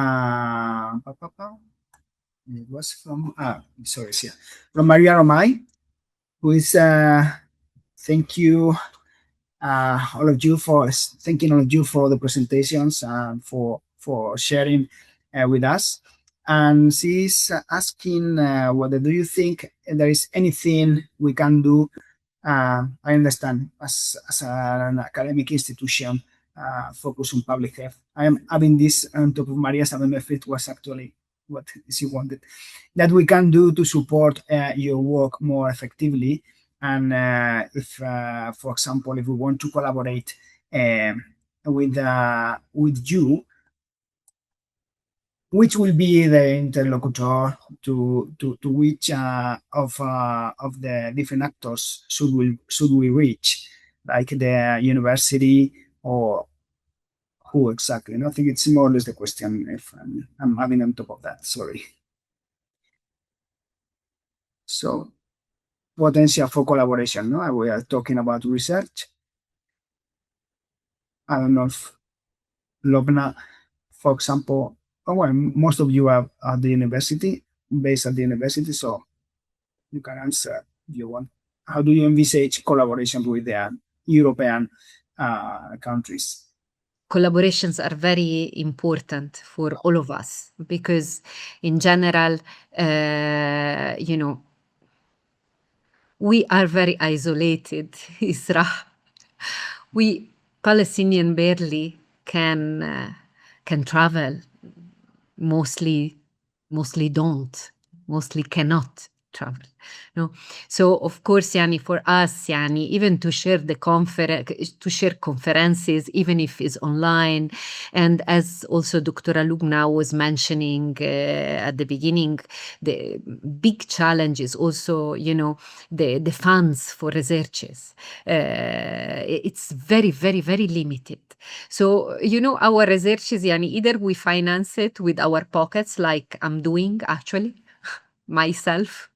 it was from from Maria Romay, who is thank you all of you for thanking all of you for the presentations and for sharing with us. And she's asking whether do you think there is anything we can do. I understand as an academic institution focused on public health. I am having this on top of Maria's. I don't know if it was actually what she wanted, that we can do to support your work more effectively. And if, for example, if we want to collaborate with you, which will be the interlocutor to which of the different actors should we reach, like the university or who exactly? I think it's more or less the question. If I'm having on top of that, sorry. So potential for collaboration. No, we are talking about research. I don't know if Lobna, for example, well, most of you are at the university, based at the university, so you can answer if you want. How do you envisage collaboration with the European countries? Collaborations are very important for all of us because, in general, we are very isolated, Isra. We Palestinian barely can travel. Mostly don't. Mostly cannot travel. No, so of course, yani for us, yani even to share conferences, even if it's online, and as also Dr. Alubna was mentioning at the beginning, the big challenge is also, the funds for researchers. It's very, very, very limited. So, our researches, yani either we finance it with our pockets, like I'm doing actually myself,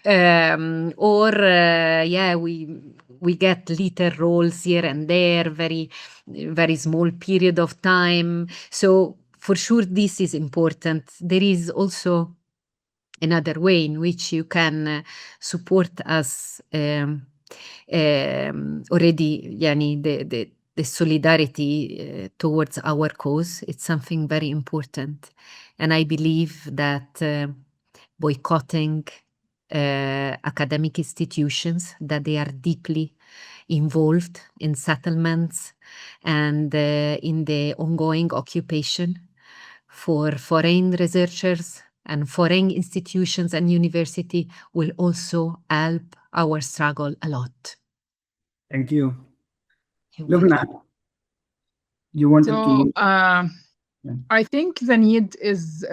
or we get little roles here and there, very, very small period of time. So for sure, this is important. There is also another way in which you can support us already, yani the solidarity towards our cause. It's something very important. And I believe that boycotting academic institutions, that they are deeply involved in settlements and in the ongoing occupation for foreign researchers and foreign institutions and university will also help our struggle a lot. Thank you. You're Lubna, you wanted So to... I think the need is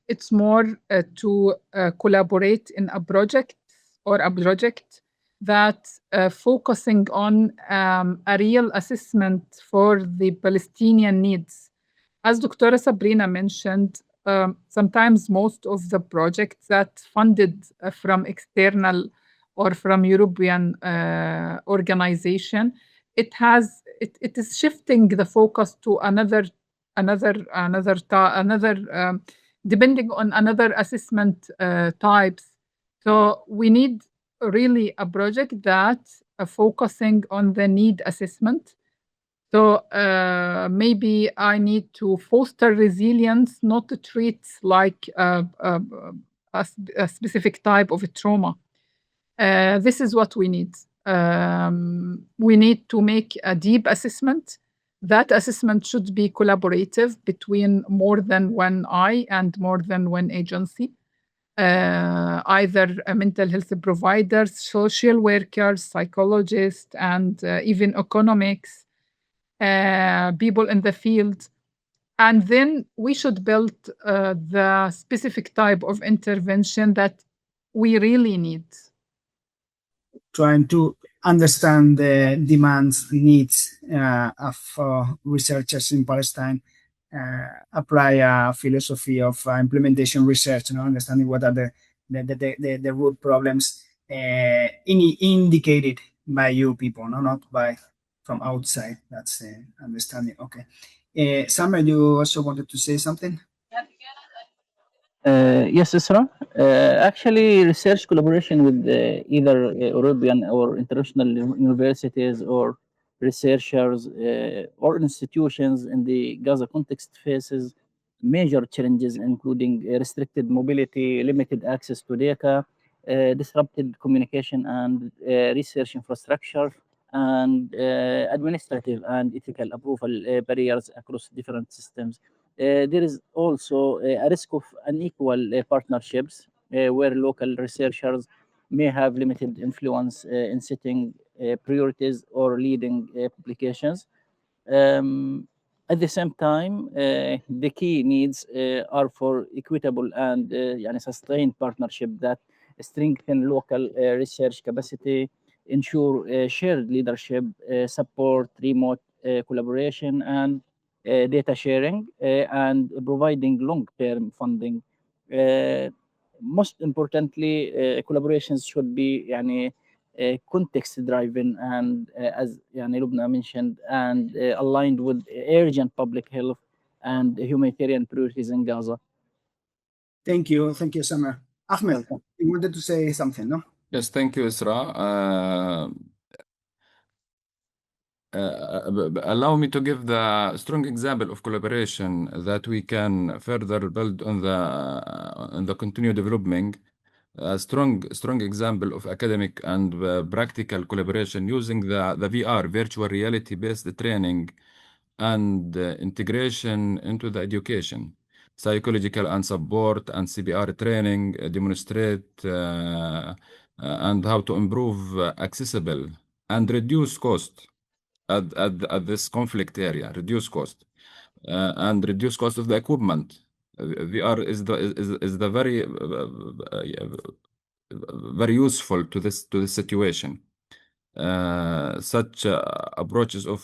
it's more to collaborate in a project that focusing on a real assessment for the Palestinian needs. As Dr. Sabrina mentioned, sometimes most of the projects that funded from external or from European organization, it is shifting the focus to another depending on another assessment types. So we need really a project that focusing on the need assessment. So maybe I need to foster resilience, not to treat like a specific type of trauma. This is what we need. We need to make a deep assessment. That assessment should be collaborative between more than one eye and more than one agency. Either mental health providers, social workers, psychologists, and even economics, people in the field. And then we should build the specific type of intervention that we really need. Trying to understand the demands, needs of researchers in Palestine, apply a philosophy of implementation research, understanding what are the root problems indicated by you people, not by from outside. That's the understanding. Okay. Summer, you also wanted to say something? Yes, Isra. Actually, research collaboration with either European or international universities or researchers or institutions in the Gaza context faces major challenges, including restricted mobility, limited access to data, disrupted communication and research infrastructure, and administrative and ethical approval barriers across different systems. There is also a risk of unequal partnerships where local researchers may have limited influence in setting priorities or leading publications. At the same time, the key needs are for equitable and يعني sustained partnership that strengthen local research capacity, ensure shared leadership, support remote collaboration and data sharing, and providing long-term funding. Most importantly, collaborations should be يعني context driven and as يعني Lubna mentioned and aligned with urgent public health and humanitarian priorities in Gaza. Thank you, Summer. Ahmed, you wanted to say something, no? Yes, thank you, Isra. Allow me to give the strong example of collaboration that we can further build on the continued development. A strong example of academic and practical collaboration using the VR, virtual reality based training and integration into the education. psychological and support and CPR training, demonstrate and how to improve accessible and reduce cost at this conflict area, reduce cost and reduce cost of the equipment. VR is the very useful to this situation. Such approaches of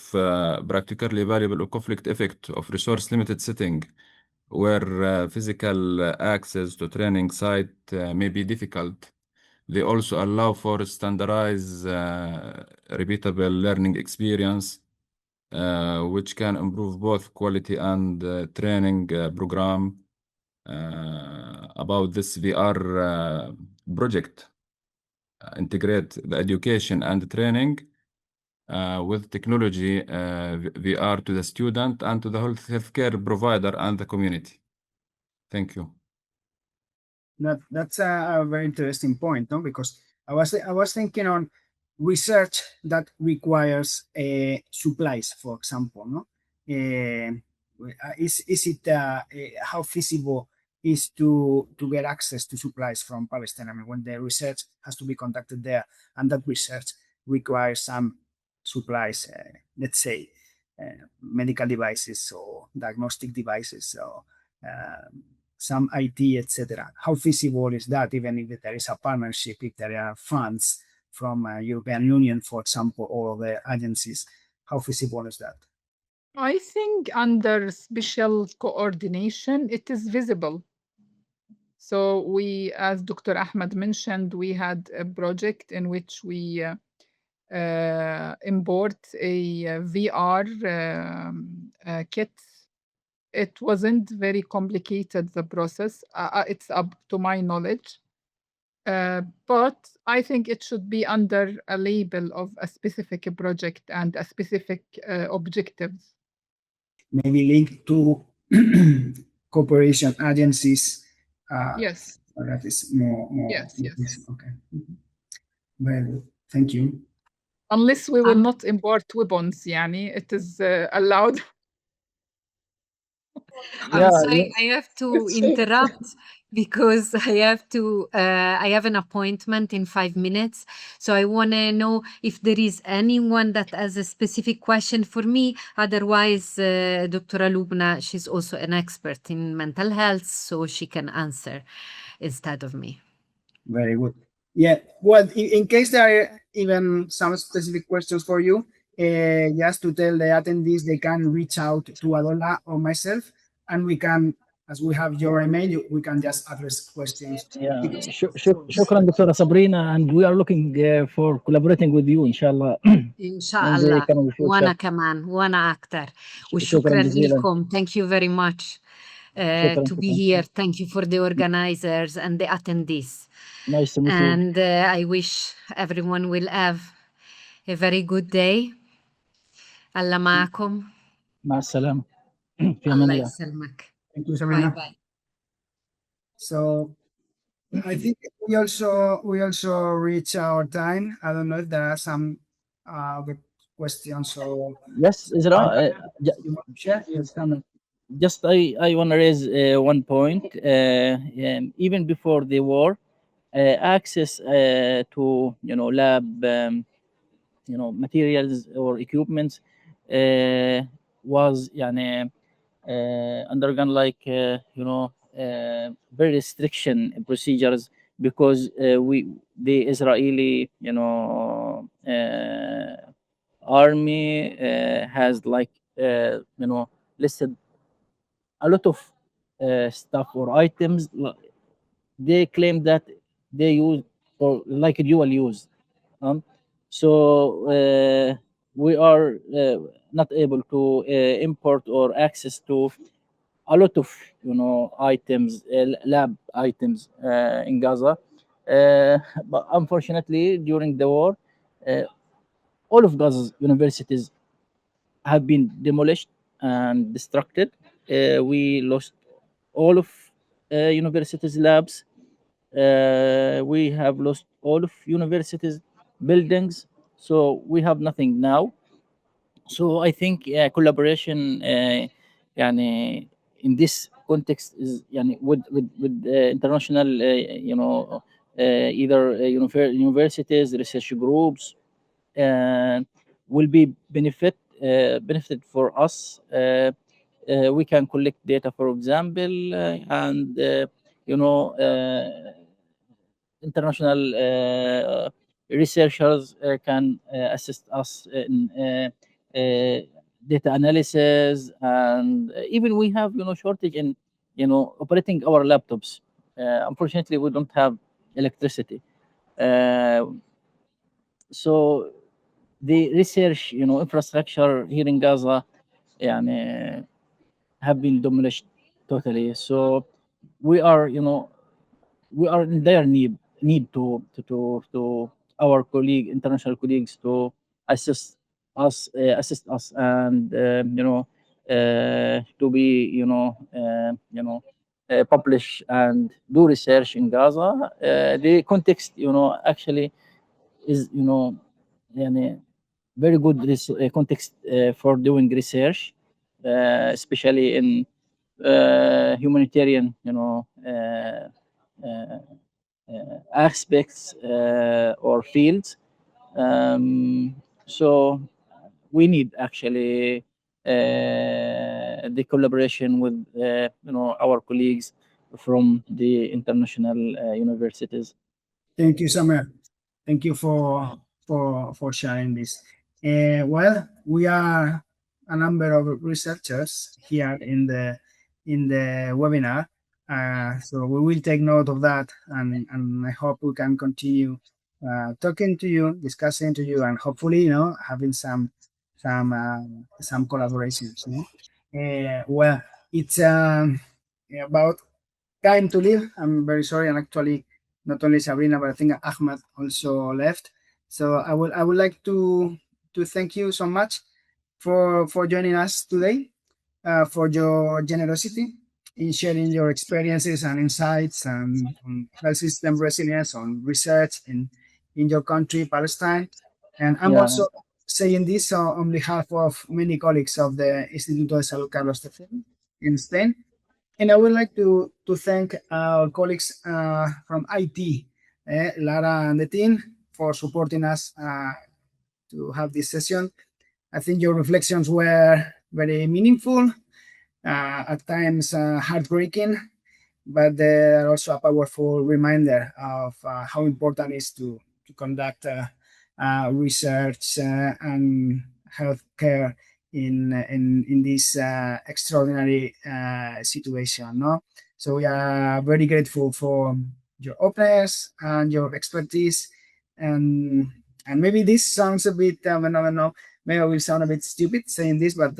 practically valuable conflict effect of resource limited setting where physical access to training site may be difficult. They also allow for standardized repeatable learning experience which can improve both quality and training program. About this VR project integrate the education and training with technology VR to the student and to the healthcare provider and the community. Thank you. That's a very interesting point, no? Because I was thinking on research that requires supplies, for example, no? Is it how feasible is to get access to supplies from Palestine? I mean, when the research has to be conducted there, and that research requires some supplies, let's say medical devices or diagnostic devices or some IT, etc. How feasible is that, even if there is a partnership, if there are funds from European Union, for example, or the agencies? How feasible is that? I think under special coordination, it is visible. So we, as Dr. Ahmed mentioned, we had a project in which we import a VR kit. It wasn't very complicated, the process. It's up to my knowledge. But I think it should be under a label of a specific project and a specific objectives. Maybe linked to cooperation agencies. Yes. That is more. Yes. Okay. Very good. Thank you. Unless we will not import weapons, yani, it is allowed. I'm sorry, I have to interrupt because I have an appointment in 5 minutes. So I want to know if there is anyone that has a specific question for me. Otherwise, Dr. Lubna, she's also an expert in mental health, so she can answer instead of me. Very good. Yeah. Well, in case there are even some specific questions for you, just to tell the attendees they can reach out to Adola or myself, and we can, as we have your email, we can just address questions. شكرا دكتورة صابرينا, and we are looking for collaborating with you إن شاء الله. إن شاء الله. وأنا كمان وأنا أكتر. وشكرا لكم. Thank you very much to be here. Thank you for the organizers and the attendees. Nice to meet you. And I wish everyone will have a very good day. الله معكم. مع السلامة. الله يسلمك. Thank you, Sabrina. Bye bye. So I think we also reach our time. I don't know if there are some other questions or yes, Isra. Yes, come. Just I want to raise one point. Even before the war, access to lab materials or equipments was undergone like very restriction procedures because the Israeli army has listed a lot of stuff or items. They claim that they use for like dual use. So we are not able to import or access to a lot of items, lab items in Gaza. But unfortunately, during the war, all of Gaza's universities have been demolished and destructed. We lost all of universities' labs. We have lost all of universities' buildings. So we have nothing now. So I think collaboration in this context is يعني with international either universities, research groups, will be benefit for us. We can collect data, for example, and international researchers can assist us in data analysis, and even we have shortage in operating our laptops. Unfortunately, we don't have electricity. So the research infrastructure here in Gaza يعني, have been demolished totally. So we are we are in dire need to our international colleagues to assist assist us, and to be publish and do research in Gaza. The context actually is يعني very good context for doing research, especially in humanitarian aspects or fields. So we need actually the collaboration with our colleagues from the international universities. Thank you, Samer. Thank you for sharing this. Well, we are a number of researchers here in the webinar, so we will take note of that, and I hope we can continue talking to you, discussing to you, and hopefully, having some collaborations. Well, it's about time to leave. I'm very sorry, and actually, not only Sabrina, but I think Ahmed also left. So I would like to thank you so much for joining us today, for your generosity in sharing your experiences and insights on health system resilience, on research in your country, Palestine. And I'm Yeah. also saying this on behalf of many colleagues of the Instituto de Salud Carlos III in Spain. And I would like to thank our colleagues from IT, Lara and the team, for supporting us to have this session. I think your reflections were very meaningful, at times heartbreaking, but they're also a powerful reminder of how important it is to conduct research and healthcare in this extraordinary situation. No, so we are very grateful for your openness and your expertise, and maybe this sounds a bit I don't know, maybe I will sound a bit stupid saying this, but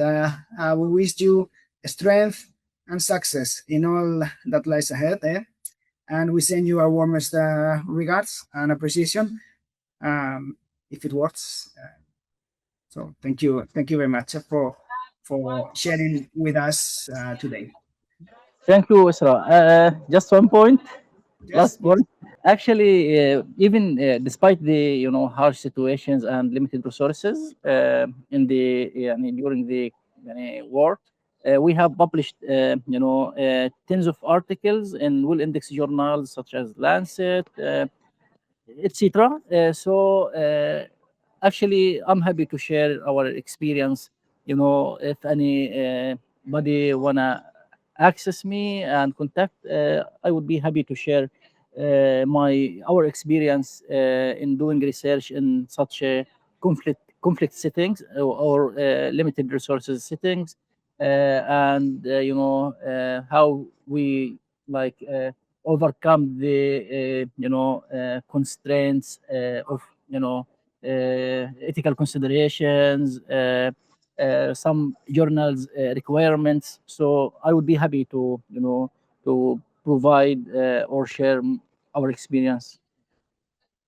we wish you strength and success in all that lies ahead, and we send you our warmest regards and appreciation, if it works. So thank you very much for sharing with us today. Thank you, Isra. Just one point. Yes, Last point. Actually, even despite the harsh situations and limited resources in the during the war, we have published tens of articles in well-indexed journals such as Lancet, etc. Actually, I'm happy to share our experience. If anybody wanna access me and contact, I would be happy to share our experience in doing research in such a conflict settings, or limited resources settings, and how we like overcome the constraints of ethical considerations, some journals requirements. So I would be happy to to provide or share our experience.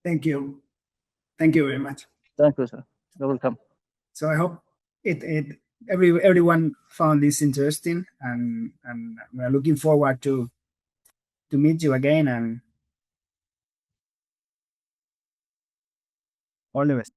thank you very much. Thank you, sir. You're welcome. So I hope everyone found this interesting, and we're looking forward to meet you again, and all the best.